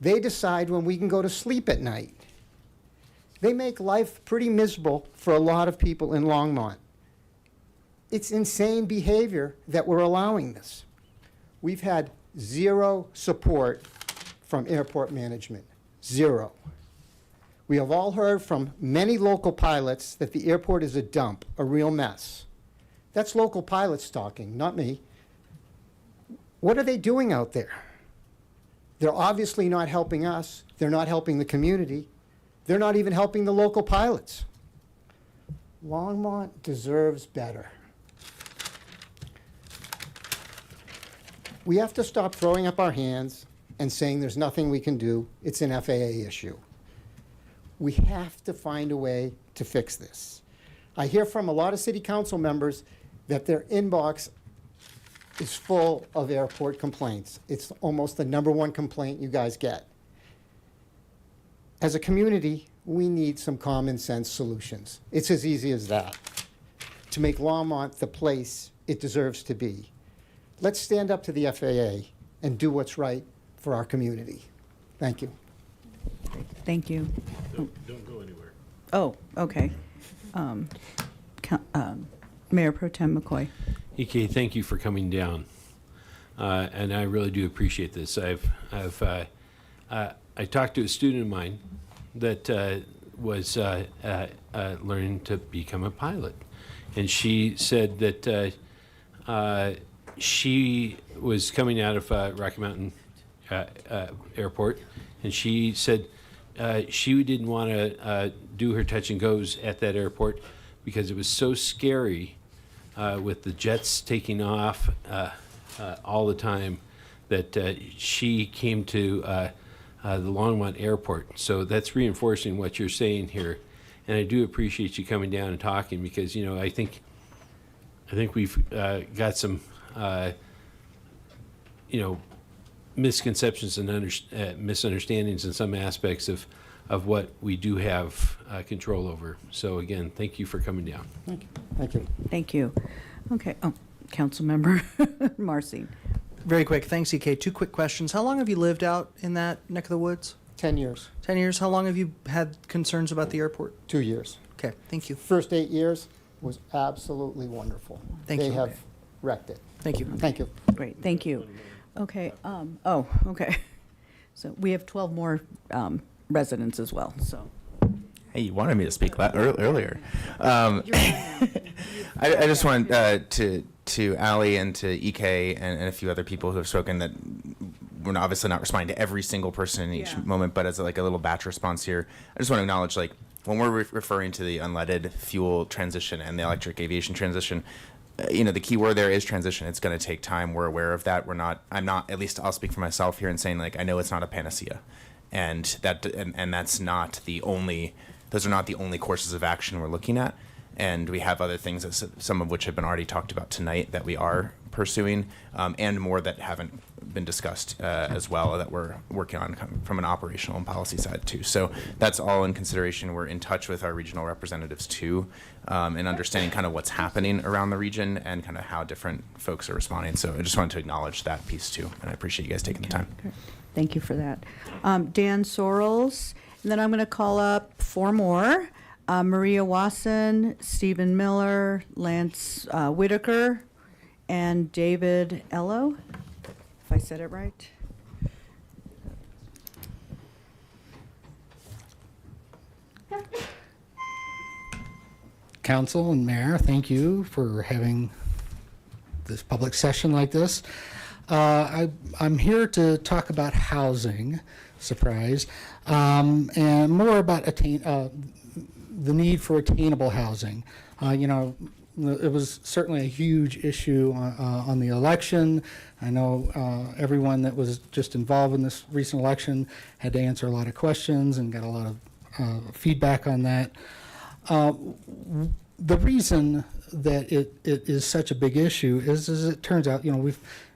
Speaker 15: They decide when we can go to sleep at night. They make life pretty miserable for a lot of people in Longmont. It's insane behavior that we're allowing this. We've had zero support from airport management. Zero. We have all heard from many local pilots that the airport is a dump, a real mess. That's local pilots talking, not me. What are they doing out there? They're obviously not helping us. They're not helping the community. They're not even helping the local pilots. Longmont deserves better. We have to stop throwing up our hands and saying there's nothing we can do. It's an FAA issue. We have to find a way to fix this. I hear from a lot of city council members that their inbox is full of airport complaints. It's almost the #1 complaint you guys get. As a community, we need some common sense solutions. It's as easy as that, to make Longmont the place it deserves to be. Let's stand up to the FAA and do what's right for our community. Thank you.
Speaker 1: Thank you.
Speaker 3: Don't go anywhere.
Speaker 1: Oh, okay. Mayor Pro Tem McCoy.
Speaker 3: EK, thank you for coming down, and I really do appreciate this. I talked to a student of mine that was learning to become a pilot, and she said that she was coming out of Rocky Mountain Airport, and she said she didn't want to do her touch and goes at that airport because it was so scary with the jets taking off all the time that she came to the Longmont Airport. So that's reinforcing what you're saying here, and I do appreciate you coming down and talking, because I think we've got some misconceptions and misunderstandings in some aspects of what we do have control over. So again, thank you for coming down.
Speaker 15: Thank you. Thank you.
Speaker 1: Thank you. Okay. Oh, Councilmember Marcy.
Speaker 14: Very quick. Thanks, EK. 2 quick questions. How long have you lived out in that neck of the woods?
Speaker 15: 10 years.
Speaker 14: 10 years. How long have you had concerns about the airport?
Speaker 15: 2 years.
Speaker 14: Okay, thank you.
Speaker 15: First 8 years was absolutely wonderful.
Speaker 14: Thank you.
Speaker 15: They have wrecked it.
Speaker 14: Thank you.
Speaker 15: Thank you.
Speaker 1: Great. Thank you. Okay. Okay. So we have 12 more residents as well. So.
Speaker 10: Hey, you wanted me to speak earlier. I just want to Ali and to EK and a few other people who have spoken that we're obviously not responding to every single person in each moment, but as like a little batch response here, I just want to acknowledge, like, when we're referring to the unleaded fuel transition and the electric aviation transition, the key word there is transition. It's going to take time. We're aware of that. I'm not, at least I'll speak for myself here and saying, like, I know it's not a panacea, and that's not the only, those are not the only courses of action we're looking at. And we have other things, that some of which have been already talked about tonight, that we are pursuing, and more that haven't been discussed as well, that we're working on from an operational and policy side too. So that's all in consideration. We're in touch with our regional representatives too, and understanding kind of what's happening around the region and kind of how different folks are responding. So I just wanted to acknowledge that piece too, and I appreciate you guys taking the time.
Speaker 1: Okay. Thank you for that. Dan Sorrells, and then I'm going to call up 4 more. Maria Wasson, Stephen Miller, Lance Whitaker, and David Ello, if I said it right.
Speaker 17: Council and Mayor, thank you for having this public session like this. I'm here to talk about housing, surprise, and more about the need for attainable housing. It was certainly a huge issue on the election. I know everyone that was just involved in this recent election had to answer a lot of questions and got a lot of feedback on that. The reason that it is such a big issue is it turns out,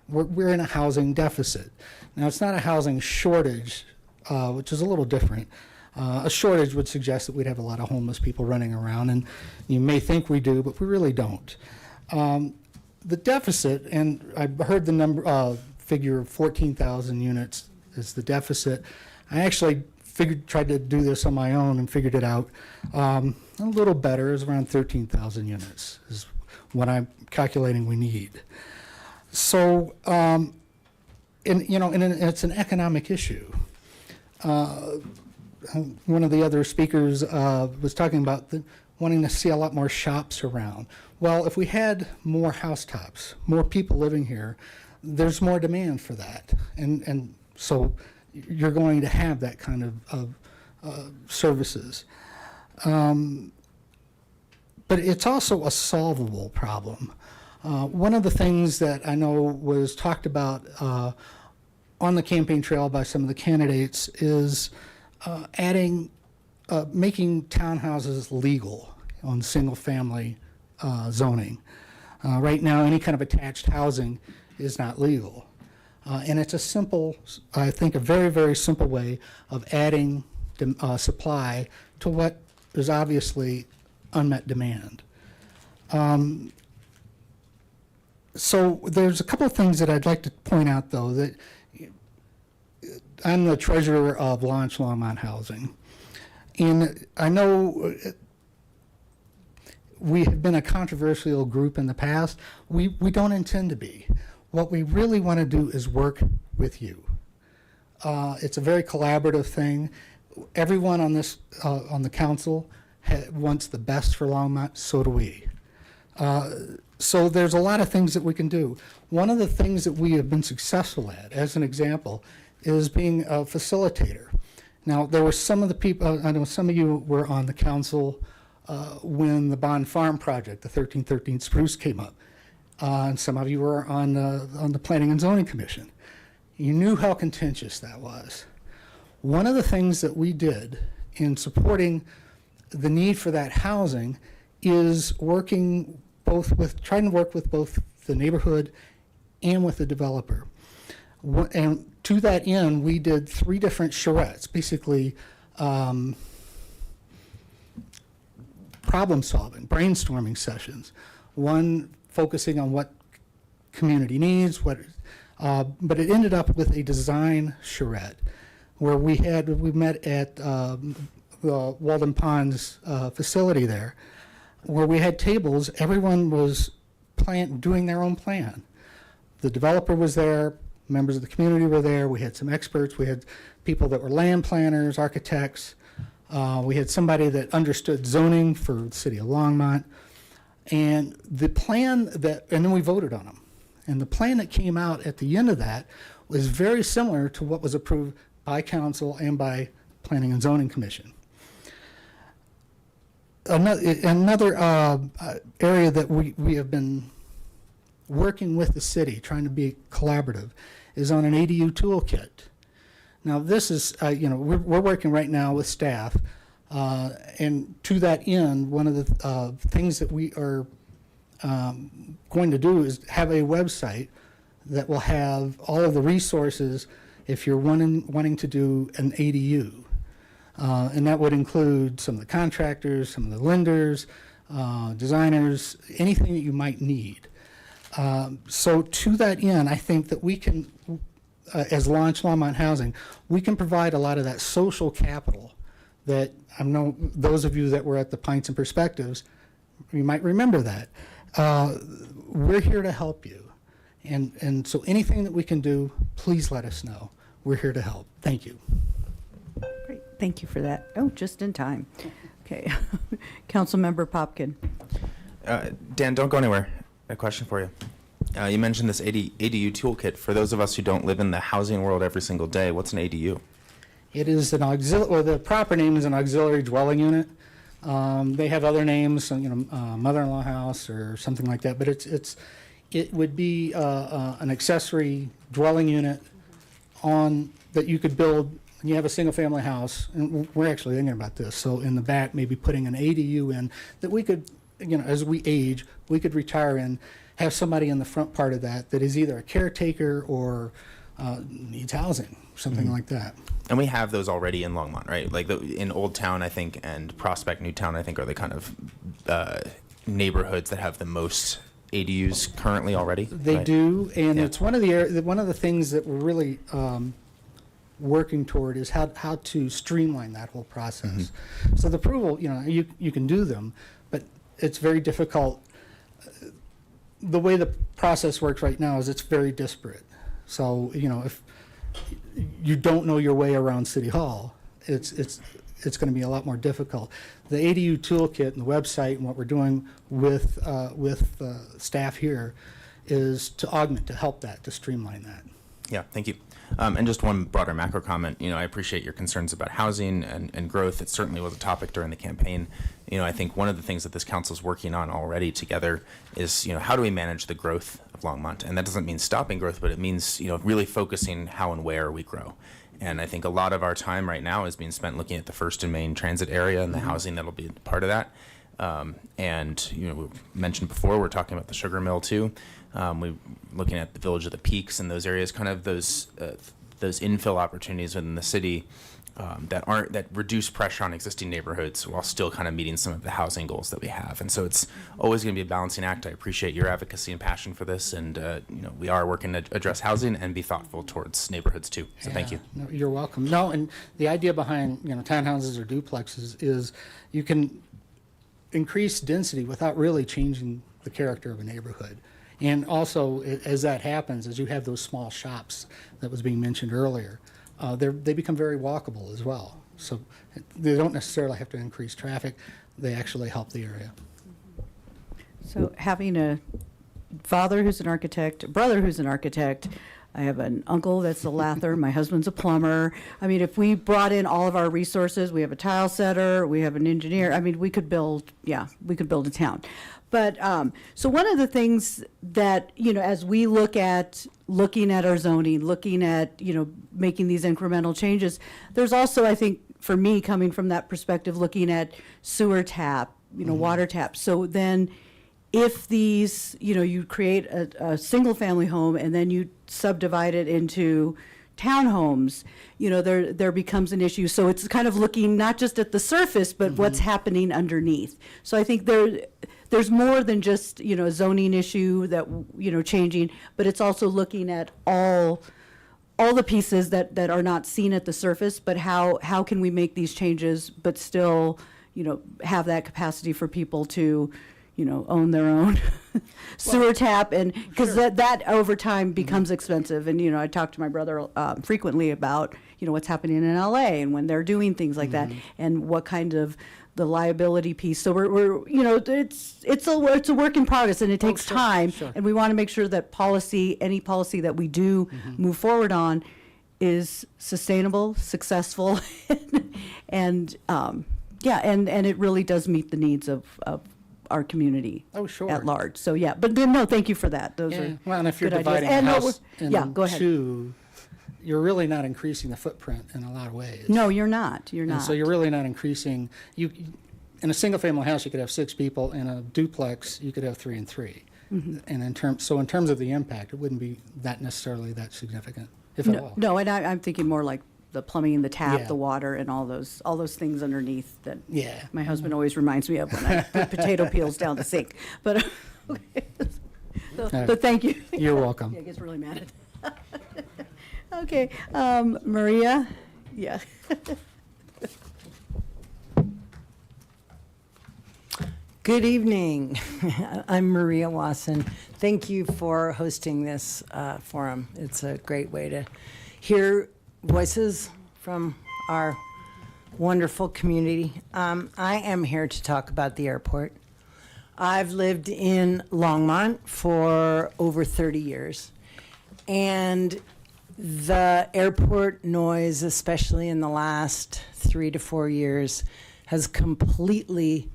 Speaker 17: we're in a housing deficit. Now, it's not a housing shortage, which is a little different. A shortage would suggest that we'd have a lot of homeless people running around, and you may think we do, but we really don't. The deficit, and I heard the figure of 14,000 units is the deficit. I actually tried to do this on my own and figured it out. A little better, is around 13,000 units is what I'm calculating we need. So, and it's an economic issue. One of the other speakers was talking about wanting to see a lot more shops around. Well, if we had more housetops, more people living here, there's more demand for that. And so you're going to have that kind of services. But it's also a solvable problem. One of the things that I know was talked about on the campaign trail by some of the candidates is making townhouses legal on single-family zoning. Right now, any kind of attached housing is not legal. And it's a simple, I think, a very, very simple way of adding supply to what is obviously unmet demand. So there's a couple of things that I'd like to point out, though, that I'm the treasurer of Launch Longmont Housing. And I know we have been a controversial group in the past. We don't intend to be. What we really want to do is work with you. It's a very collaborative thing. Everyone on on the council wants the best for Longmont, so do we. So there's a lot of things that we can do. One of the things that we have been successful at, as an example, is being a facilitator. Now, there were some of the people, I know some of you were on the council when the Bond Farm project, the 1313 Spruce, came up. And some of you were on the Planning and Zoning Commission. You knew how contentious that was. One of the things that we did in supporting the need for that housing is trying to work with both the neighborhood and with the developer. And to that end, we did 3 different charrettes, basically problem solving, brainstorming sessions. One focusing on what community needs, but it ended up with a design charrette where we met at the Walden Ponds facility there, where we had tables. Everyone was doing their own plan. The developer was there, members of the community were there, we had some experts, we had people that were land planners, architects, we had somebody that understood zoning for the city of Longmont, and then we voted on them. And the plan that came out at the end of that was very similar to what was approved by council and by Planning and Zoning Commission. Another area that we have been working with the city, trying to be collaborative, is on an ADU toolkit. Now this is, we're working right now with staff, and to that end, one of the things that we are going to do is have a website that will have all of the resources if you're wanting to do an ADU. And that would include some of the contractors, some of the lenders, designers, anything that you might need. So to that end, I think that we can, as Launch Longmont Housing, we can provide a lot of that social capital that I know those of you that were at the Pints and Perspectives, you might remember that. We're here to help you. And so anything that we can do, please let us know. We're here to help. Thank you.
Speaker 1: Great, thank you for that. Oh, just in time. Okay. Councilmember Popkin.
Speaker 10: Dan, don't go anywhere. A question for you. You mentioned this ADU toolkit. For those of us who don't live in the housing world every single day, what's an ADU?
Speaker 17: It is an the proper name is an auxiliary dwelling unit. They have other names, mother-in-law house or something like that, but it would be an accessory dwelling unit that you could build. You have a single-family house, and we're actually thinking about this. So in the back, maybe putting an ADU in that we could, as we age, we could retire in, have somebody in the front part of that is either a caretaker or needs housing, something like that.
Speaker 10: And we have those already in Longmont, right? Like in Old Town, I think, and Prospect Newtown, I think, are the kind of neighborhoods that have the most ADUs currently already.
Speaker 17: They
Speaker 10: right?
Speaker 17: do, and
Speaker 10: Yeah.
Speaker 17: it's one of the things that we're really working toward is how to streamline that whole process. So the approval, you can do them, but it's very difficult. The way the process works right now is it's very disparate. So if you don't know your way around City Hall, it's going to be a lot more difficult. The ADU toolkit and the website and what we're doing with staff here is to augment, to help that, to streamline that.
Speaker 10: Yeah, thank you. And just one broader macro comment. I appreciate your concerns about housing and growth. It certainly was a topic during the campaign. I think one of the things that this council is working on already together is, how do we manage the growth of Longmont? And that doesn't mean stopping growth, but it means, really focusing how and where we grow. And I think a lot of our time right now is being spent looking at the First and Main transit area and the housing that'll be part of that. And we mentioned before, we're talking about the sugar mill too. We're looking at the Village of the Peaks and those areas, kind of those infill opportunities within the city that reduce pressure on existing neighborhoods while still kind of meeting some of the housing goals that we have. And so it's always going to be a balancing act. I appreciate your advocacy and passion for this, and we are working to address housing and be thoughtful towards neighborhoods too. So thank you.
Speaker 17: No, you're welcome. No, and the idea behind townhouses or duplexes is you can increase density without really changing the character of a neighborhood. And also, as that happens, as you have those small shops that was being mentioned earlier, they become very walkable as well. So they don't necessarily have to increase traffic. They actually help the area.
Speaker 1: So having a father who's an architect, a brother who's an architect, I have an uncle that's a lather, my husband's a plumber. I mean, if we brought in all of our resources, we have a tile setter, we have an engineer, we could build a town. But so one of the things that, as we looking at our zoning, looking at, making these incremental changes, there's also, I think, for me, coming from that perspective, looking at sewer tap, water tap. So then if these, you create a single family home and then you subdivide it into townhomes, there becomes an issue. So it's kind of looking not just at the surface, but what's happening underneath. So I think there's more than just, a zoning issue that, changing, but it's also looking at all the pieces that are not seen at the surface, but how can we make these changes, but still, have that capacity for people to, own their own sewer tap, and because that over time becomes expensive. And I talk to my brother frequently about what's happening in LA and when they're doing things like that, and what kind of the liability piece. So we're it's a work in progress, and it takes time. And we want to make sure that any policy that we do move forward on is sustainable, successful, and and it really does meet the needs of our community at large. So but then no, thank you for that. Those are
Speaker 17: well, and if you're
Speaker 1: good
Speaker 17: dividing
Speaker 1: ideas.
Speaker 17: a house
Speaker 1: Go ahead.
Speaker 17: two, you're really not increasing the footprint in a lot of ways.
Speaker 1: No, you're not. You're not.
Speaker 17: And so you're really not increasing. In a single family house, you could have 6 people. In a duplex, you could have 3 and 3. And in terms of the impact, it wouldn't be that necessarily that significant, if at all.
Speaker 1: No, and I'm thinking more like the plumbing and the tap, the water, and all those things underneath that my husband always reminds me of when I put potato peels down the sink. But but thank you.
Speaker 17: You're welcome.
Speaker 1: Yeah, it gets really mad at Okay, Maria,
Speaker 16: Good evening. I'm Maria Wasson. Thank you for hosting this forum. It's a great way to hear voices from our wonderful community. I am here to talk about the airport. I've lived in Longmont for over 30 years, and the airport noise, especially in the last 3 to 4 years, has completely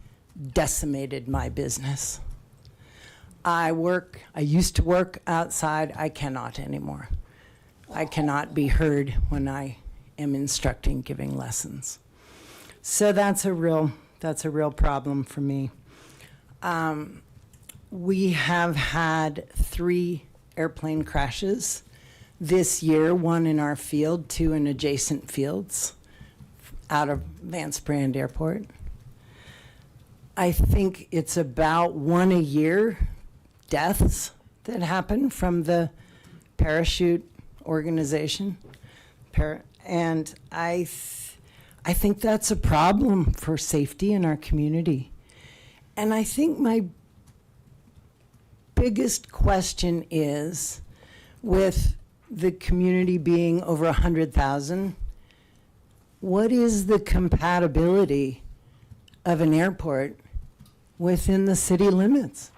Speaker 16: decimated my business. I used to work outside. I cannot anymore. I cannot be heard when I am instructing, giving lessons. So that's a real problem for me. We have had 3 airplane crashes this year, 1 in our field, 2 in adjacent fields out of Vance Brand Airport. I think it's about 1 a year deaths that happen from the parachute organization. And I think that's a problem for safety in our community. And I think my biggest question is, with the community being over 100,000, what is the compatibility of an airport within the city limits?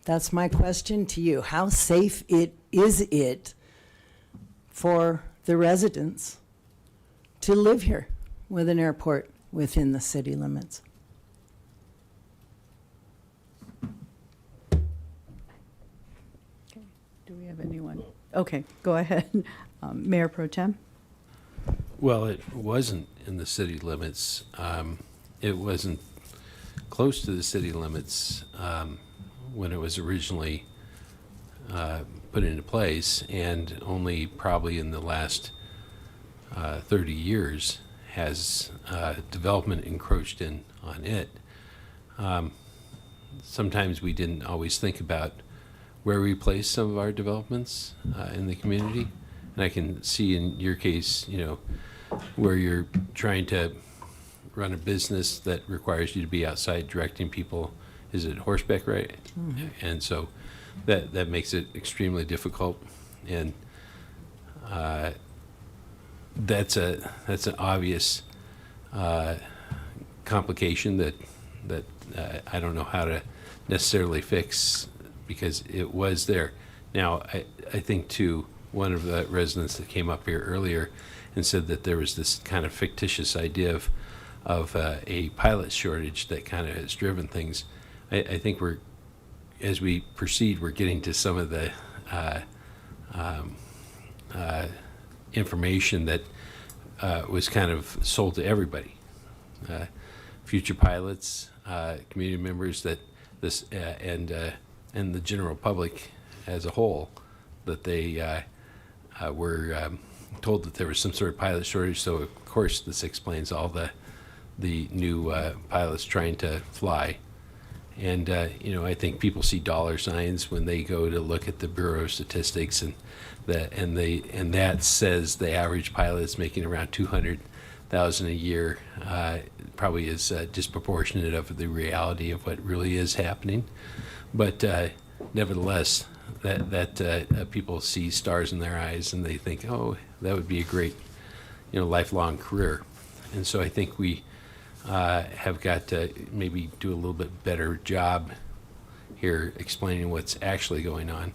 Speaker 16: That's my question to you. How safe is it for the residents to live here with an airport within the city limits?
Speaker 1: do we have anyone? Okay, go ahead. Mayor Pro Tem.
Speaker 3: Well, it wasn't in the city limits. It wasn't close to the city limits when it was originally put into place, and only probably in the last 30 years has development encroached in on it. Sometimes we didn't always think about where we place some of our developments in the community. And I can see in your case, where you're trying to run a business that requires you to be outside directing people. Is it horseback riding? Mm-hmm. And so that makes it extremely difficult. And that's an obvious complication that I don't know how to necessarily fix, because it was there. Now, I think too, one of the residents that came up here earlier and said that there was this kind of fictitious idea of a pilot shortage that kind of has driven things. I think as we proceed, we're getting to some of the information that was kind of sold to everybody. Future pilots, community members, that this and the general public as a whole, that they were told that there was some sort of pilot shortage. So of course this explains all the new pilots trying to fly. And I think people see dollar signs when they go to look at the Bureau of Statistics, and that says the average pilot is making around $200,000 a year. Probably is disproportionate of the reality of what really is happening. But nevertheless, that people see stars in their eyes and they think, oh, that would be a great, lifelong career. And so I think we have got to maybe do a little bit better job here explaining what's actually going on,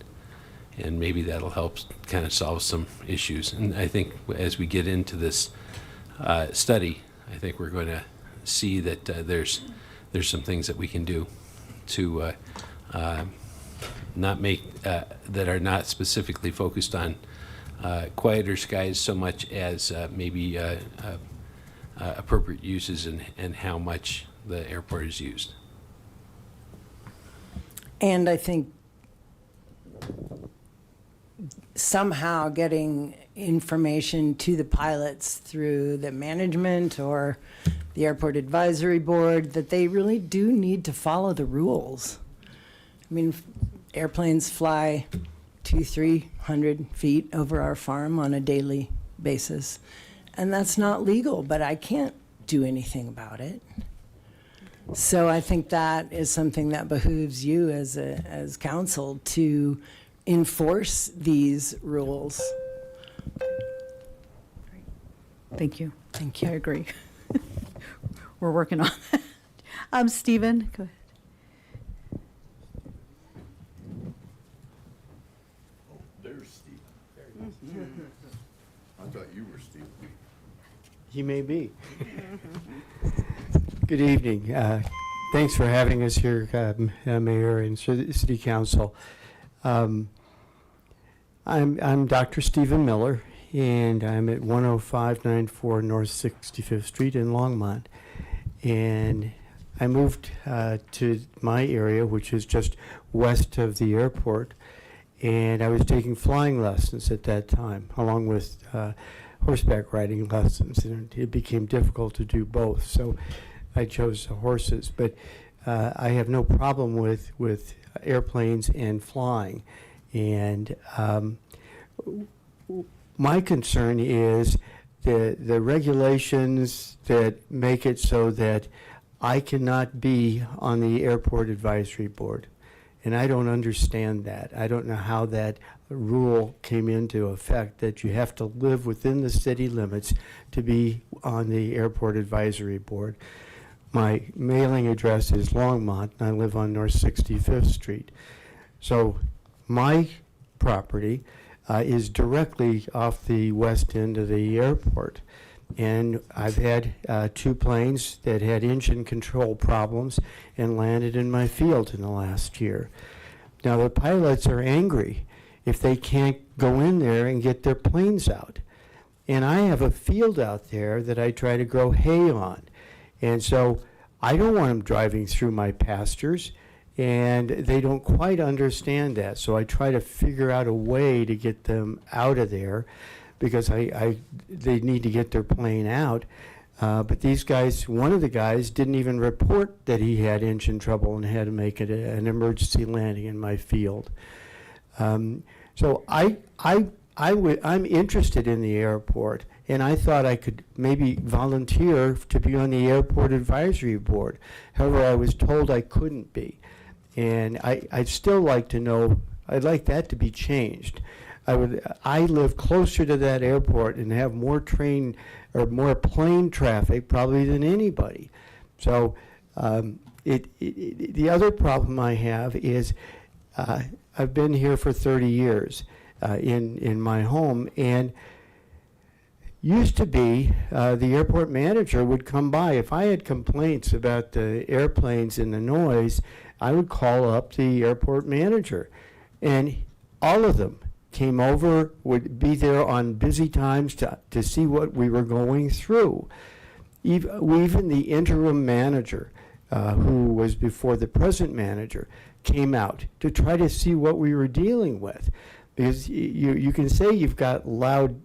Speaker 3: and maybe that'll help kind of solve some issues. And I think as we get into this study, I think we're going to see that there's some things that we can do to not make that are not specifically focused on quieter skies so much as maybe appropriate uses and how much the airport is used.
Speaker 16: And I think somehow getting information to the pilots through the management or the airport advisory board that they really do need to follow the rules. I mean, airplanes fly 200-300 feet over our farm on a daily basis. And that's not legal, but I can't do anything about it. So I think that is something that behooves you as council to enforce these rules.
Speaker 1: Thank you.
Speaker 16: Thank you.
Speaker 1: I agree. We're working on that. Stephen, go ahead.
Speaker 6: Oh, there's Steve. There he is. I thought you were Steve.
Speaker 18: He may be. Good evening. Thanks for having us here, Mayor and City Council. I'm Dr. Stephen Miller, and I'm at 10594 North 65th Street in Longmont. And I moved to my area, which is just west of the airport, and I was taking flying lessons at that time, along with horseback riding lessons, and it became difficult to do both, so I chose the horses. But I have no problem with airplanes and flying, and my concern is the regulations that make it so that I cannot be on the airport advisory board. And I don't understand that. I don't know how that rule came into effect, that you have to live within the city limits to be on the airport advisory board. My mailing address is Longmont, and I live on North 65th Street. So my property is directly off the west end of the airport. And I've had 2 planes that had engine control problems and landed in my field in the last year. Now the pilots are angry if they can't go in there and get their planes out. And I have a field out there that I try to grow hay on. And so I don't want them driving through my pastures, and they don't quite understand that. So I try to figure out a way to get them out of there, because they need to get their plane out. But these guys, one of the guys didn't even report that he had engine trouble and had to make it an emergency landing in my field. So I'm interested in the airport, and I thought I could maybe volunteer to be on the airport advisory board. However, I was told I couldn't be. And I'd still like to know, I'd like that to be changed. I live closer to that airport and have more train or more plane traffic probably than anybody. So the other problem I have is I've been here for 30 years in my home, and used to be the airport manager would come by. If I had complaints about the airplanes and the noise, I would call up the airport manager, and all of them came over, would be there on busy times to see what we were going through. Even the interim manager, who was before the present manager, came out to try to see what we were dealing with. Because you can say you've got loud,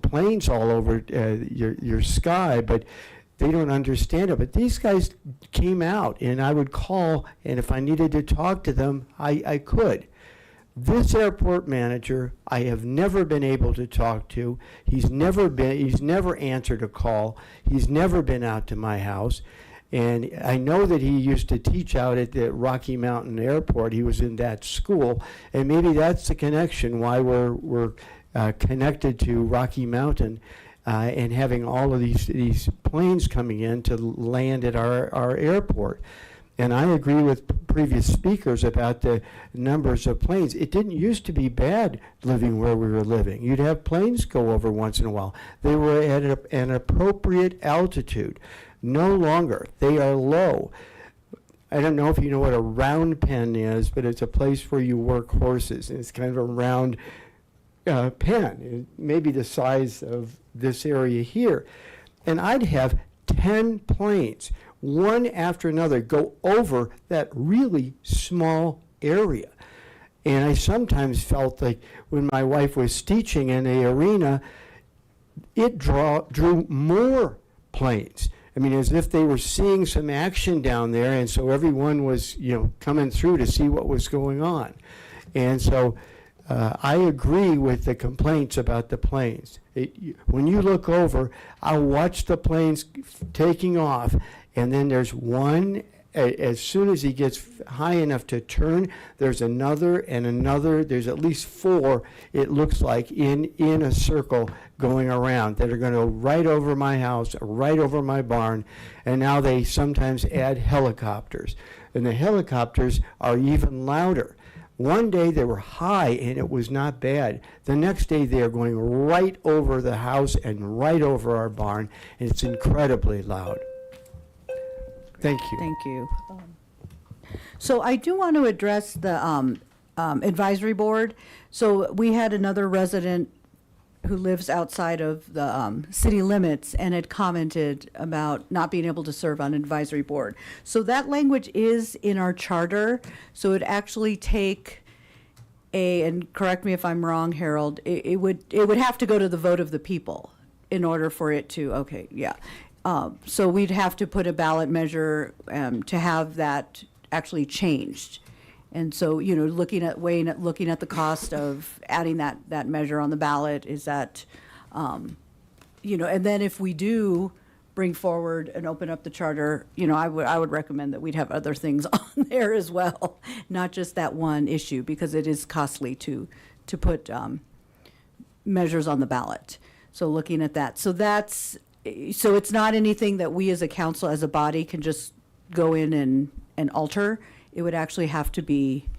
Speaker 18: planes all over your sky, but they don't understand it. But these guys came out, and I would call, and if I needed to talk to them, I could. This airport manager, I have never been able to talk to. He's never answered a call. He's never been out to my house. And I know that he used to teach out at the Rocky Mountain Airport. He was in that school, and maybe that's the connection why we're connected to Rocky Mountain, and having all of these planes coming in to land at our airport. And I agree with previous speakers about the numbers of planes. It didn't used to be bad living where we were living. You'd have planes go over once in a while. They were at an appropriate altitude. No longer. They are low. I don't know if you know what a round pen is, but it's a place where you work horses. And it's kind of a round pen, maybe the size of this area here. And I'd have 10 planes, one after another, go over that really small area. And I sometimes felt like when my wife was teaching in the arena, it drew more planes. I mean, as if they were seeing some action down there, and so everyone was, coming through to see what was going on. And so I agree with the complaints about the planes. When you look over, I'll watch the planes taking off, and then there's one, as soon as he gets high enough to turn, there's another and another. There's at least 4, it looks like, in a circle going around that are going to go right over my house, right over my barn. And now they sometimes add helicopters. And the helicopters are even louder. One day they were high and it was not bad. The next day they are going right over the house and right over our barn, and it's incredibly loud. Thank you.
Speaker 1: Thank you. So I do want to address the advisory board. So we had another resident who lives outside of the city limits and had commented about not being able to serve on advisory board. So that language is in our charter. So it actually take and correct me if I'm wrong, Harold, it would have to go to the vote of the people in order for it to, so we'd have to put a ballot measure to have that actually changed. And so, looking at the cost of adding that measure on the ballot, is that, and then if we do bring forward and open up the charter, I would recommend that we'd have other things on there as well, not just that one issue, because it is costly to put measures on the ballot. So looking at that, so it's not anything that we as a council, as a body, can just go in and alter. It would actually have to be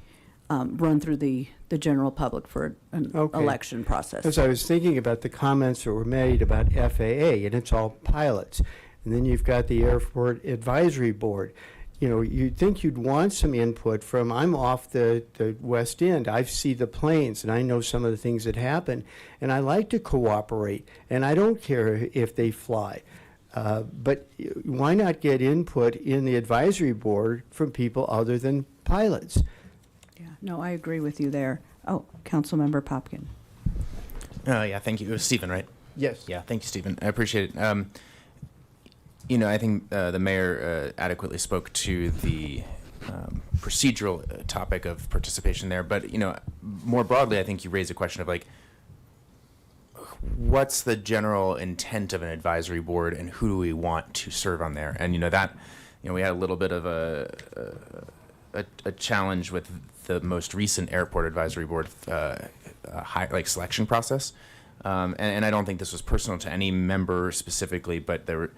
Speaker 1: run through the general public for an election process.
Speaker 18: As I was thinking about the comments that were made about FAA, and it's all pilots, and then you've got the Airport Advisory Board. You'd think you'd want some input from, I'm off the West End, I see the planes, and I know some of the things that happen, and I like to cooperate, and I don't care if they fly. But why not get input in the advisory board from people other than pilots?
Speaker 1: Yeah, no, I agree with you there. Oh, Councilmember Popkin.
Speaker 10: Yeah, thank you. It was Stephen, right?
Speaker 18: Yes.
Speaker 10: Yeah, thank you, Stephen. I appreciate it. I think the mayor adequately spoke to the procedural topic of participation there. But, more broadly, I think you raised a question of, what's the general intent of an advisory board and who do we want to serve on there? And, we had a little bit of a challenge with the most recent airport advisory board selection process. And I don't think this was personal to any member specifically, but there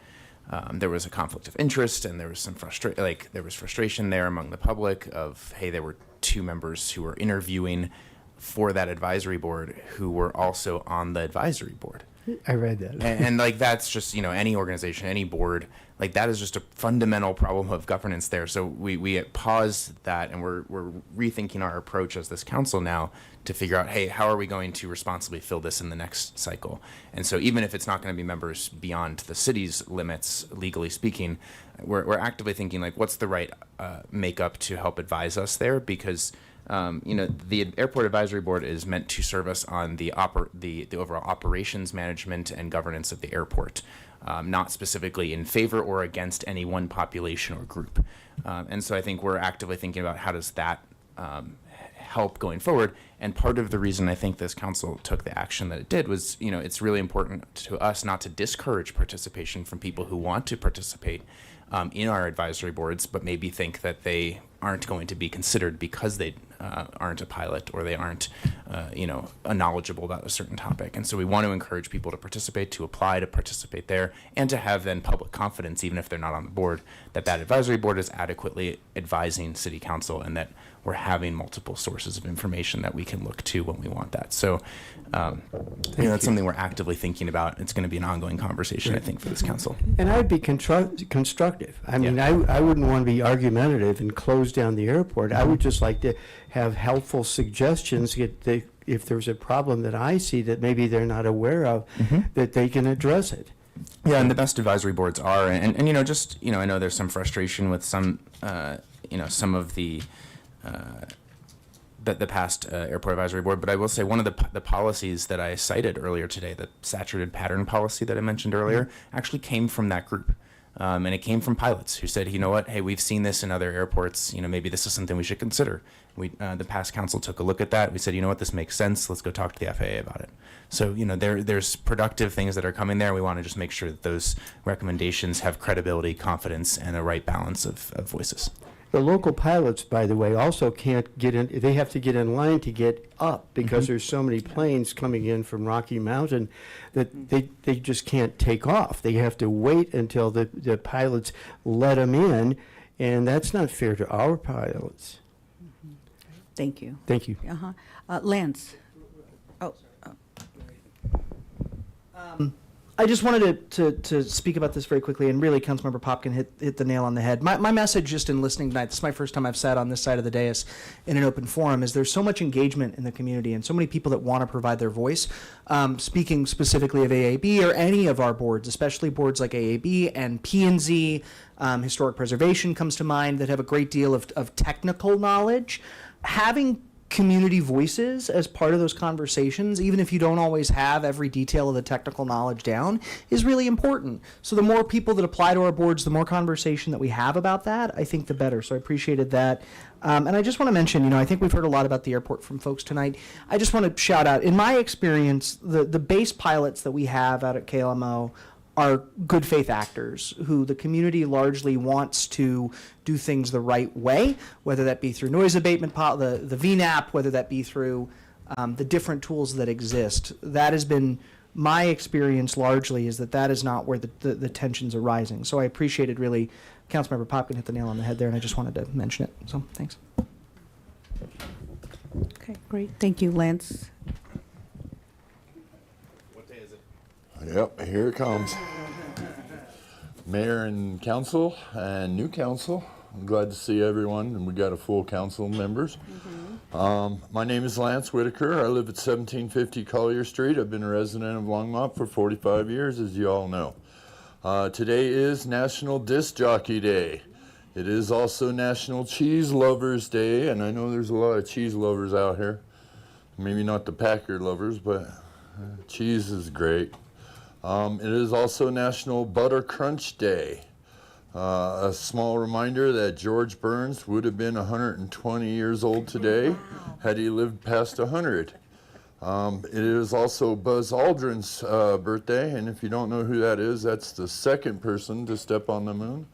Speaker 10: was a conflict of interest, and there was some frustration there among the public of, hey, there were 2 members who were interviewing for that advisory board who were also on the advisory board.
Speaker 18: I read that.
Speaker 10: And like, that's just, any organization, any board, like that is just a fundamental problem of governance there. So we paused that, and we're rethinking our approach as this council now to figure out, hey, how are we going to responsibly fill this in the next cycle? And so even if it's not going to be members beyond the city's limits, legally speaking, we're actively thinking, like, what's the right makeup to help advise us there? Because the Airport Advisory Board is meant to serve us on the overall operations management and governance of the airport, not specifically in favor or against any one population or group. And so I think we're actively thinking about how does that help going forward. And part of the reason I think this council took the action that it did was, it's really important to us not to discourage participation from people who want to participate in our advisory boards, but maybe think that they aren't going to be considered because they aren't a pilot or they aren't, knowledgeable about a certain topic. And so we want to encourage people to participate, to apply to participate there, and to have then public confidence, even if they're not on the board, that that advisory board is adequately advising city council and that we're having multiple sources of information that we can look to when we want that. So, that's something we're actively thinking about. It's going to be an ongoing conversation, I think, for this council.
Speaker 18: And I'd be constructive. I mean, I wouldn't want to be argumentative and close down the airport. I would just like to have helpful suggestions if there's a problem that I see that maybe they're not aware of, that they can address it.
Speaker 10: Yeah, and the best advisory boards are, and I know there's some frustration with some of the past airport advisory board, but I will say one of the policies that I cited earlier today, the saturated pattern policy that I mentioned earlier, actually came from that group. And it came from pilots who said, you know what, hey, we've seen this in other airports, maybe this is something we should consider. The past council took a look at that. We said, you know what, this makes sense. Let's go talk to the FAA about it. So, there's productive things that are coming there. We want to just make sure that those recommendations have credibility, confidence, and a right balance of voices.
Speaker 18: The local pilots, by the way, also can't get in. They have to get in line to get up because there's so many planes coming in from Rocky Mountain that they just can't take off. They have to wait until the pilots let them in, and that's not fair to our pilots.
Speaker 1: Thank you.
Speaker 18: Thank you.
Speaker 1: Lance.
Speaker 14: I just wanted to speak about this very quickly, and really, Councilmember Popkin hit the nail on the head. My message, just in listening tonight, this is my first time I've sat on this side of the dais in an open forum, is there's so much engagement in the community and so many people that want to provide their voice. Speaking specifically of AAB or any of our boards, especially boards like AAB and P&Z, Historic Preservation comes to mind, that have a great deal of technical knowledge. Having community voices as part of those conversations, even if you don't always have every detail of the technical knowledge down, is really important. So the more people that apply to our boards, the more conversation that we have about that, I think the better. So I appreciated that. And I just want to mention, I think we've heard a lot about the airport from folks tonight. I just want to shout out, in my experience, the base pilots that we have out at KLMO are good faith actors who the community largely wants to do things the right way, whether that be through noise abatement, the VNAP, whether that be through the different tools that exist. That has been my experience largely, is that is not where the tensions are rising. So I appreciated, really, Councilmember Popkin hit the nail on the head there, and I just wanted to mention it. So thanks.
Speaker 1: Okay, great. Thank you, Lance.
Speaker 19: Yep, here it comes. Mayor and council and new council. I'm glad to see everyone, and we got a full council members. My name is Lance Whitaker. I live at 1750 Collier Street. I've been a resident of Longmont for 45 years, as you all know. Today is National Disc Jockey Day. It is also National Cheese Lovers Day, and I know there's a lot of cheese lovers out here. Maybe not the Packer lovers, but cheese is great. It is also National Butter Crunch Day. A small reminder that George Burns would have been 120 years old today had he lived past 100. It is also Buzz Aldrin's birthday, and if you don't know who that is, that's the second person to step on the moon,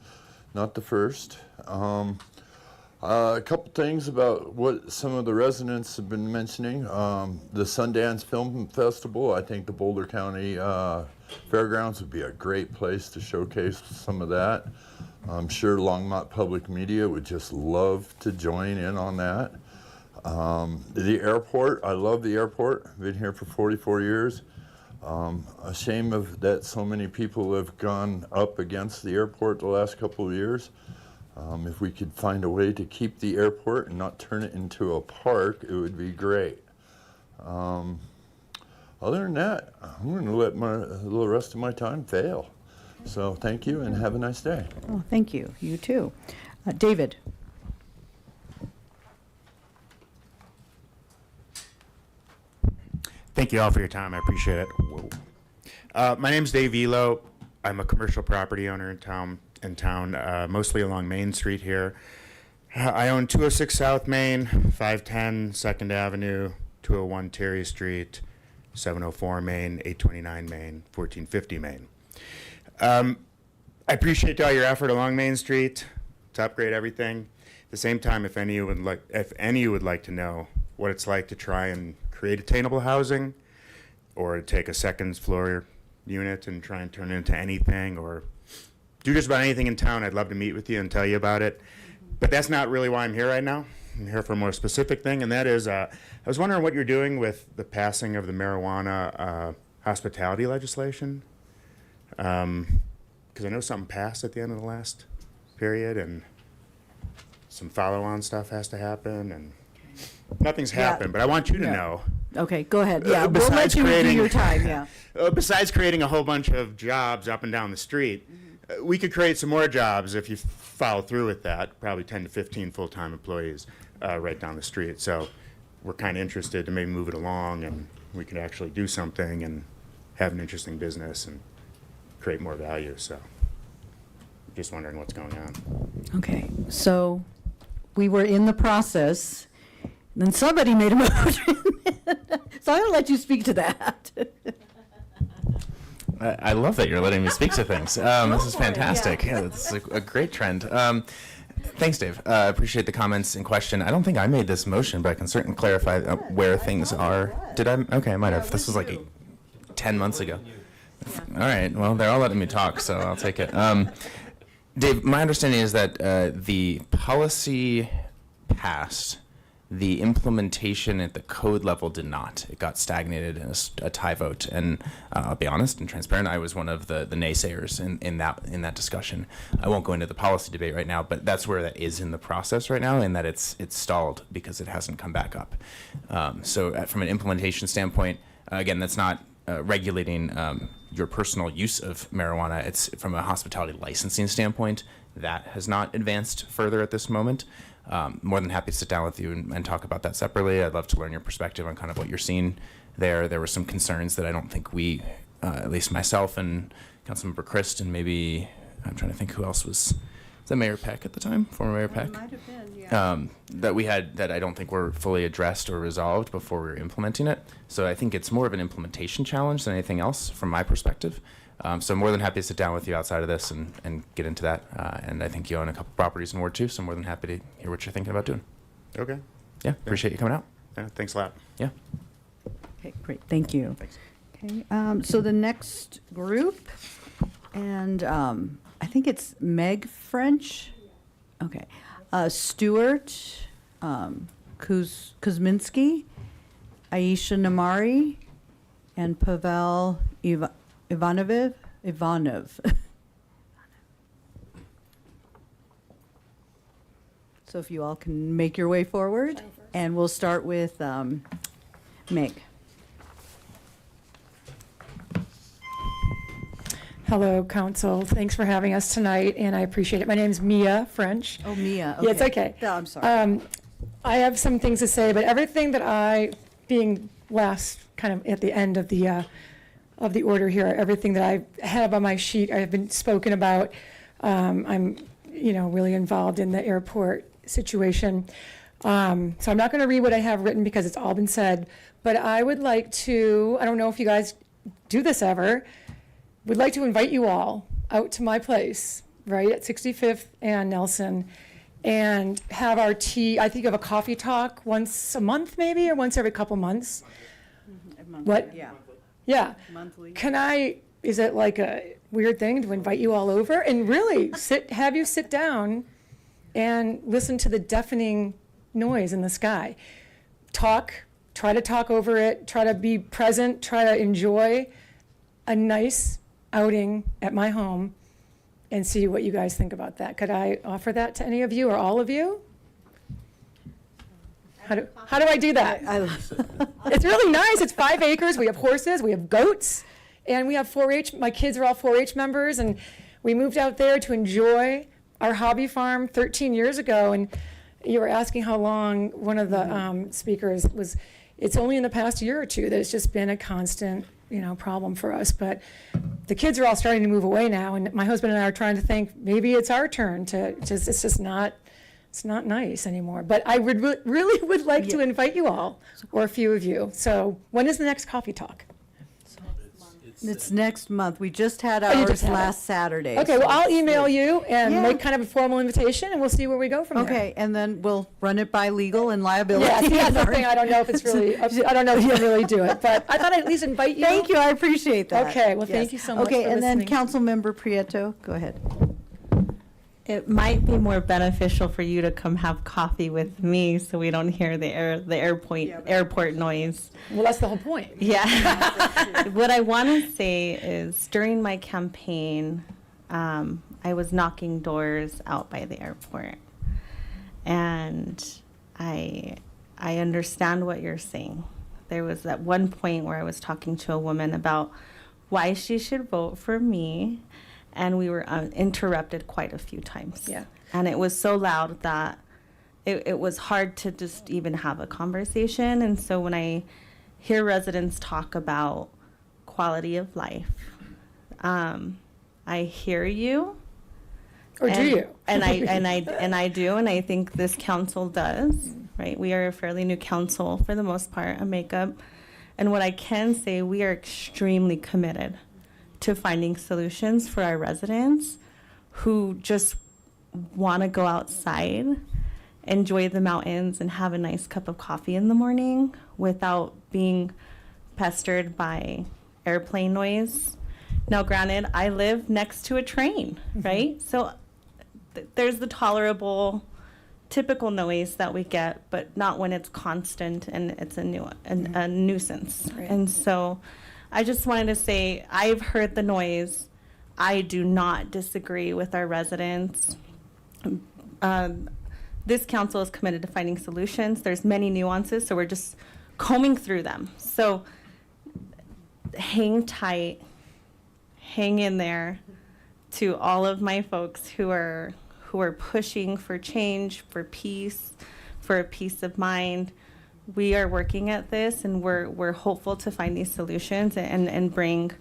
Speaker 19: not the first. A couple things about what some of the residents have been mentioning. The Sundance Film Festival, I think the Boulder County Fairgrounds would be a great place to showcase some of that. I'm sure Longmont Public Media would just love to join in on that. The airport, I love the airport. Been here for 44 years. A shame of that so many people have gone up against the airport the last couple of years. If we could find a way to keep the airport and not turn it into a park, it would be great. Other than that, I'm going to let the rest of my time fail. So thank you and have a nice day.
Speaker 1: Oh, thank you. You too. David.
Speaker 20: Thank you all for your time. I appreciate it. My name's Dave Elo. I'm a commercial property owner in town, mostly along Main Street here. I own 206 South Main, 510 2nd Avenue, 201 Terry Street, 704 Main, 829 Main, 1450 Main. I appreciate all your effort along Main Street to upgrade everything. At the same time, if any of you would like to know what it's like to try and create attainable housing, or to take a second floor unit and try and turn it into anything, or do just about anything in town, I'd love to meet with you and tell you about it. But that's not really why I'm here right now. I'm here for a more specific thing, and that is, I was wondering what you're doing with the passing of the marijuana hospitality legislation. Because I know something passed at the end of the last period, and some follow-on stuff has to happen, and nothing's happened. But I want you to know.
Speaker 1: Okay, go ahead. Yeah, we'll let you do your time, yeah.
Speaker 20: Besides creating a whole bunch of jobs up and down the street, we could create some more jobs if you follow through with that, probably 10 to 15 full-time employees right down the street. So we're kind of interested to maybe move it along, and we could actually do something and have an interesting business and create more value. So just wondering what's going on.
Speaker 1: Okay, so we were in the process, then somebody made a motion. So I'm going to let you speak to that.
Speaker 10: I love that you're letting me speak to things. This is fantastic. Yeah, this is a great trend. Thanks, Dave. I appreciate the comments in question. I don't think I made this motion, but I can certainly clarify where things are. Did I? Okay, I might have. This was like 10 months ago. All right. Well, they're all letting me talk, so I'll take it. Dave, my understanding is that the policy passed. The implementation at the code level did not. It got stagnated in a tie vote. And I'll be honest and transparent, I was one of the naysayers in that discussion. I won't go into the policy debate right now, but that's where that is in the process right now, and that it's stalled because it hasn't come back up. So from an implementation standpoint, again, that's not regulating your personal use of marijuana. It's from a hospitality licensing standpoint, that has not advanced further at this moment. More than happy to sit down with you and talk about that separately. I'd love to learn your perspective on kind of what you're seeing there. There were some concerns that I don't think we, at least myself and Councilmember Christ, and maybe, I'm trying to think who else was the Mayor Peck at the time, former Mayor Peck?
Speaker 1: Might have been, yeah.
Speaker 10: That we had, that I don't think were fully addressed or resolved before we were implementing it. So I think it's more of an implementation challenge than anything else from my perspective. So I'm more than happy to sit down with you outside of this and get into that. And I think you own a couple properties in Ward 2, so I'm more than happy to hear what you're thinking about doing.
Speaker 20: Okay.
Speaker 10: Yeah, appreciate you coming out.
Speaker 20: Yeah, thanks a lot.
Speaker 10: Yeah.
Speaker 1: Okay, great, thank you.
Speaker 20: Thanks.
Speaker 1: Okay, so the next group, and I think it's Meg French. Okay, Stuart Kuzminski, Aisha Namari, and Pavel Ivanov. So if you all can make your way forward, and we'll start with Meg.
Speaker 22: Hello, Council. Thanks for having us tonight, and I appreciate it. My name's Mia French.
Speaker 1: Oh, Mia.
Speaker 22: Yeah, it's okay.
Speaker 1: No, I'm sorry.
Speaker 22: I have some things to say, but everything that being last, kind of at the end of the order here, everything that I have on my sheet, I have been spoken about. I'm, really involved in the airport situation. So I'm not going to read what I have written because it's all been said, but I would like to, I don't know if you guys do this ever, would like to invite you all out to my place, right at 65th and Nelson, and have our tea, I think of a coffee talk once a month maybe, or once every couple months. What?
Speaker 1: Yeah.
Speaker 22: Yeah.
Speaker 1: Monthly.
Speaker 22: Is it like a weird thing to invite you all over and really have you sit down and listen to the deafening noise in the sky? try to talk over it, try to be present, try to enjoy a nice outing at my home and see what you guys think about that. Could I offer that to any of you or all of you? How do I do that? It's really nice. It's 5 acres. We have horses, we have goats, and we have 4-H. My kids are all 4-H members, and we moved out there to enjoy our hobby farm 13 years ago. And you were asking how long. One of the speakers was, it's only in the past year or two that it's just been a constant, problem for us. But the kids are all starting to move away now, and my husband and I are trying to think maybe it's our turn to just, it's not nice anymore. But I would really would like to invite you all, or a few of you. So when is the next coffee talk?
Speaker 1: It's next month. We just had
Speaker 22: Oh, you
Speaker 1: ours
Speaker 22: just had it.
Speaker 1: last Saturday.
Speaker 22: Okay,
Speaker 1: so
Speaker 22: well, I'll
Speaker 1: it's
Speaker 22: email you and
Speaker 1: Yeah.
Speaker 22: make kind of a formal invitation, and we'll see where we go from there.
Speaker 1: Okay, and then we'll run it by legal and liability.
Speaker 22: Yeah, see, that's the thing. I don't know if it's really, I don't know if you can really do it, but I thought I'd at least invite you.
Speaker 1: Thank you, I appreciate that.
Speaker 22: Okay, well,
Speaker 1: Yes.
Speaker 22: thank you so much
Speaker 1: Okay,
Speaker 22: for
Speaker 1: and then
Speaker 22: listening.
Speaker 1: Councilmember Prieto, go ahead.
Speaker 5: It might be more beneficial for you to come have coffee with me so we don't hear the airport noise.
Speaker 22: Well, that's the whole point.
Speaker 5: Yeah. What I want to say is during my campaign, I was knocking doors out by the airport. And I understand what you're saying. There was at one point where I was talking to a woman about why she should vote for me. And we were interrupted quite a few times.
Speaker 22: Yeah.
Speaker 5: And it was so loud that it was hard to just even have a conversation. And so when I hear residents talk about quality of life, I hear you.
Speaker 22: Or do you?
Speaker 5: And I do, and I think this council does, right? We are a fairly new council for the most part, a makeup. And what I can say, we are extremely committed to finding solutions for our residents who just want to go outside, enjoy the mountains, and have a nice cup of coffee in the morning without being pestered by airplane noise. Now, granted, I live next to a train, right? So there's the tolerable, typical noise that we get, but not when it's constant and it's a nuisance.
Speaker 22: Right.
Speaker 5: And so I just wanted to say, I've heard the noise. I do not disagree with our residents. This council is committed to finding solutions. There's many nuances, so we're just combing through them. So hang tight, hang in there to all of my folks who are pushing for change, for peace, for a peace of mind. We are working at this, and we're hopeful to find these solutions and bring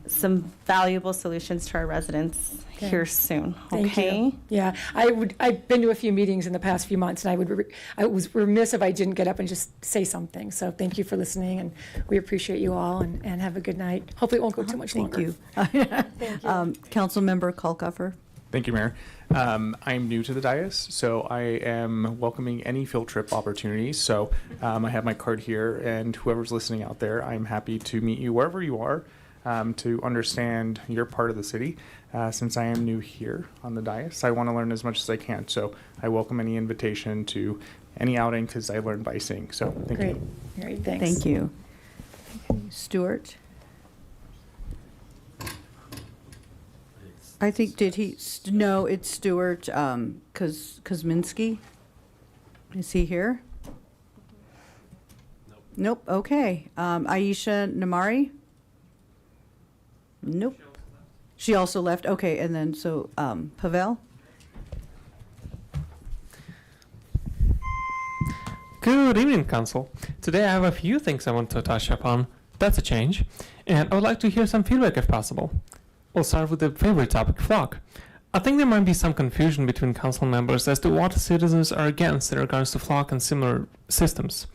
Speaker 5: some valuable solutions to our residents here soon.
Speaker 22: Thank
Speaker 5: Okay.
Speaker 22: you. Yeah, I've been to a few meetings in the past few months, and I was remiss if I didn't get up and just say something. So thank you for listening, and we appreciate you all, and have a good night. Hopefully it won't go too much
Speaker 1: Thank
Speaker 22: longer.
Speaker 1: you. Councilmember Kalkofer.
Speaker 11: Thank you, Mayor. I'm new to the dais, so I am welcoming any field trip opportunities. So I have my card here, and whoever's listening out there, I'm happy to meet you wherever you are to understand your part of the city. Since I am new here on the dais, I want to learn as much as I can. So I welcome any invitation to any outing because I learn by seeing. So thank
Speaker 22: Great.
Speaker 11: you.
Speaker 22: Great, thanks.
Speaker 1: Thank you. Stuart? I think, no, it's Stuart Kuzminski. Is he here? Nope, okay. Aisha Namari? Nope. She also left, okay, and then, so, Pavel?
Speaker 23: Good evening, Council. Today I have a few things I want to touch upon. That's a change. And I would like to hear some feedback if possible. We'll start with the favorite topic, flock. I think there might be some confusion between council members as to what citizens are against in regards to flock and similar systems.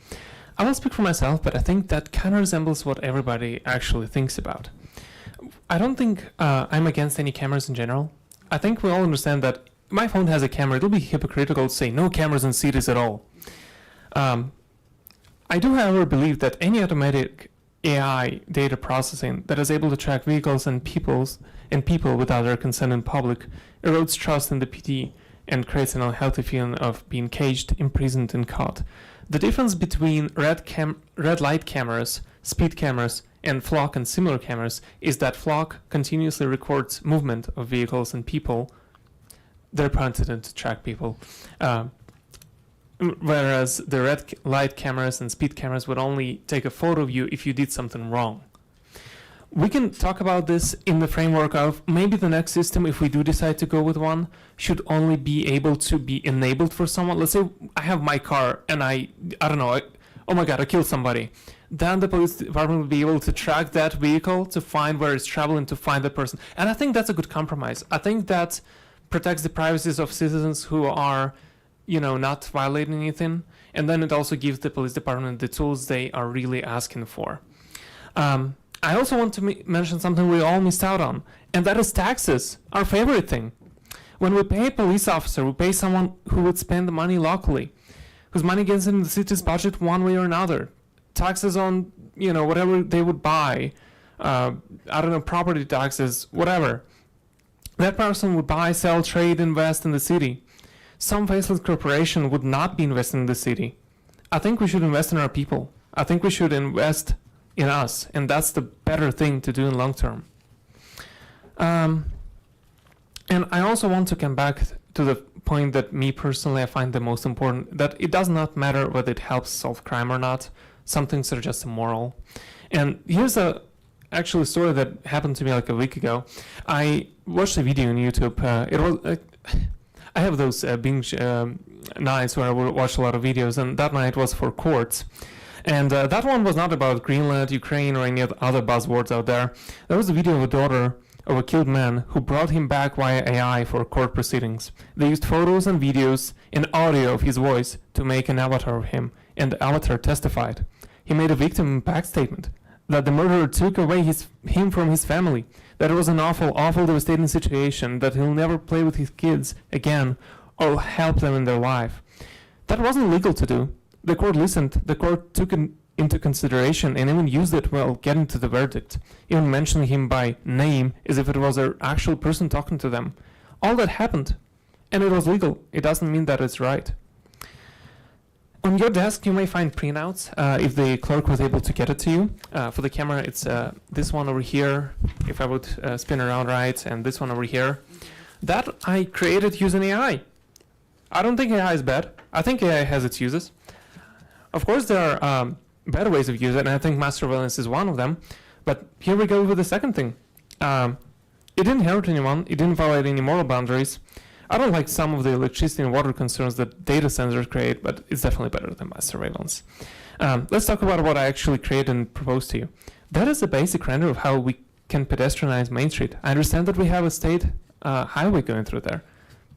Speaker 23: I won't speak for myself, but I think that kind of resembles what everybody actually thinks about. I don't think I'm against any cameras in general. I think we all understand that my phone has a camera. It'll be hypocritical to say no cameras in cities at all. I do, however, believe that any automatic AI data processing that is able to track vehicles and people without their consent in public erodes trust in the PD and creates an unhealthy feeling of being caged, imprisoned, and caught. The difference between red light cameras, speed cameras, and flock and similar cameras is that flock continuously records movement of vehicles and people. They're intended to track people. Whereas the red light cameras and speed cameras would only take a photo of you if you did something wrong. We can talk about this in the framework of maybe the next system, if we do decide to go with one, should only be able to be enabled for someone. Let's say I have my car and I don't know, oh my God, I killed somebody. Then the police department will be able to track that vehicle to find where it's traveling, to find the person. And I think that's a good compromise. I think that protects the privacies of citizens who are, not violating anything. And then it also gives the police department the tools they are really asking for. I also want to mention something we all missed out on, and that is taxes, our favorite thing. When we pay a police officer, we pay someone who would spend the money locally, whose money gets in the city's budget one way or another. Taxes on, whatever they would buy, property taxes, whatever. That person would buy, sell, trade, invest in the city. Some faceless corporation would not be investing in the city. I think we should invest in our people. I think we should invest in us, and that's the better thing to do in long term. And I also want to come back to the point that me personally I find the most important, that it does not matter whether it helps solve crime or not. Some things are just immoral. And here's a story that happened to me like a week ago. I watched a video on YouTube. I have those binge nights where I will watch a lot of videos, and that night was for courts. And that one was not about Greenland, Ukraine, or any other buzzwords out there. There was a video of a daughter of a killed man who brought him back via AI for court proceedings. They used photos and videos and audio of his voice to make an avatar of him, and the avatar testified. He made a victim impact statement that the murderer took away him from his family, that it was an awful, devastating situation, that he'll never play with his kids again or help them in their life. That wasn't legal to do. The court listened, the court took it into consideration and even used it while getting to the verdict, even mentioning him by name as if it was an actual person talking to them. All that happened, and it was legal. It doesn't mean that it's right. On your desk, you may find printouts if the clerk was able to get it to you. For the camera, it's this one over here, if I would spin around right, and this one over here. That I created using AI. I don't think AI is bad. I think AI has its uses. Of course, there are better ways of using it, and I think mass surveillance is one of them. But here we go with the second thing. It didn't hurt anyone. It didn't violate any moral boundaries. I don't like some of the electricity and water concerns that data centers create, but it's definitely better than mass surveillance. Let's talk about what I actually created and proposed to you. That is a basic render of how we can pedestrianize Main Street. I understand that we have a state highway going through there,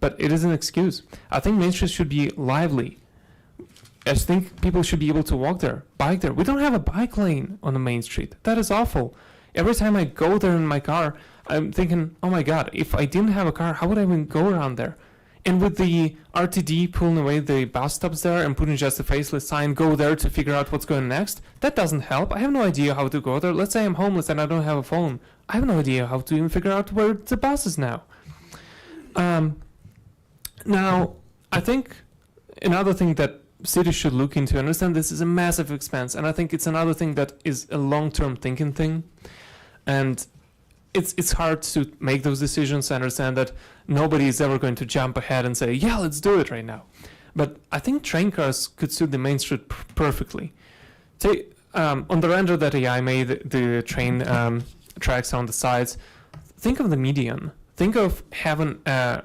Speaker 23: but it is an excuse. I think Main Street should be lively. I think people should be able to walk there, bike there. We don't have a bike lane on the Main Street. That is awful. Every time I go there in my car, I'm thinking, oh my God, if I didn't have a car, how would I even go around there? And with the RTD pulling away the bus stops there and putting just a faceless sign, go there to figure out what's going next, that doesn't help. I have no idea how to go there. Let's say I'm homeless and I don't have a phone. I have no idea how to even figure out where the bus is now. Now, I think another thing that cities should look into, understand this is a massive expense, and I think it's another thing that is a long-term thinking thing. And it's hard to make those decisions. I understand that nobody is ever going to jump ahead and say, yeah, let's do it right now. But I think train cars could suit the Main Street perfectly. On the render that AI made, the train tracks on the sides, think of the median. Think of having a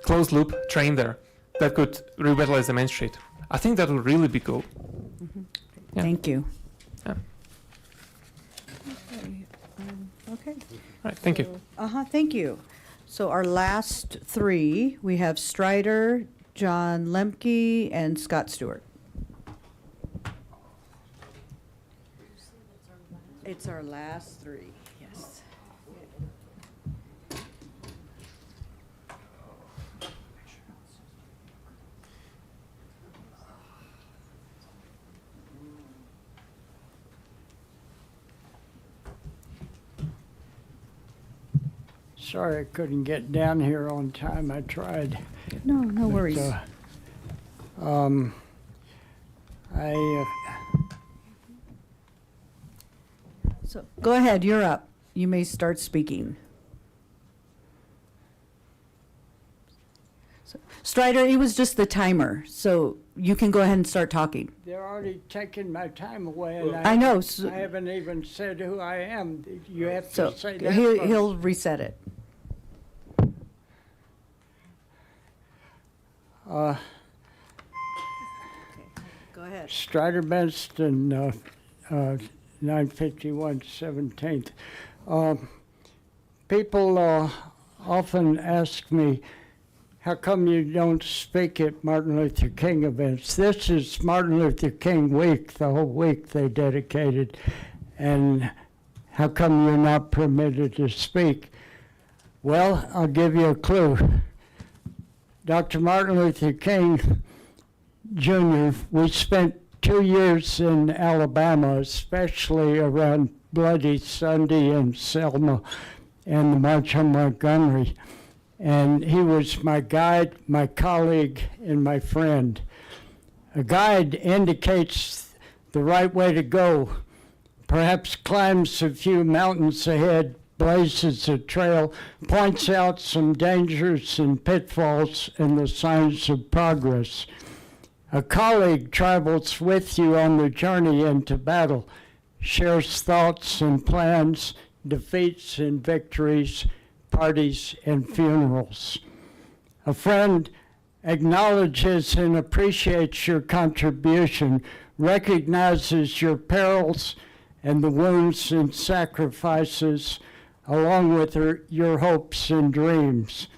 Speaker 23: closed loop train there that could revitalize the Main Street. I think that would really be cool.
Speaker 1: Mm-hmm.
Speaker 23: Yeah.
Speaker 1: Thank you.
Speaker 23: Yeah.
Speaker 1: Okay.
Speaker 23: All right, thank you.
Speaker 1: Thank you. So our last three, we have Strider, John Lemke, and Scott Stewart. It's our last three, yes.
Speaker 2: sorry I couldn't get down here on time. I tried.
Speaker 1: No worries. So go ahead, you're up. You may start speaking. Strider, it was just the timer, so you can go ahead and start talking.
Speaker 2: They're already taking my time away, and
Speaker 1: I know. So,
Speaker 2: I haven't even said who I am. You have to
Speaker 1: so
Speaker 2: say that.
Speaker 1: he'll reset it.
Speaker 2: Go
Speaker 1: ahead.
Speaker 2: Strider Benston, 951 17th. People often ask me, how come you don't speak at Martin Luther King events? This is Martin Luther King week, the whole week they dedicated. And how come you're not permitted to speak? Well, I'll give you a clue. Dr. Martin Luther King Jr., we spent 2 years in Alabama, especially around Bloody Sunday and Selma and the March on Montgomery. And he was my guide, my colleague, and my friend. A guide indicates the right way to go, perhaps climbs a few mountains ahead, blazes a trail, points out some dangers and pitfalls and the signs of progress. A colleague travels with you on the journey into battle, shares thoughts and plans, defeats and victories, parties and funerals. A friend acknowledges and appreciates your contribution, recognizes your perils and the wounds and sacrifices, along with your hopes and dreams.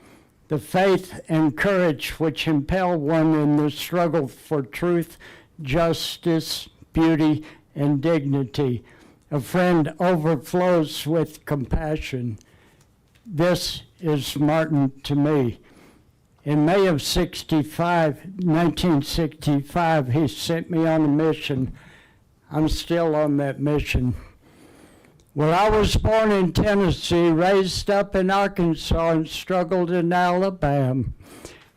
Speaker 2: The faith and courage which impel one in the struggle for truth, justice, beauty, and dignity. A friend overflows with compassion. This is Martin to me. In May of 1965, he sent me on a mission. I'm still on that mission. Well, I was born in Tennessee, raised up in Arkansas, and struggled in Alabama.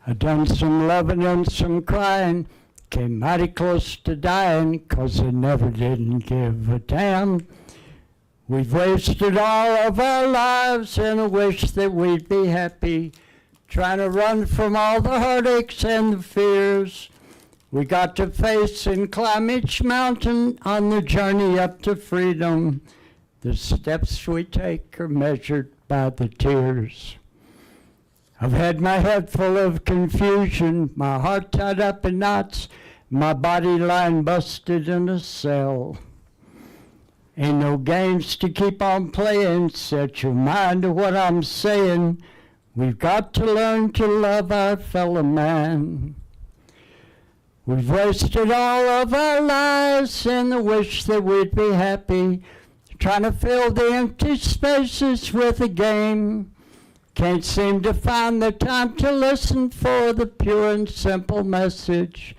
Speaker 2: I done some loving and some crying, came mighty close to dying, 'cause I never didn't give a damn. We've wasted all of our lives and a wish that we'd be happy, trying to run from all the heartaches and the fears. We got to face and climb each mountain on the journey up to freedom. The steps we take are measured by the tears. I've had my head full of confusion, my heart tied up in knots, my body lying busted in a cell. Ain't no games to keep on playing, set your mind to what I'm saying. We've got to learn to love our fellow man. We've wasted all of our lives in the wish that we'd be happy, trying to fill the empty spaces with a game. Can't seem to find the time to listen for the pure and simple message.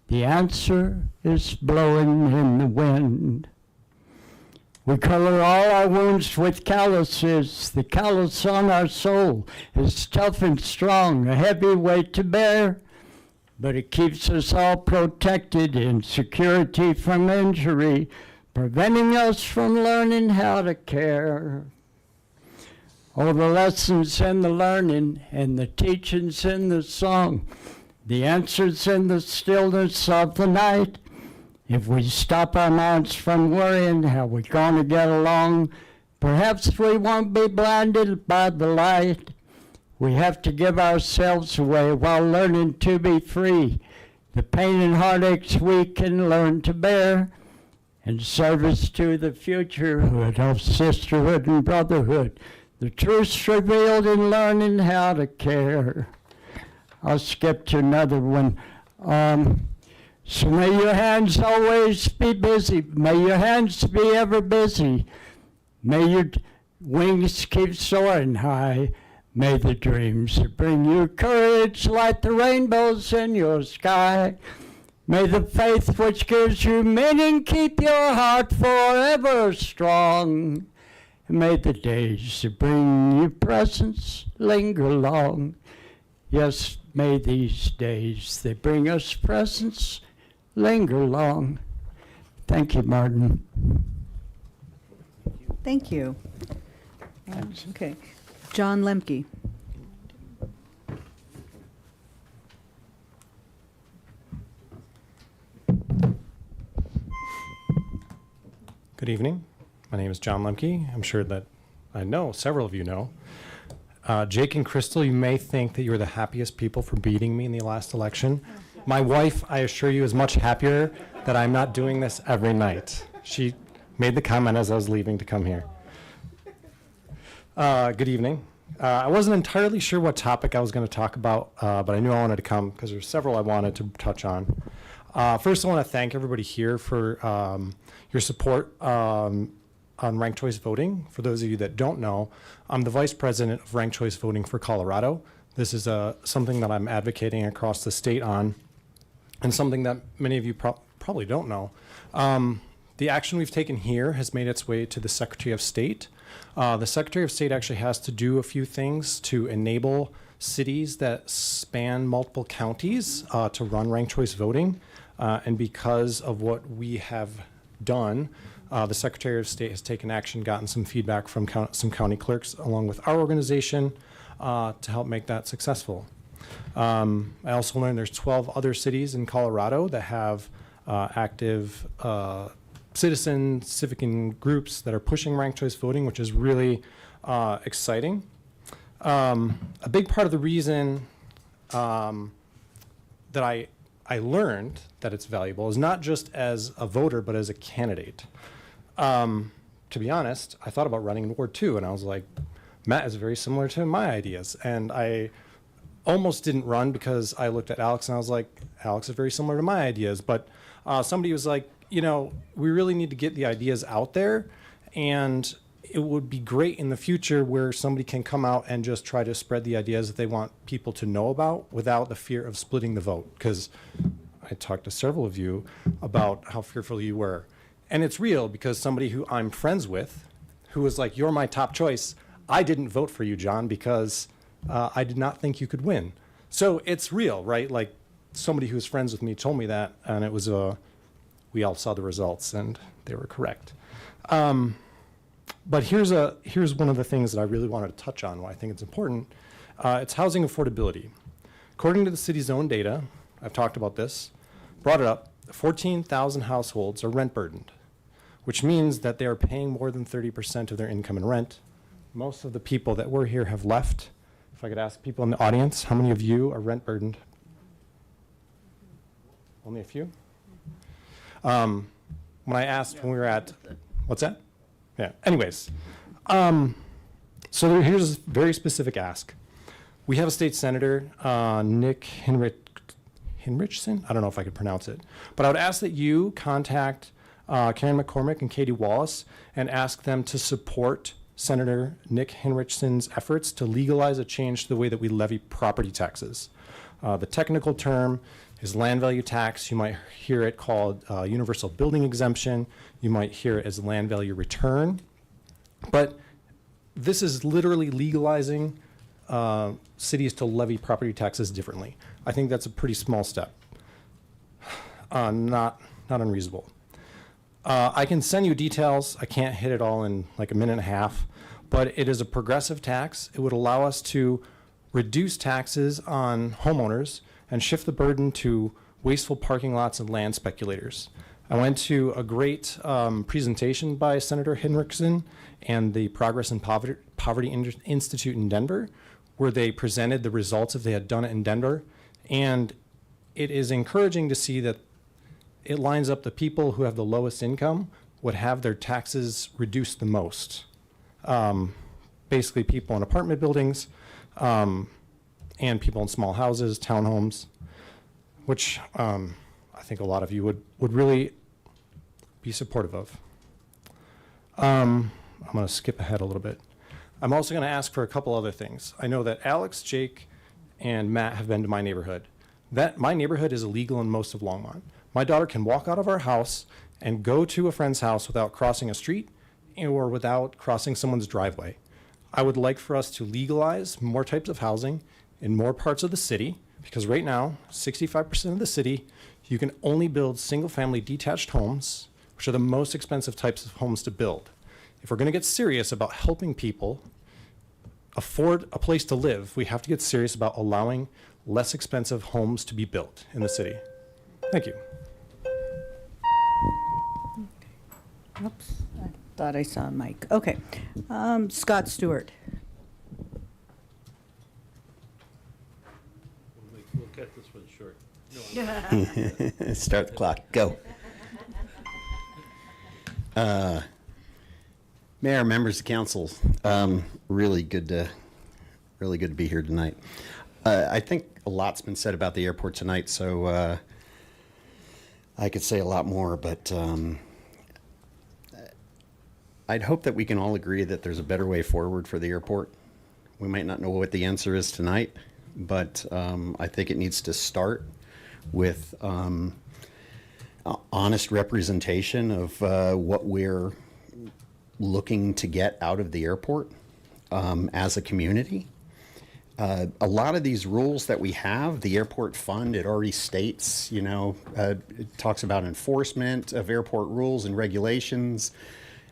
Speaker 2: The answer is blowing in the wind. We color all our wounds with calluses. The callus on our soul is tough and strong, a heavy weight to bear, but it keeps us all protected in security from injury, preventing us from learning how to care. Oh, the lessons in the learning and the teachings in the song, the answers in the stillness of the night. If we stop our minds from worrying how we're gonna get along, perhaps we won't be blinded by the light. We have to give ourselves away while learning to be free. The pain and heartaches we can learn to bear in service to the futurehood of sisterhood and brotherhood. The truth's revealed in learning how to care. I'll skip to another one. So may your hands always be busy. May your hands be ever busy. May your wings keep soaring high. May the dreams that bring you courage light the rainbows in your sky. May the faith which gives you meaning keep your heart forever strong. and may the days that bring you presents linger long. Yes, may these days that bring us presents linger long. Thank you, Martin.
Speaker 1: Thank you. Okay. John Lemke.
Speaker 4: Good evening. My name is John Lemke. I'm sure that I know several of you know. Jake and Crystal, you may think that you were the happiest people for beating me in the last election. My wife, I assure you, is much happier that I'm not doing this every night. She made the comment as I was leaving to come here. Good evening. I wasn't entirely sure what topic I was going to talk about, but I knew I wanted to come because there's several I wanted to touch on. First, I want to thank everybody here for your support on ranked choice voting. For those of you that don't know, I'm the vice president of ranked choice voting for Colorado. This is something that I'm advocating across the state on, and something that many of you probably don't know. The action we've taken here has made its way to the Secretary of State. The Secretary of State actually has to do a few things to enable cities that span multiple counties to run ranked choice voting. And because of what we have done, the Secretary of State has taken action, gotten some feedback from some county clerks along with our organization to help make that successful. I also learned there's 12 other cities in Colorado that have active citizen civic groups that are pushing ranked choice voting, which is really exciting. A big part of the reason that I learned that it's valuable is not just as a voter, but as a candidate. To be honest, I thought about running in Ward 2, and I was like, Matt is very similar to my ideas. And I almost didn't run because I looked at Alex and I was like, Alex is very similar to my ideas. But somebody was like, you know, we really need to get the ideas out there, and it would be great in the future where somebody can come out and just try to spread the ideas that they want people to know about without the fear of splitting the vote. Because I talked to several of you about how fearful you were. And it's real, because somebody who I'm friends with, who was like, you're my top choice, I didn't vote for you, John, because I did not think you could win. So it's real, right? Like, somebody who's friends with me told me that, and it was we all saw the results, and they were correct. But here's one of the things that I really wanted to touch on, why I think it's important. It's housing affordability. According to the city's own data, I've talked about this, brought it up, 14,000 households are rent burdened, which means that they are paying more than 30% of their income in rent. Most of the people that were here have left. If I could ask people in the audience, how many of you are rent burdened? Only a few? When I asked when we were at, what's that? Yeah, anyways. So here's a very specific ask. We have a state senator, Nick Hinrichsen? I don't know if I could pronounce it. But I would ask that you contact Karen McCormick and Katie Wallace and ask them to support Senator Nick Hinrichsen's efforts to legalize a change to the way that we levy property taxes. The technical term is land value tax. You might hear it called universal building exemption. You might hear it as land value return. But this is literally legalizing cities to levy property taxes differently. I think that's a pretty small step. Not unreasonable. I can send you details. I can't hit it all in like a minute and a half, but it is a progressive tax. It would allow us to reduce taxes on homeowners and shift the burden to wasteful parking lots and land speculators. I went to a great presentation by Senator Hinrichsen and the Progress in Poverty Institute in Denver, where they presented the results if they had done it in Denver. And it is encouraging to see that it lines up the people who have the lowest income would have their taxes reduced the most. Basically people in apartment buildings and people in small houses, townhomes, which I think a lot of you would really be supportive of. I'm going to skip ahead a little bit. I'm also going to ask for a couple other things. I know that Alex, Jake, and Matt have been to my neighborhood. My neighborhood is illegal in most of Longmont. My daughter can walk out of our house and go to a friend's house without crossing a street or without crossing someone's driveway. I would like for us to legalize more types of housing in more parts of the city, because right now, 65% of the city, you can only build single-family detached homes, which are the most expensive types of homes to build. If we're going to get serious about helping people afford a place to live, we have to get serious about allowing less expensive homes to be built in the city. Thank you.
Speaker 1: Oops, I thought I saw a mic. Okay. Scott Stewart.
Speaker 3: We'll cut this one short.
Speaker 7: Start the clock. Go. Mayor, members of council, really good to be here tonight. I think a lot's been said about the airport tonight, so I could say a lot more, but I'd hope that we can all agree that there's a better way forward for the airport. We might not know what the answer is tonight, but I think it needs to start with honest representation of what we're looking to get out of the airport as a community. A lot of these rules that we have, the airport fund, it already states, it talks about enforcement of airport rules and regulations.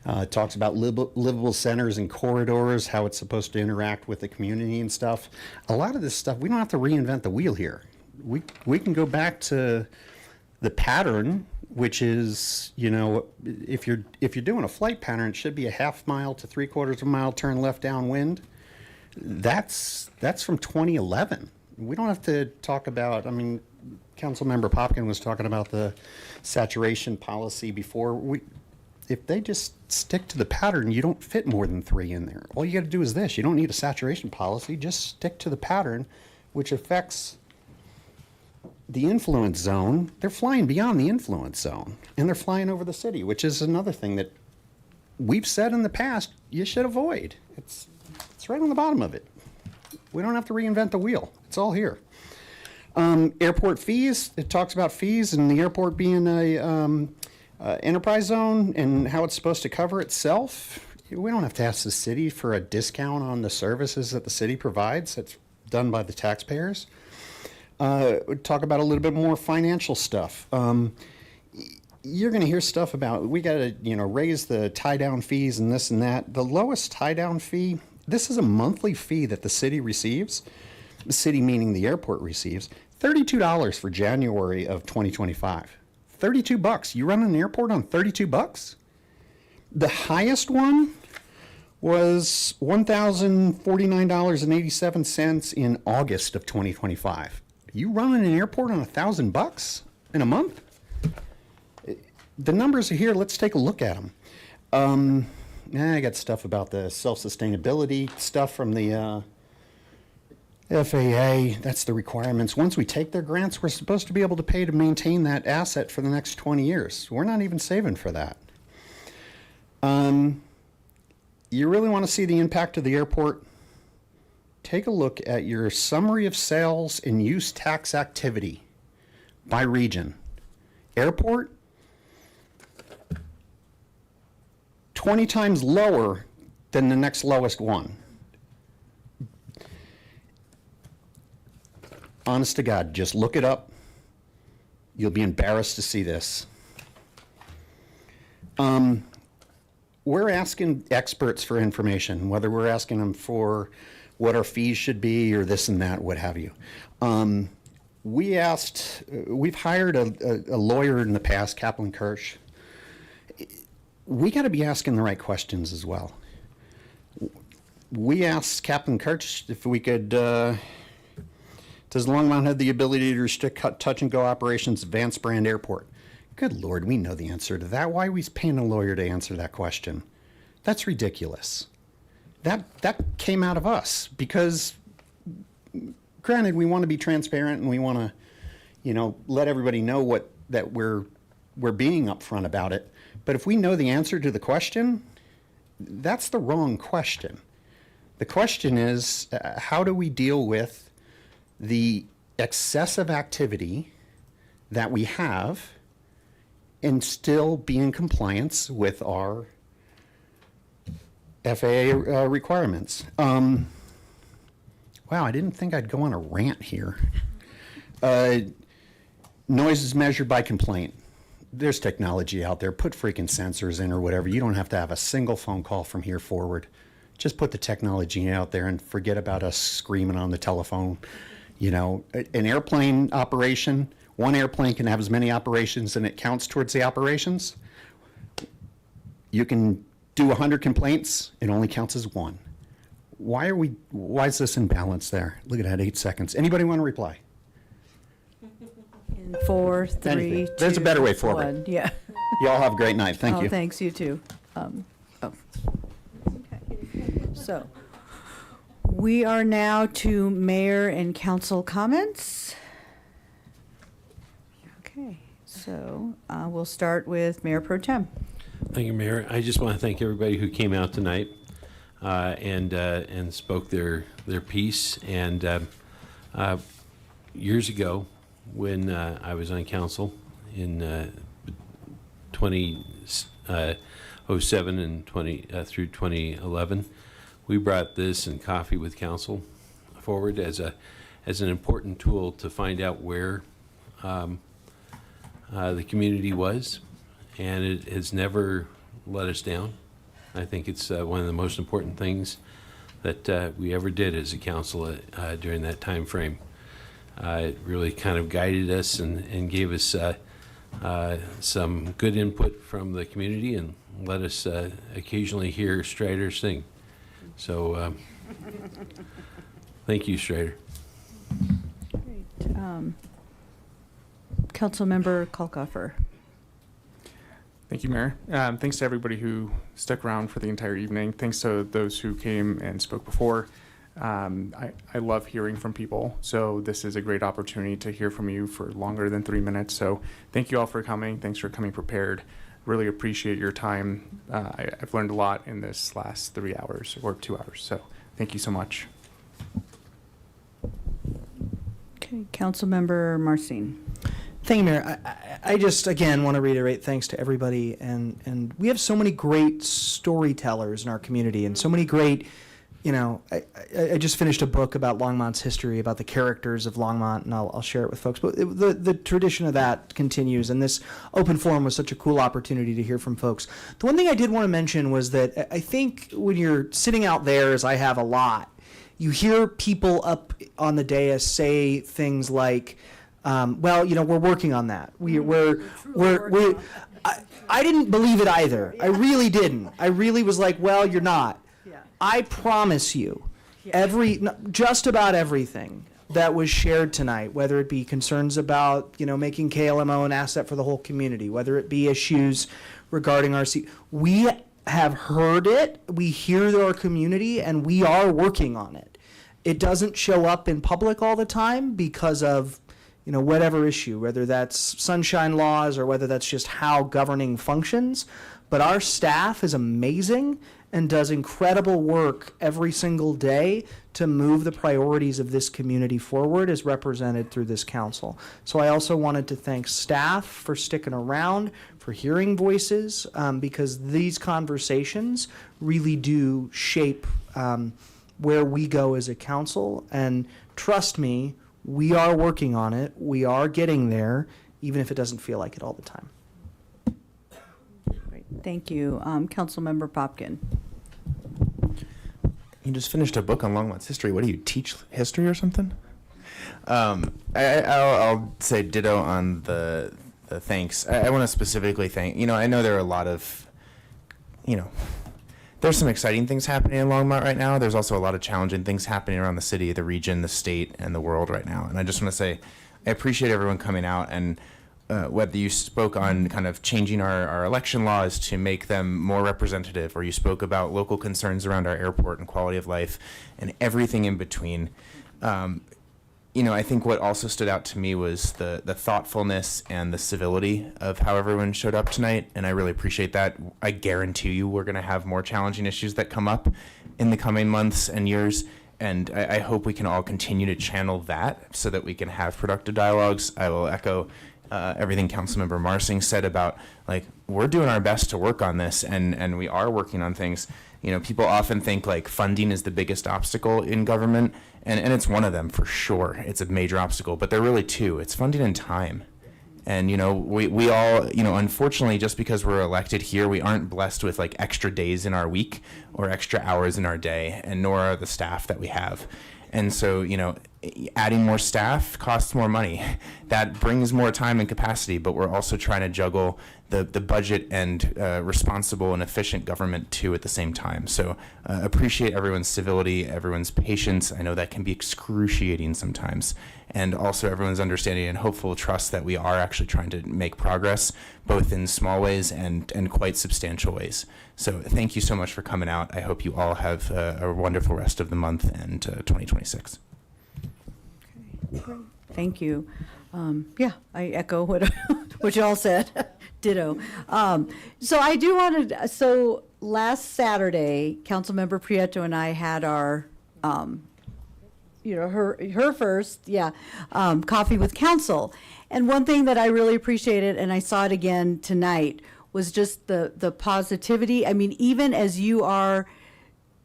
Speaker 7: It talks about livable centers and corridors, how it's supposed to interact with the community and stuff. A lot of this stuff, we don't have to reinvent the wheel here. We can go back to the pattern, which is, if you're doing a flight pattern, it should be a half mile to 3/4 of a mile turn left downwind. That's from 2011. We don't have to talk about, Councilmember Popkin was talking about the saturation policy before. If they just stick to the pattern, you don't fit more than 3 in there. All you got to do is this. You don't need a saturation policy. Just stick to the pattern, which affects the influence zone. They're flying beyond the influence zone, and they're flying over the city, which is another thing that we've said in the past you should avoid. It's right on the bottom of it. We don't have to reinvent the wheel. It's all here. Airport fees, it talks about fees and the airport being a enterprise zone and how it's supposed to cover itself. We don't have to ask the city for a discount on the services that the city provides. It's done by the taxpayers. Talk about a little bit more financial stuff. You're going to hear stuff about we got to raise the tie down fees and this and that. The lowest tie down fee, this is a monthly fee that the city receives. The city meaning the airport receives $32 for January of 2025. $32. You run an airport on $32? The highest one was $1,049.87 in August of 2025. You running an airport on $1,000 in a month? The numbers are here. Let's take a look at them. I got stuff about the self-sustainability stuff from the FAA. That's the requirements. Once we take their grants, we're supposed to be able to pay to maintain that asset for the next 20 years. We're not even saving for that. You really want to see the impact of the airport? Take a look at your summary of sales and use tax activity by region. Airport, 20 times lower than the next lowest one. Honest to God, just look it up. You'll be embarrassed to see this. We're asking experts for information, whether we're asking them for what our fees should be or this and that, what have you. We've hired a lawyer in the past, Kaplan Kirsch. We got to be asking the right questions as well. We asked Kaplan Kirsch if we could, does Longmont have the ability to restrict touch and go operations at Vance Brand Airport? Good Lord, we know the answer to that. Why are we paying a lawyer to answer that question? That's ridiculous. That came out of us because, granted, we want to be transparent and we want to, let everybody know that we're being upfront about it. But if we know the answer to the question, that's the wrong question. The question is, how do we deal with the excessive activity that we have and still be in compliance with our FAA requirements. Wow, I didn't think I'd go on a rant here. Noise is measured by complaint. There's technology out there. Put freaking sensors in or whatever. You don't have to have a single phone call from here forward. Just put the technology out there and forget about us screaming on the telephone. You know, an airplane operation, one airplane can have as many operations and it counts towards the operations. You can do 100 complaints, it only counts as one. Why is this imbalance there? Look at that, 8 seconds. Anybody want to reply?
Speaker 1: In 4, 3,
Speaker 7: Anything.
Speaker 1: 2,
Speaker 7: There's a better way forward.
Speaker 1: 1. Yeah.
Speaker 7: You all have a great night. Thank you.
Speaker 1: Thanks, you too. Okay. So, we are now to mayor and council comments. Okay, so we'll start with Mayor Pro Tem.
Speaker 3: Thank you, Mayor. I just want to thank everybody who came out tonight and spoke their piece. And years ago, when I was on council in 2007 and through 2011, we brought this and Coffee with Council forward as an important tool to find out where the community was, and it has never let us down. I think it's one of the most important things that we ever did as a council during that time frame. It really kind of guided us and gave us some good input from the community and let us occasionally hear Strider sing. So thank you, Strider.
Speaker 1: Great. Councilmember Kalkofer.
Speaker 11: Thank you, Mayor. Thanks to everybody who stuck around for the entire evening. Thanks to those who came and spoke before. I love hearing from people, so this is a great opportunity to hear from you for longer than 3 minutes. So thank you all for coming. Thanks for coming prepared. Really appreciate your time. I've learned a lot in this last 3 hours or 2 hours, so thank you so much.
Speaker 1: Okay, Councilmember Marcin.
Speaker 14: Thank you, Mayor. I just, again, want to reiterate thanks to everybody. And we have so many great storytellers in our community and so many great, you know, I just finished a book about Longmont's history, about the characters of Longmont, and I'll share it with folks. But the tradition of that continues, and this open forum was such a cool opportunity to hear from folks. The one thing I did want to mention was that I think when you're sitting out there, as I have a lot, you hear people up on the dais say things like, well, you know, we're working on that. I didn't believe it either. I really didn't. I really was like, well, you're not. I promise you, just about everything that was shared tonight, whether it be concerns about, you know, making KLMO an asset for the whole community, whether it be issues regarding RC, we have heard it, we hear our community, and we are working on it. It doesn't show up in public all the time because of, you know, whatever issue, whether that's sunshine laws or whether that's just how governing functions. But our staff is amazing and does incredible work every single day to move the priorities of this community forward as represented through this council. So I also wanted to thank staff for sticking around, for hearing voices, because these conversations really do shape where we go as a council. And trust me, we are working on it. We are getting there, even if it doesn't feel like it all the time.
Speaker 1: Great. Thank you. Councilmember Popkin.
Speaker 10: You just finished a book on Longmont's history. What do you teach, history or something? I'll say ditto on the thanks. I want to specifically thank, you know, I know there are a lot of, you know, there's some exciting things happening in Longmont right now. There's also a lot of challenging things happening around the city, the region, the state, and the world right now. And I just want to say I appreciate everyone coming out, and whether you spoke on kind of changing our election laws to make them more representative, or you spoke about local concerns around our airport and quality of life and everything in between. You know, I think what also stood out to me was the thoughtfulness and the civility of how everyone showed up tonight, and I really appreciate that. I guarantee you we're going to have more challenging issues that come up in the coming months and years, and I hope we can all continue to channel that so that we can have productive dialogues. I will echo everything Councilmember Marsing said about, like, we're doing our best to work on this, and we are working on things. You know, people often think like funding is the biggest obstacle in government, and it's one of them for sure. It's a major obstacle, but there are really two. It's funding and time. And, you know, we all, you know, unfortunately, just because we're elected here, we aren't blessed with like extra days in our week or extra hours in our day, and nor are the staff that we have. And so, you know, adding more staff costs more money. That brings more time and capacity, but we're also trying to juggle the budget and responsible and efficient government too at the same time. So appreciate everyone's civility, everyone's patience. I know that can be excruciating sometimes. And also everyone's understanding and hopeful trust that we are actually trying to make progress, both in small ways and quite substantial ways. So thank you so much for coming out. I hope you all have a wonderful rest of the month and 2026.
Speaker 1: Thank you. Yeah, I echo what you all said. Ditto. So I do want to, so last Saturday, Councilmember Prieto and I had our, her first, coffee with council. And one thing that I really appreciated, and I saw it again tonight, was just the positivity. I mean, even as you are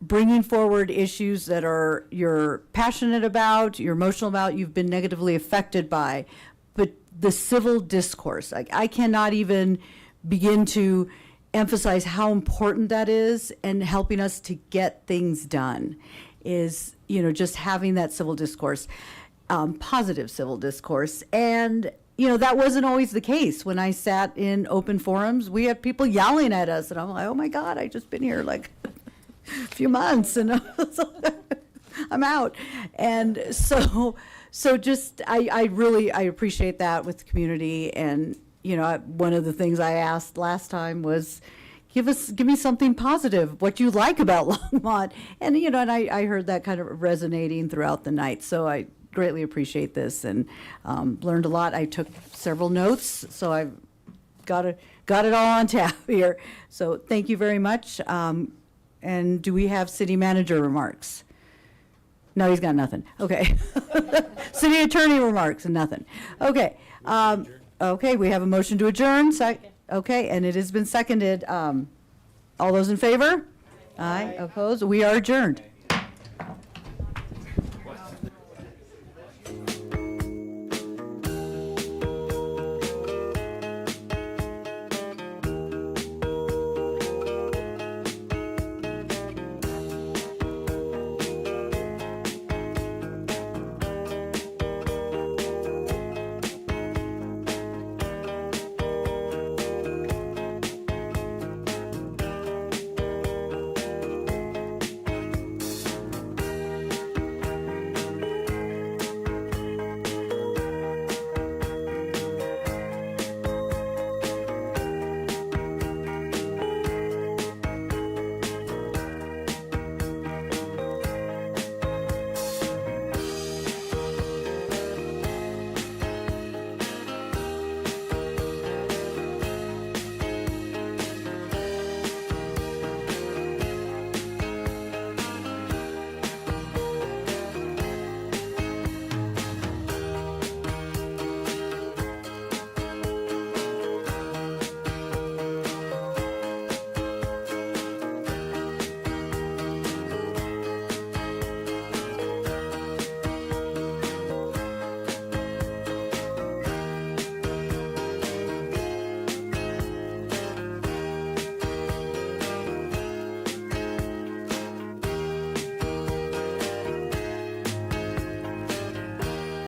Speaker 1: bringing forward issues that you're passionate about, you're emotional about, you've been negatively affected by, but the civil discourse, I cannot even begin to emphasize how important that is, and helping us to get things done is, just having that civil discourse, positive civil discourse. And, that wasn't always the case. When I sat in open forums, we had people yelling at us, and I'm like, oh my God, I just been here like few months and I'm out. And so just, I really appreciate that with the community. And, one of the things I asked last time was, give me something positive, what you like about Longmont. And, and I heard that kind of resonating throughout the night. So I greatly appreciate this and learned a lot. I took several notes, so I've got it all on tap here. So thank you very much. And do we have city manager remarks? No, he's got nothing. Okay. City attorney remarks and nothing. Okay. Okay, we have a motion to adjourn. Okay, and it has been seconded. All those in favor? Aye. Opposed? We are adjourned.